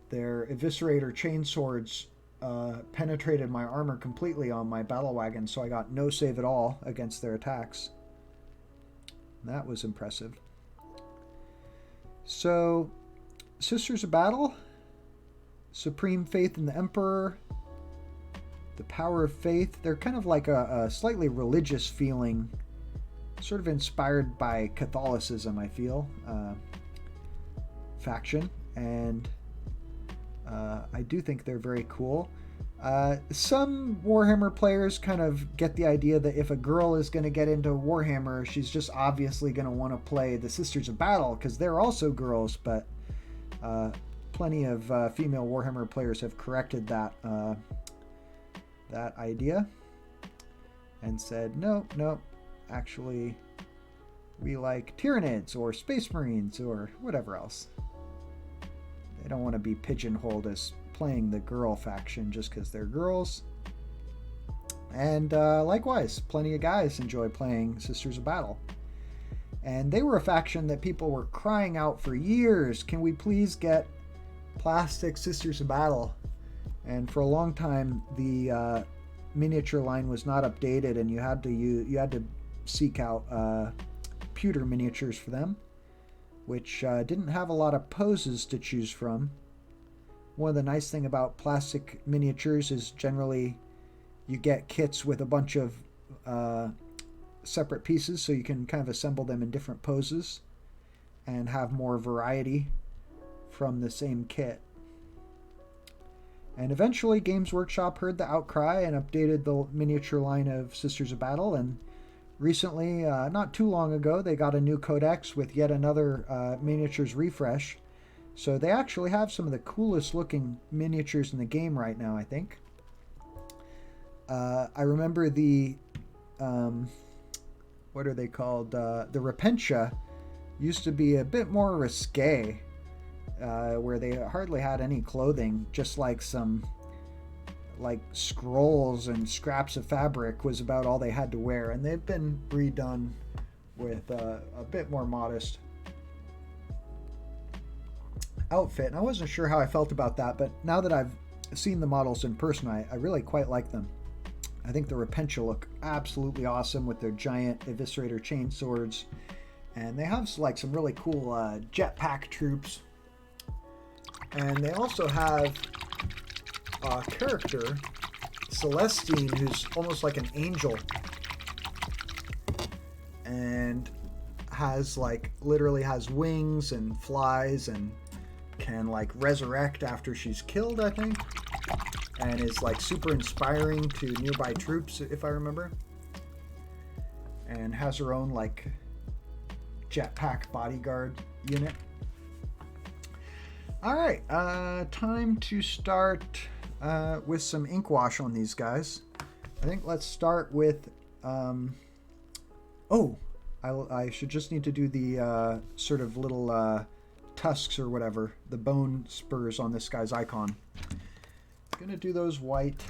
Their eviscerator chainswords penetrated my armor completely on my battle wagon, so I got no save at all against their attacks. That was impressive. So, Sisters of Battle, Supreme Faith in the Emperor, the Power of Faith. They're kind of like a slightly religious feeling, sort of inspired by Catholicism, I feel, faction. And I do think they're very cool. Some Warhammer players kind of get the idea that if a girl is going to get into Warhammer, she's just obviously going to want to play the Sisters of Battle because they're also girls, but plenty of female Warhammer players have corrected that idea and said, no, actually, we like Tyranids or Space Marines or whatever else. They don't want to be pigeonholed as playing the girl faction just because they're girls. And likewise, plenty of guys enjoy playing Sisters of Battle. And they were a faction that people were crying out for years. Can we please get plastic Sisters of Battle? And for a long time, the miniature line was not updated, and you had to seek out pewter miniatures for them, which didn't have a lot of poses to choose from. One of the nice things about plastic miniatures is generally you get kits with a bunch of separate pieces, so you can kind of assemble them in different poses and have more variety from the same kit. And eventually Games Workshop heard the outcry and updated the miniature line of Sisters of Battle, and recently, not too long ago, they got a new codex with yet another miniatures refresh. So they actually have some of the coolest looking miniatures in the game right now, I think. I remember the, what are they called? The Repentia used to be a bit more risque, where they hardly had any clothing, just like some scrolls and scraps of fabric was about all they had to wear, and they've been redone with a bit more modest outfit. And I wasn't sure how I felt about that, but now that I've seen the models in person, I really quite like them. I think the Repentia look absolutely awesome with their giant eviscerator chain swords, and they have like some really cool jetpack troops. And they also have a character, Celestine, who's almost like an angel, and has literally has wings and flies and can resurrect after she's killed, I think, and is super inspiring to nearby troops, if I remember, and has her own jetpack bodyguard unit. All right, time to start with some ink wash on these guys. I think let's start with, I should just need to do the sort of little tusks or whatever, the bone spurs on this guy's icon. Gonna do those white,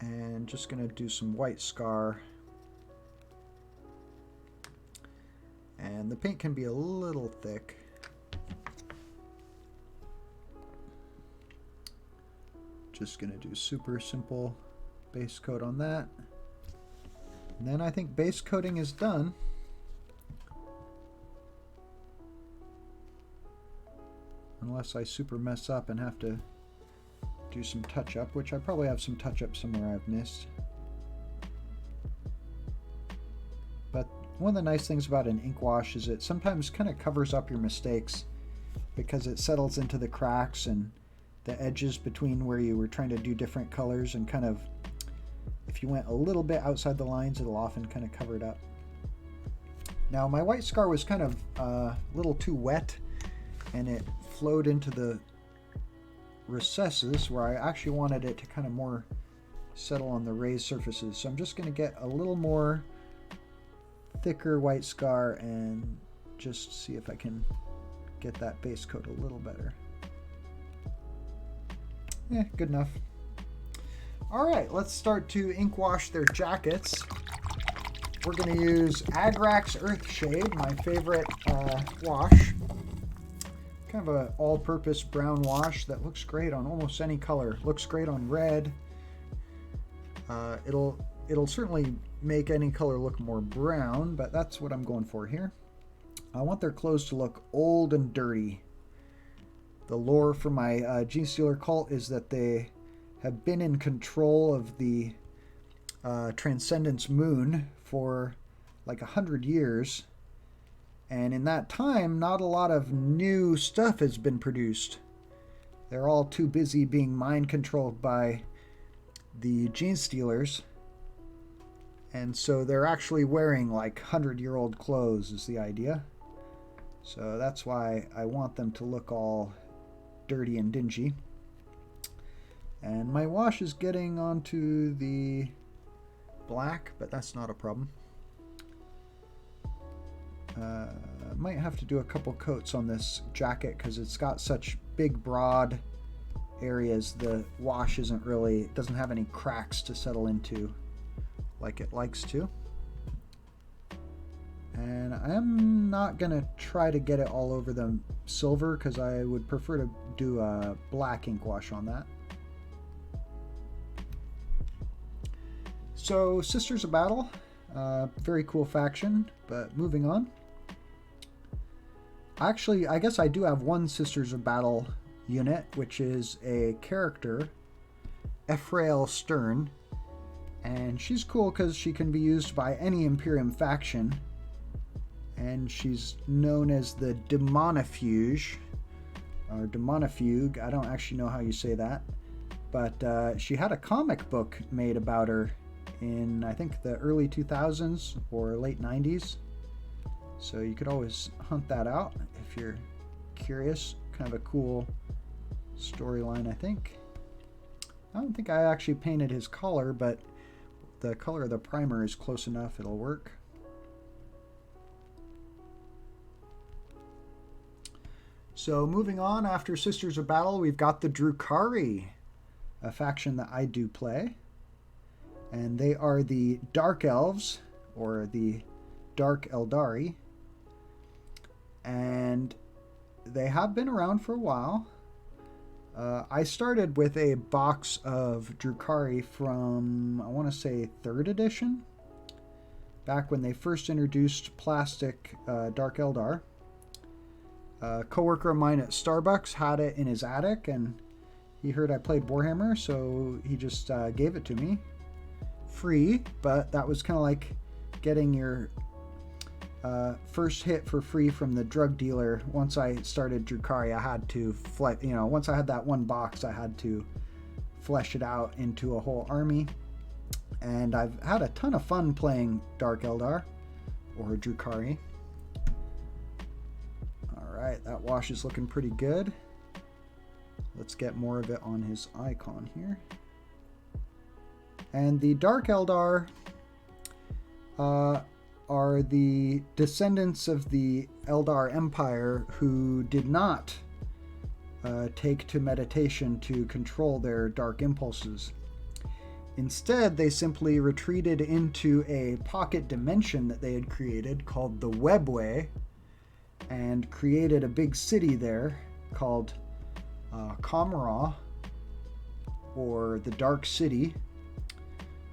and just gonna do some white scar. And the paint can be a little thick. Just gonna do super simple base coat on that. And then I think base coating is done. Unless I super mess up and have to do some touch-up, which I probably have some touch-up somewhere I've missed. But one of the nice things about an ink wash is it sometimes kind of covers up your mistakes because it settles into the cracks and the edges between where you were trying to do different colors, and kind of, if you went a little bit outside the lines, it'll often kind of cover it up. Now my white scar was kind of a little too wet, and it flowed into the recesses where I actually wanted it to kind of more settle on the raised surfaces. So I'm just going to get a little more thicker white scar and just see if I can get that base coat a little better. Yeah, good enough. All right, let's start to ink wash their jackets. We're going to use Agrax Earthshade, my favorite wash. Kind of an all-purpose brown wash that looks great on almost any color. Looks great on red. It'll certainly make any color look more brown, but that's what I'm going for here. I want their clothes to look old and dirty. The lore for my Genestealer cult is that they have been in control of the Transcendence Moon for like 100 years. And in that time, not a lot of new stuff has been produced. They're all too busy being mind controlled by the Genestealers. And so they're actually wearing like 100-year-old clothes is the idea. So that's why I want them to look all dirty and dingy. And my wash is getting onto the black, but that's not a problem. Might have to do a couple coats on this jacket because it's got such big, broad areas. The wash doesn't have any cracks to settle into like it likes to. And I'm not going to try to get it all over the silver because I would prefer to do a black ink wash on that. So, Sisters of Battle, very cool faction, but moving on. Actually, I guess I do have one Sisters of Battle unit, which is a character, Ephrael Stern, and she's cool because she can be used by any Imperium faction, and she's known as the Demonifuge, or Demonifuge, I don't actually know how you say that, but she had a comic book made about her in, I think, the early 2000s or late 90s. So you could always hunt that out if you're curious. Kind of a cool storyline, I think. I don't think I actually painted his collar, but the color of the primer is close enough, it'll work. So moving on, after Sisters of Battle, we've got the Drukhari, a faction that I do play. And they are the Dark Elves, or the Dark Eldari. And they have been around for a while. I started with a box of Drukhari from, I want to say, 3rd edition. Back when they first introduced plastic Dark Eldar. A coworker of mine at Starbucks had it in his attic, and he heard I played Warhammer, so he just gave it to me. Free, but that was kind of like getting your first hit for free from the drug dealer. Once I started Drukhari, I had to once I had that one box, I had to flesh it out into a whole army. And I've had a ton of fun playing Dark Eldar or Drukhari. Alright, that wash is looking pretty good. Let's get more of it on his icon here. And the Dark Eldar, are the descendants of the Eldar Empire who did not take to meditation to control their dark impulses. Instead, they simply retreated into a pocket dimension that they had created called the Webway and created a big city there called Kamra, or the Dark City,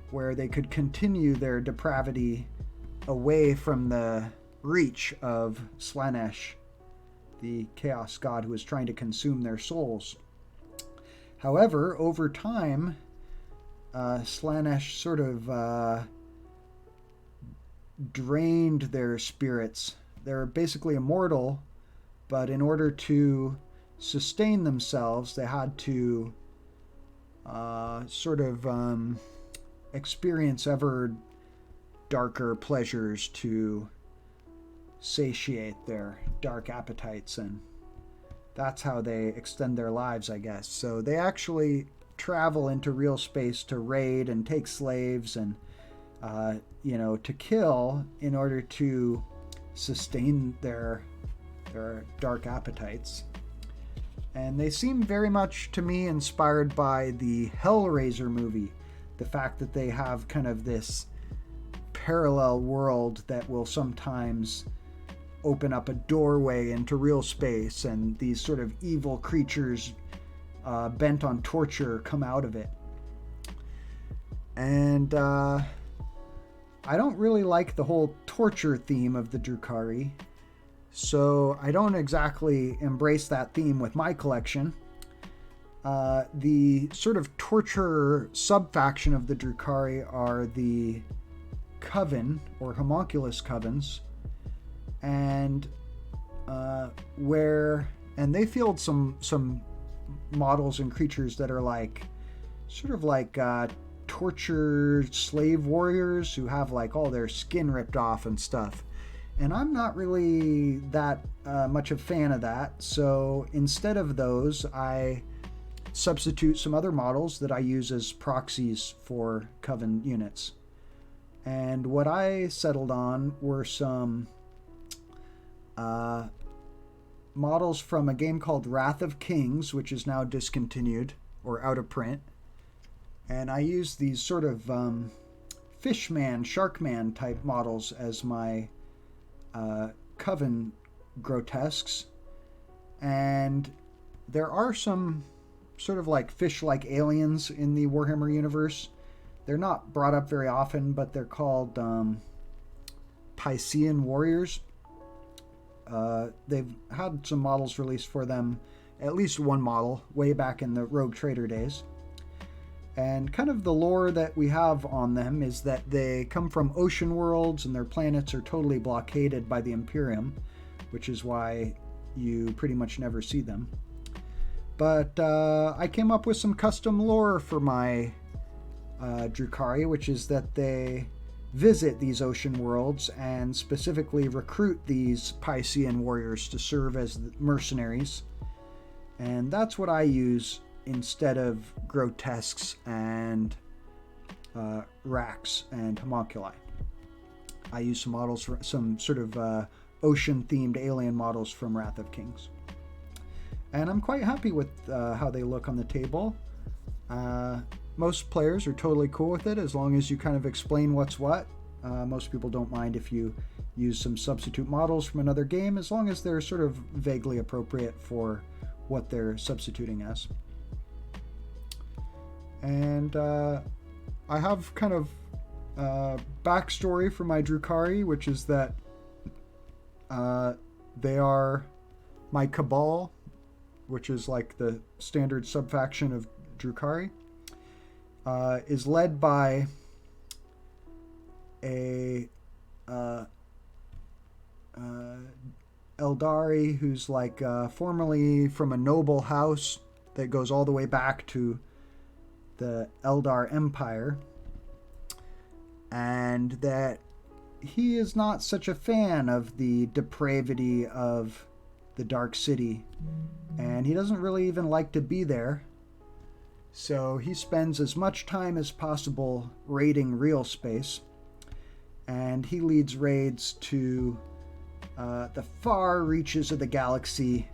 where they could continue their depravity away from the reach of Slanesh, the chaos god who was trying to consume their souls. However, over time, Slanesh sort of drained their spirits. They're basically immortal, but in order to sustain themselves, they had to experience ever darker pleasures to satiate their dark appetites, and that's how they extend their lives, I guess. So they actually travel into real space to raid and take slaves and to kill in order to sustain their dark appetites. And they seem very much to me inspired by the Hellraiser movie, the fact that they have kind of this parallel world that will sometimes open up a doorway into real space, and these sort of evil creatures bent on torture come out of it. And I don't really like the whole torture theme of the Drukhari, so I don't exactly embrace that theme with my collection. The sort of torture sub-faction of the Drukhari are the Coven, or Homunculus Covens, and they field some models and creatures that are like tortured slave warriors who have like all their skin ripped off and stuff. And I'm not really that much a fan of that. So instead of those, I substitute some other models that I use as proxies for Coven units. And what I settled on were some models from a game called Wrath of Kings, which is now discontinued or out of print. And I used these sort of Fishman, Sharkman type models as my Coven grotesques. And there are some sort of like fish-like aliens in the Warhammer universe. They're not brought up very often, but they're called Piscean warriors. They've had some models released for them, at least one model, way back in the Rogue Trader days. And kind of the lore that we have on them is that they come from ocean worlds and their planets are totally blockaded by the Imperium, which is why you pretty much never see them. But I came up with some custom lore for my Drukhari, which is that they visit these ocean worlds and specifically recruit these Piscean warriors to serve as mercenaries. And that's what I use instead of grotesques and racks and homunculi. I use some models, some sort of ocean-themed alien models from Wrath of Kings. And I'm quite happy with how they look on the table. Most players are totally cool with it as long as you kind of explain what's what. Most people don't mind if you use some substitute models from another game, as long as they're sort of vaguely appropriate for what they're substituting as. And I have kind of backstory for my Drukhari, which is that they are my Cabal, which is like the standard subfaction of Drukhari, is led by a Eldari who's like formerly from a noble house that goes all the way back to the Eldar Empire, and that he is not such a fan of the depravity of the Dark City, and he doesn't really even like to be there. So he spends as much time as possible raiding real space, and he leads raids to the far reaches of the galaxy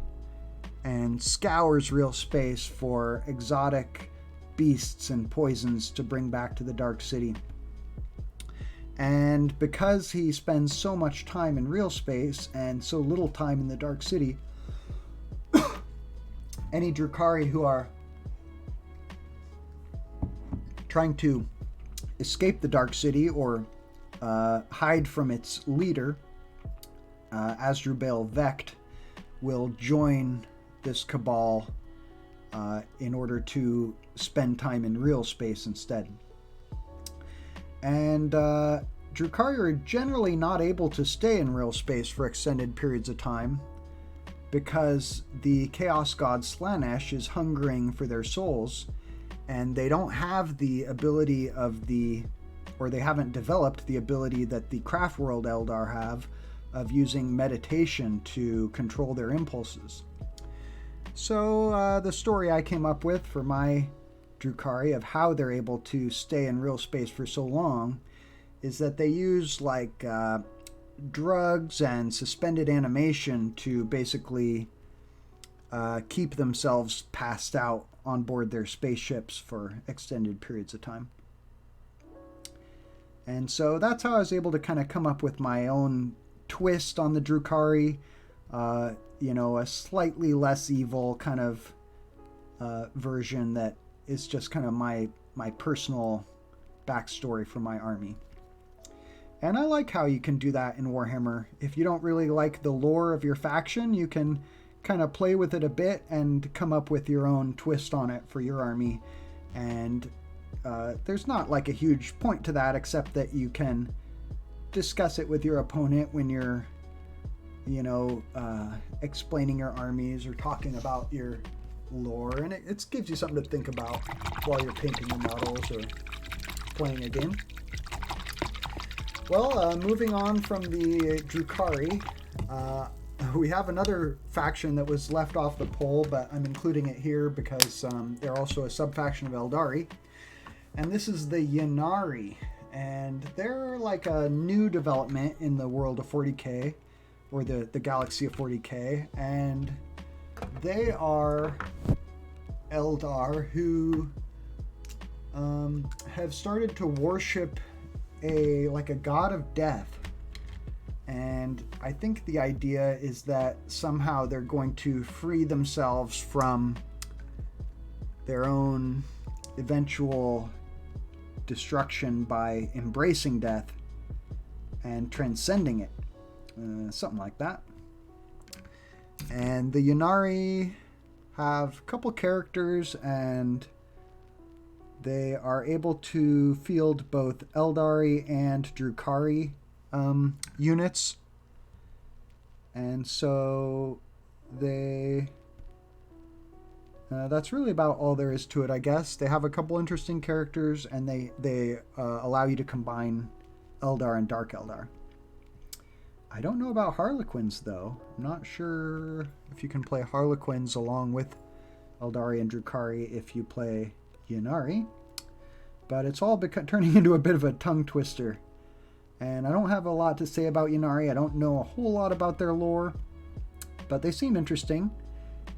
and scours real space for exotic beasts and poisons to bring back to the Dark City. And because he spends so much time in real space and so little time in the Dark City, any Drukhari who are trying to escape the Dark City or hide from its leader, Asdrubal Vecht, will join this cabal in order to spend time in real space instead. And Drukhari are generally not able to stay in real space for extended periods of time because the Chaos God Slanesh is hungering for their souls, and they don't have the ability or they haven't developed the ability that the Craft World Eldar have of using meditation to control their impulses. So the story I came up with for my Drukhari of how they're able to stay in real space for so long is that they use like drugs and suspended animation to basically keep themselves passed out on board their spaceships for extended periods of time. And so that's how I was able to kind of come up with my own twist on the Drukhari, a slightly less evil kind of version that is just kind of my personal backstory for my army. And I like how you can do that in Warhammer. If you don't really like the lore of your faction, you can kind of play with it a bit and come up with your own twist on it for your army. And there's not like a huge point to that, except that you can discuss it with your opponent when you're, explaining your armies or talking about your lore. And it gives you something to think about while you're painting your models or playing a game. Well, moving on from the Drukhari, we have another faction that was left off the poll, but I'm including it here because they're also a sub-faction of Eldari. And this is the Ynnari. And they're like a new development in the world of 40k, or the galaxy of 40k. And they are Eldar who have started to worship a god of death. And I think the idea is that somehow they're going to free themselves from their own eventual destruction by embracing death and transcending it. Something like that. And the Ynnari have a couple characters, and they are able to field both Eldari and Drukhari units. And so that's really about all there is to it, I guess. They have a couple interesting characters, and they allow you to combine Eldar and Dark Eldar. I don't know about Harlequins, though. I'm not sure if you can play Harlequins along with Eldari and Drukhari if you play Ynnari. But it's all turning into a bit of a tongue twister. And I don't have a lot to say about Ynnari. I don't know a whole lot about their lore, but they seem interesting.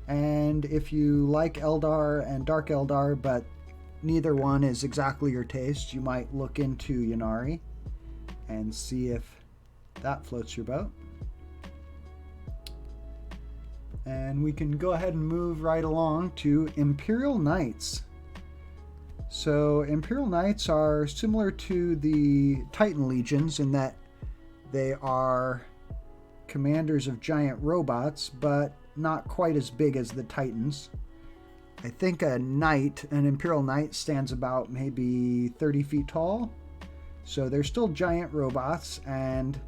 And if you like Eldar and Dark Eldar, but neither one is exactly your taste, you might look into Ynnari and see if that floats your boat. And we can go ahead and move right along to Imperial Knights. So Imperial Knights are similar to the Titan Legions in that they are commanders of giant robots, but not quite as big as the Titans. I think an Imperial Knight stands about maybe 30 feet tall. So they're still giant robots, and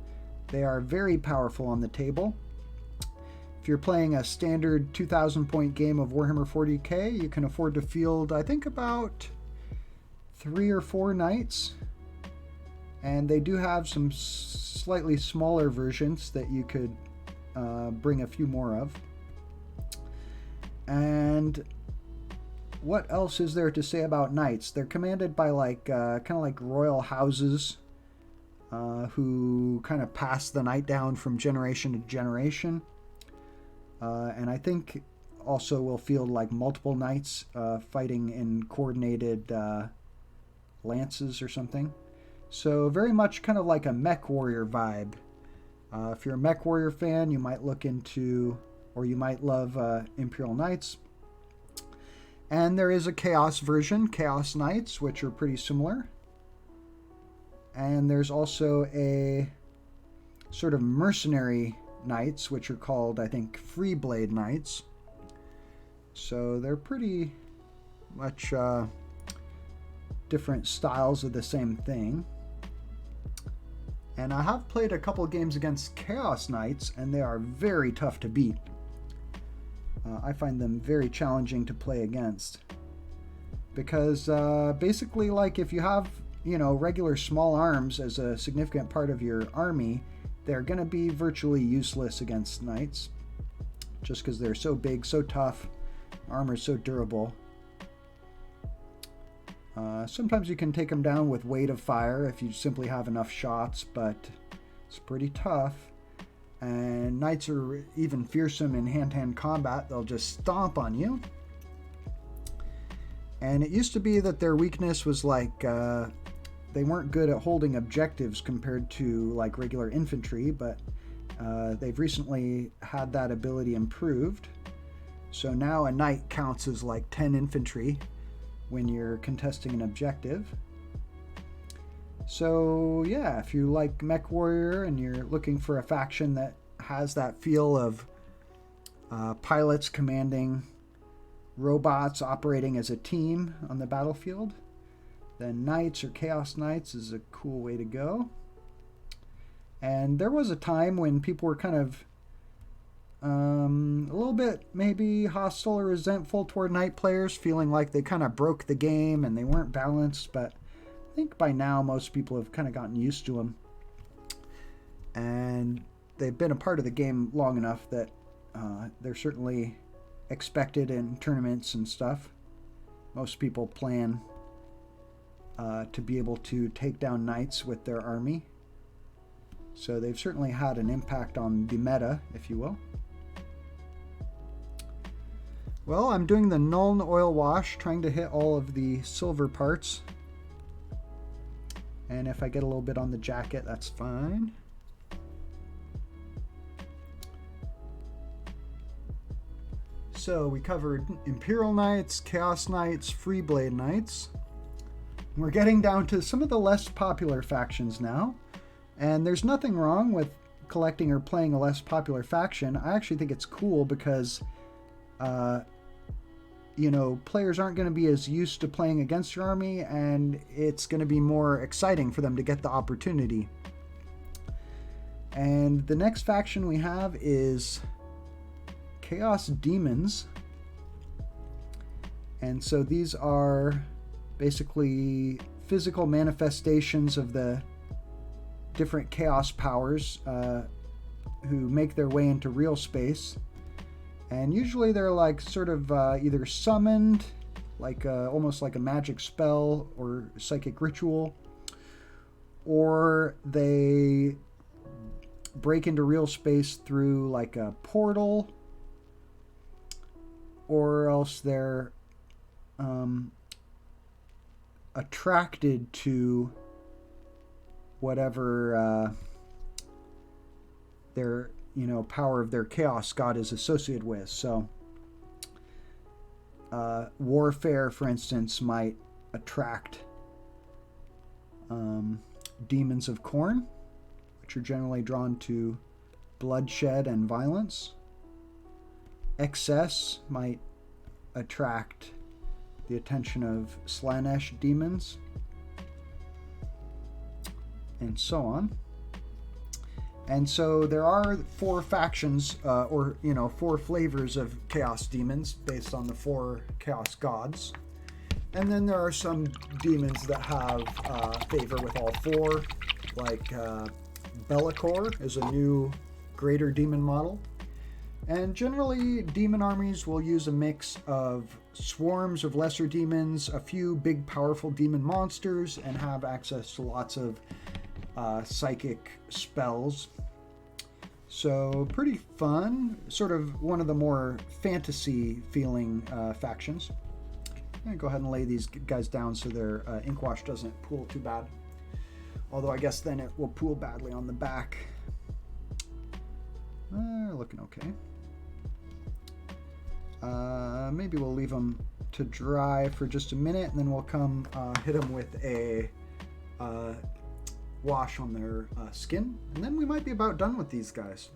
they are very powerful on the table. If you're playing a standard 2,000 point game of Warhammer 40k, you can afford to field, I think, about 3 or 4 knights. And they do have some slightly smaller versions that you could bring a few more of. And what else is there to say about knights? They're commanded by kind of like royal houses who kind of pass the knight down from generation to generation. And I think also will field like multiple knights fighting in coordinated lances or something. So very much kind of like a mech warrior vibe. If you're a mech warrior fan, you might look into, or you might love Imperial Knights. And there is a Chaos version, Chaos Knights, which are pretty similar. And there's also a sort of mercenary knights, which are called, I think, Free Blade Knights. So they're pretty much different styles of the same thing. And I have played a couple games against Chaos Knights, and they are very tough to beat. I find them very challenging to play against. Because basically, like, if you have, you know, regular small arms as a significant part of your army, they're going to be virtually useless against knights. Just because they're so big, so tough, armor's so durable. Sometimes you can take them down with weight of fire if you simply have enough shots, but it's pretty tough. And knights are even fearsome in hand-to-hand combat. They'll just stomp on you. And it used to be that their weakness was like they weren't good at holding objectives compared to like regular infantry, but they've recently had that ability improved. So now a knight counts as like 10 infantry when you're contesting an objective. So yeah, if you like Mech Warrior and you're looking for a faction that has that feel of pilots commanding robots operating as a team on the battlefield, then Knights or Chaos Knights is a cool way to go. And there was a time when people were kind of a little bit maybe hostile or resentful toward Knight players, feeling like they kind of broke the game and they weren't balanced, but I think by now most people have kind of gotten used to them. And they've been a part of the game long enough that they're certainly expected in tournaments and stuff. Most people plan to be able to take down Knights with their army. So they've certainly had an impact on the meta, if you will. Well, I'm doing the Nuln Oil Wash, trying to hit all of the silver parts. And if I get a little bit on the jacket, that's fine. So we covered Imperial Knights, Chaos Knights, Free Blade Knights. We're getting down to some of the less popular factions now. And there's nothing wrong with collecting or playing a less popular faction. I actually think it's cool because you know, players aren't going to be as used to playing against your army, and it's going to be more exciting for them to get the opportunity. And the next faction we have is Chaos Demons. And so these are basically physical manifestations of the different chaos powers who make their way into real space. And usually they're like sort of either summoned, like almost like a magic spell or psychic ritual, or they break into real space through like a portal, or else they're attracted to whatever their power of their chaos god is associated with. So warfare, for instance, might attract demons of Khorne, which are generally drawn to bloodshed and violence. Excess might attract the attention of Slaanesh demons, and so on. And so there are 4 factions, or 4 flavors of Chaos Demons based on the 4 Chaos Gods. And then there are some demons that have favor with all 4, like Be'lakor is a new greater demon model. And generally, demon armies will use a mix of swarms of lesser demons, a few big powerful demon monsters, and have access to lots of psychic spells. So pretty fun, sort of one of the more fantasy feeling factions. I'm going to go ahead and lay these guys down so their ink wash doesn't pool too bad. Although I guess then it will pool badly on the back. Looking okay. Maybe we'll leave them to dry for just a minute, and then we'll come hit them with a wash on their skin, and then we might be about done with these guys.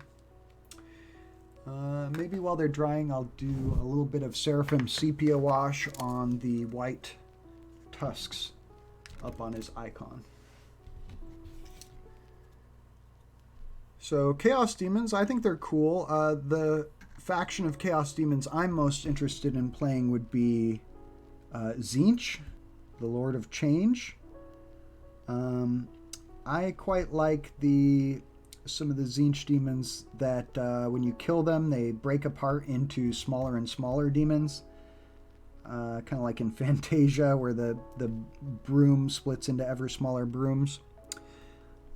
Maybe while they're drying, I'll do a little bit of Seraphim Sepia wash on the white tusks up on his icon. So Chaos Demons, I think they're cool. The faction of Chaos Demons I'm most interested in playing would be Tzeentch, the Lord of Change. I quite like some of the Tzeentch demons that when you kill them, they break apart into smaller and smaller demons. Kind of like in Fantasia, where the broom splits into ever smaller brooms.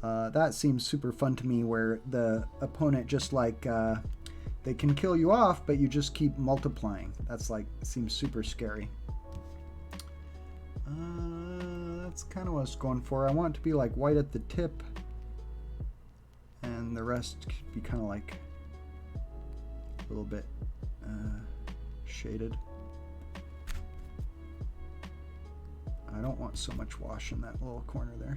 That seems super fun to me, where the opponent just like they can kill you off, but you just keep multiplying. That's like, seems super scary. That's kind of what I was going for. I want it to be like white at the tip, and the rest could be kind of like a little bit shaded. I don't want so much wash in that little corner there.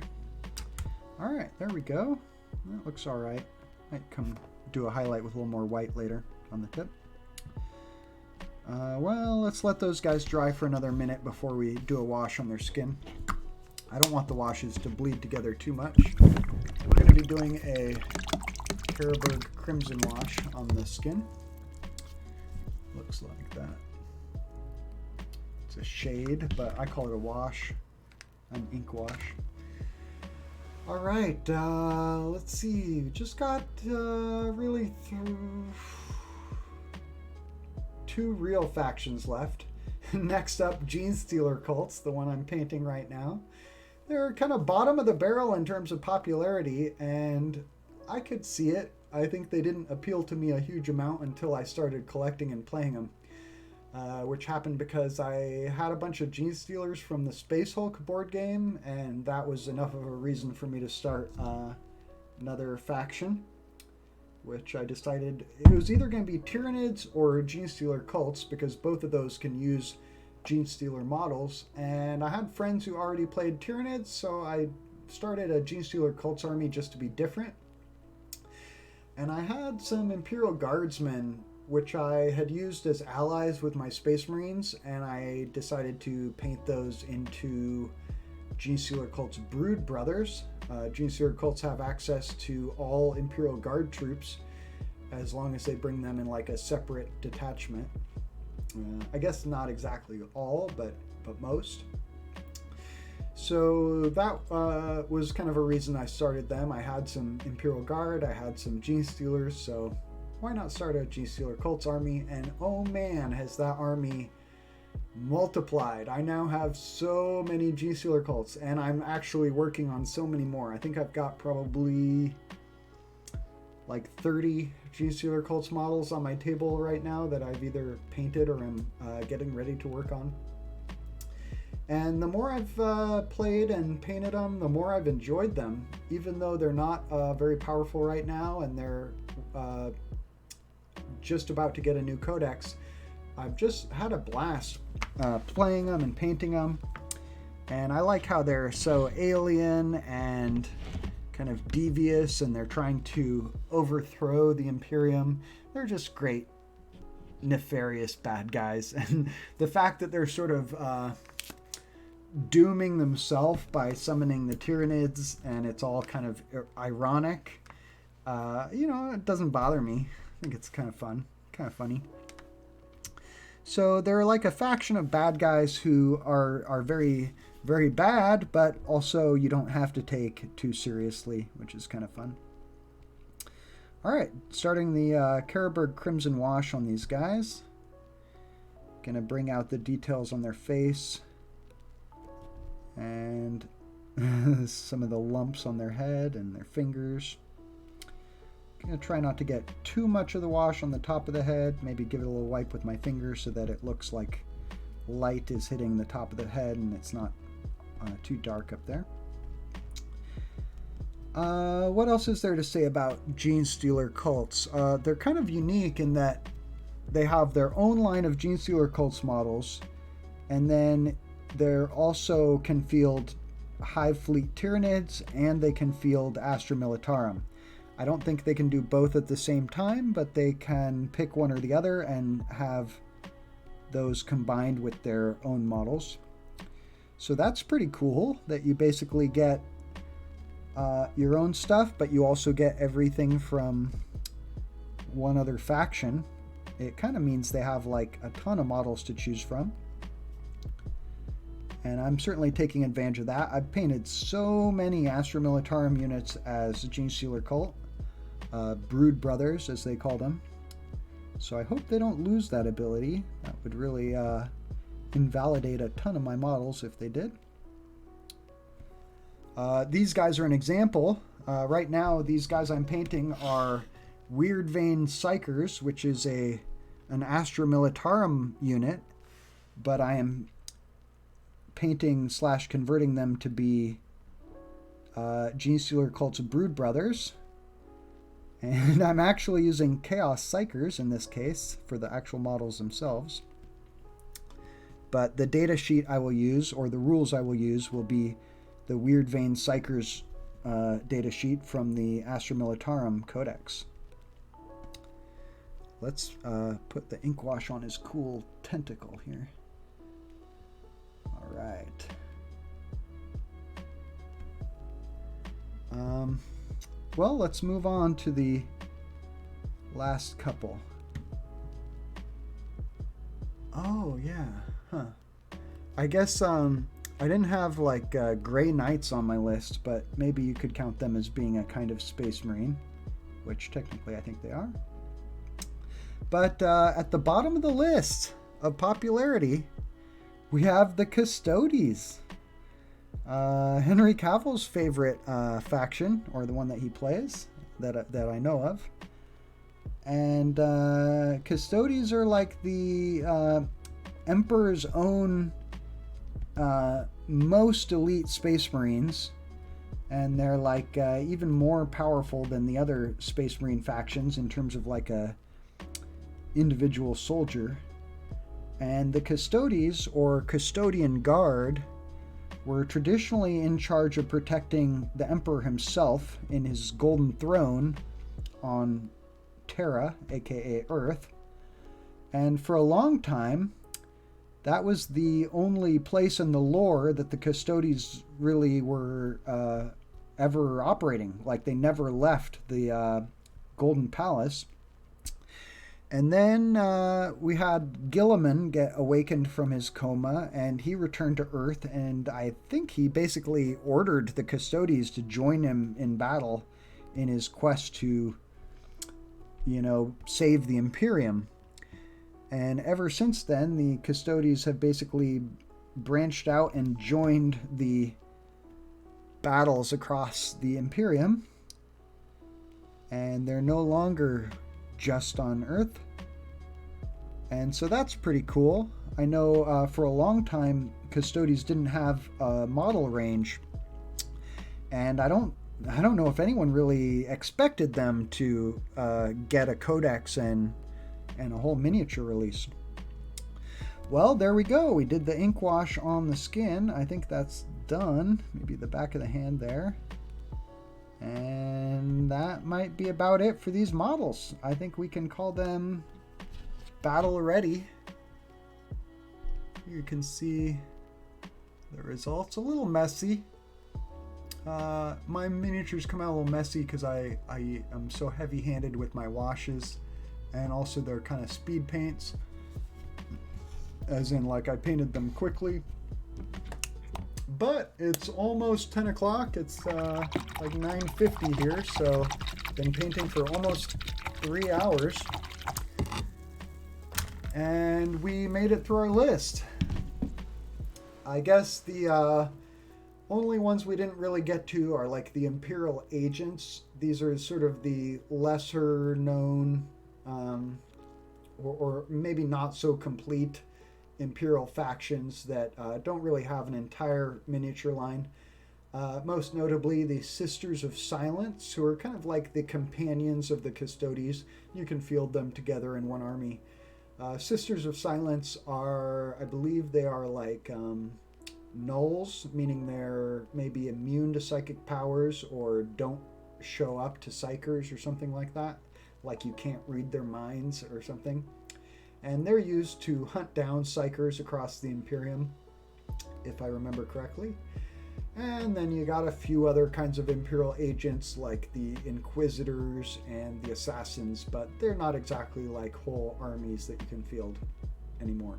All right, there we go. That looks all right. Might come do a highlight with a little more white later on the tip. Well, let's let those guys dry for another minute before we do a wash on their skin. I don't want the washes to bleed together too much. We're going to be doing a Carroburg Crimson wash on the skin. Looks like that. It's a shade, but I call it a wash, an ink wash. All right, let's see. Just got really two real factions left. Next up, Genestealer cults, the one I'm painting right now. They're kind of bottom of the barrel in terms of popularity, and I could see it. I think they didn't appeal to me a huge amount until I started collecting and playing them, which happened because I had a bunch of Genestealers from the Space Hulk board game, and that was enough of a reason for me to start another faction, which I decided it was either going to be Tyranids or Genestealer cults, because both of those can use Genestealer models, and I had friends who already played Tyranids, so I started a Genestealer cults army just to be different. And I had some Imperial Guardsmen, which I had used as allies with my Space Marines, and I decided to paint those into Genestealer cults Brood Brothers. Genestealer cults have access to all Imperial Guard troops as long as they bring them in like a separate detachment. I guess not exactly all, but most. So that was kind of a reason I started them. I had some Imperial Guard, I had some Genestealers, so why not start a Genestealer cults army? And oh man, has that army multiplied. I now have so many Genestealer cults, and I'm actually working on so many more. I think I've got probably like 30 Genestealer cults models on my table right now that I've either painted or am getting ready to work on. And the more I've played and painted them, the more I've enjoyed them, even though they're not very powerful right now, and they're just about to get a new codex. I've just had a blast playing them and painting them, and I like how they're so alien and kind of devious, and they're trying to overthrow the Imperium. They're just great, nefarious bad guys, and the fact that they're sort of dooming themselves by summoning the Tyranids, and it's all kind of ironic. It doesn't bother me. I think it's kind of fun, kind of funny. So they're like a faction of bad guys who are very, very bad, but also you don't have to take too seriously, which is kind of fun. All right, starting the Carroburg Crimson Wash on these guys. Gonna bring out the details on their face and some of the lumps on their head and their fingers. I'm going to try not to get too much of the wash on the top of the head. Maybe give it a little wipe with my finger so that it looks like light is hitting the top of the head and it's not too dark up there. What else is there to say about Gene Stealer cults? They're kind of unique in that they have their own line of Gene Stealer cults models, and then they're also can field Hive Fleet Tyranids, and they can field Astra Militarum. I don't think they can do both at the same time, but they can pick one or the other and have those combined with their own models. So that's pretty cool that you basically get your own stuff, but you also get everything from one other faction. It kind of means they have like a ton of models to choose from. And I'm certainly taking advantage of that. I've painted so many Astra Militarum units as Gene Stealer Cult. Brood Brothers, as they call them. So I hope they don't lose that ability. That would really invalidate a ton of my models if they did. These guys are an example. Right now, these guys I'm painting are Weird Vein Psychers, which is an Astra Militarum unit, but I am painting / converting them to be Gene Stealer Cult's Brood Brothers. And I'm actually using Chaos Psychers in this case for the actual models themselves. But the data sheet I will use, or the rules I will use, will be the Weird Vein Psychers data sheet from the Astra Militarum Codex. Let's put the ink wash on his cool tentacle here. All right. Well, let's move on to the last couple. Oh, yeah. Huh. I guess I didn't have like Grey Knights on my list, but maybe you could count them as being a kind of Space Marine, which technically I think they are. But at the bottom of the list of popularity, we have the Custodes. Henry Cavill's favorite faction, or the one that he plays, that I know of. And Custodes are like the Emperor's own most elite Space Marines, and they're like even more powerful than the other Space Marine factions in terms of like a individual soldier. And the Custodes, or Custodian Guard, were traditionally in charge of protecting the Emperor himself in his golden throne on Terra, aka Earth. And for a long time, that was the only place in the lore that the Custodes really were ever operating. Like, they never left the Golden Palace. And then we had Gilliman get awakened from his coma, and he returned to Earth, and I think he basically ordered the Custodes to join him in battle in his quest to, you know, save the Imperium. And ever since then, the Custodes have basically branched out and joined the battles across the Imperium, and they're no longer just on Earth. And so that's pretty cool. I know for a long time Custodes didn't have a model range, and I don't know if anyone really expected them to get a codex and a whole miniature release. Well, there we go. We did the ink wash on the skin. I think that's done. Maybe the back of the hand there. And that might be about it for these models. I think we can call them battle ready. You can see the results. A little messy. My miniatures come out a little messy because I am so heavy-handed with my washes, and also they're kind of speed paints, as in like I painted them quickly. But it's almost 10 o'clock. It's like 9:50 here, so been painting for almost 3 hours. And we made it through our list. I guess the Only ones we didn't really get to are like the Imperial Agents. These are sort of the lesser known, or maybe not so complete Imperial factions that don't really have an entire miniature line. Most notably, the Sisters of Silence, who are kind of like the companions of the Custodes. You can field them together in one army. Sisters of Silence are, I believe, they are like nulls, meaning they're maybe immune to psychic powers or don't show up to psychers or something like that. Like you can't read their minds or something. And they're used to hunt down psychers across the Imperium, if I remember correctly. And then you got a few other kinds of Imperial agents like the Inquisitors and the Assassins, but they're not exactly like whole armies that you can field anymore.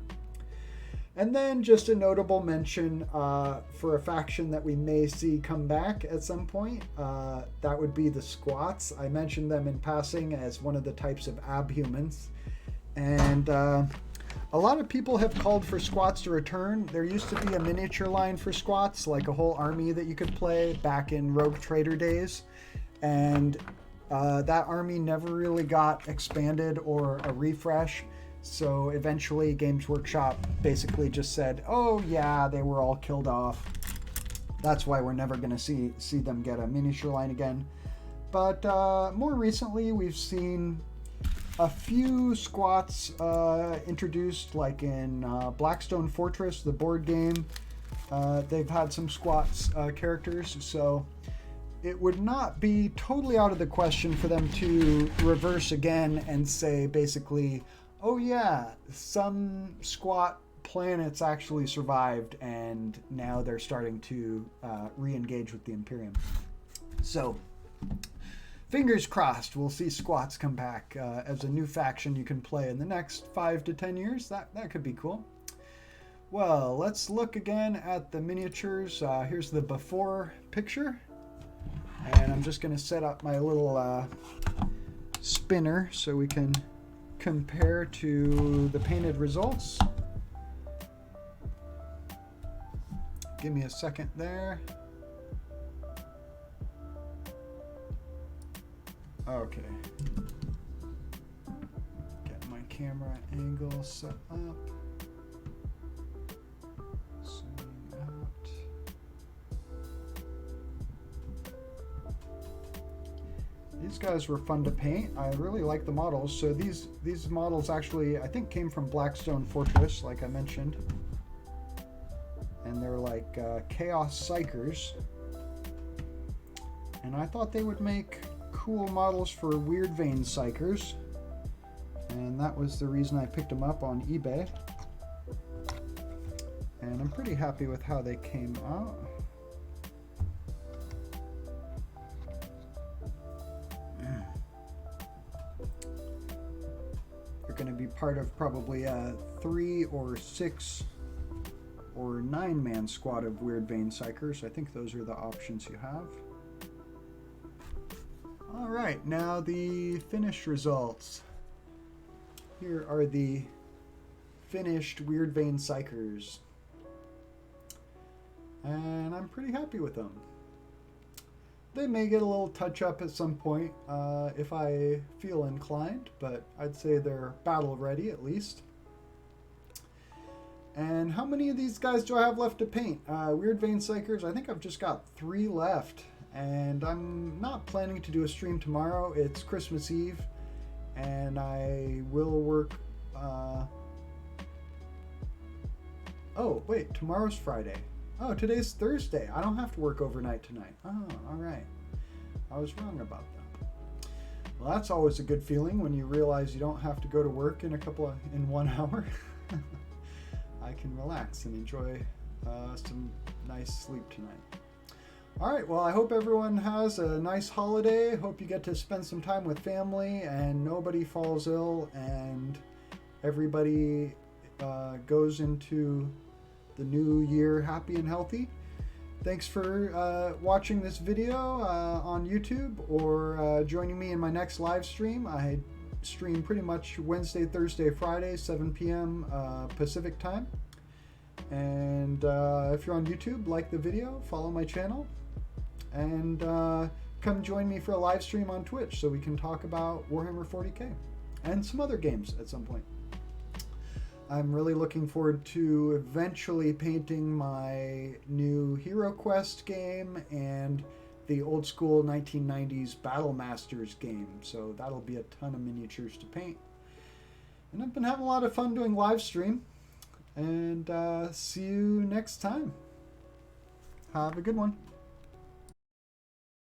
And then just a notable mention for a faction that we may see come back at some point. That would be the Squats. I mentioned them in passing as one of the types of abhumans. And a lot of people have called for Squats to return. There used to be a miniature line for Squats, like a whole army that you could play back in Rogue Trader days. And that army never really got expanded or a refresh. So eventually Games Workshop basically just said, oh yeah, they were all killed off. That's why we're never going to see them get a miniature line again. But more recently, we've seen a few Squats introduced, like in Blackstone Fortress, the board game. They've had some Squats characters, so it would not be totally out of the question for them to reverse again and say basically, oh yeah, some Squat planets actually survived and now they're starting to re-engage with the Imperium. So, fingers crossed we'll see Squats come back as a new faction you can play in the next 5 to 10 years. That could be cool. Well, let's look again at the miniatures. Here's the before picture. And I'm just going to set up my little spinner so we can compare to the painted results. Give me a second there. Okay. Get my camera angle set up. Zooming out. These guys were fun to paint. I really like the models. So these models actually, I think, came from Blackstone Fortress, like I mentioned. And they're like Chaos Psychers. And I thought they would make cool models for Weird Vein Psychers. And that was the reason I picked them up on eBay. And I'm pretty happy with how they came out. Going to be part of probably a 3 or 6 or 9-man squad of Weird Vein Psychers. I think those are the options you have. All right, now the finished results. Here are the finished Weird Vein Psychers. And I'm pretty happy with them. They may get a little touch-up at some point if I feel inclined, but I'd say they're battle-ready at least. And how many of these guys do I have left to paint? Weird Vein Psychers, I think I've just got 3 left. And I'm not planning to do a stream tomorrow. It's Christmas Eve, and I will work... Oh, wait, tomorrow's Friday. Oh, today's Thursday. I don't have to work overnight tonight. Oh, all right. I was wrong about that. Well, that's always a good feeling when you realize you don't have to go to work in 1 hour. I can relax and enjoy some nice sleep tonight. All right, well, I hope everyone has a nice holiday. Hope you get to spend some time with family and nobody falls ill and everybody goes into the new year happy and healthy. Thanks for watching this video on YouTube or joining me in my next live stream. I stream pretty much Wednesday, Thursday, Friday, 7 p.m. Pacific time. And if you're on YouTube, like the video, follow my channel, and come join me for a live stream on Twitch so we can talk about Warhammer 40k and some other games at some point. I'm really looking forward to eventually painting my new Hero Quest game and the old school 1990s Battle Masters game. So that'll be a ton of miniatures to paint. And I've been having a lot of fun doing live stream. And see you next time. Have a good one.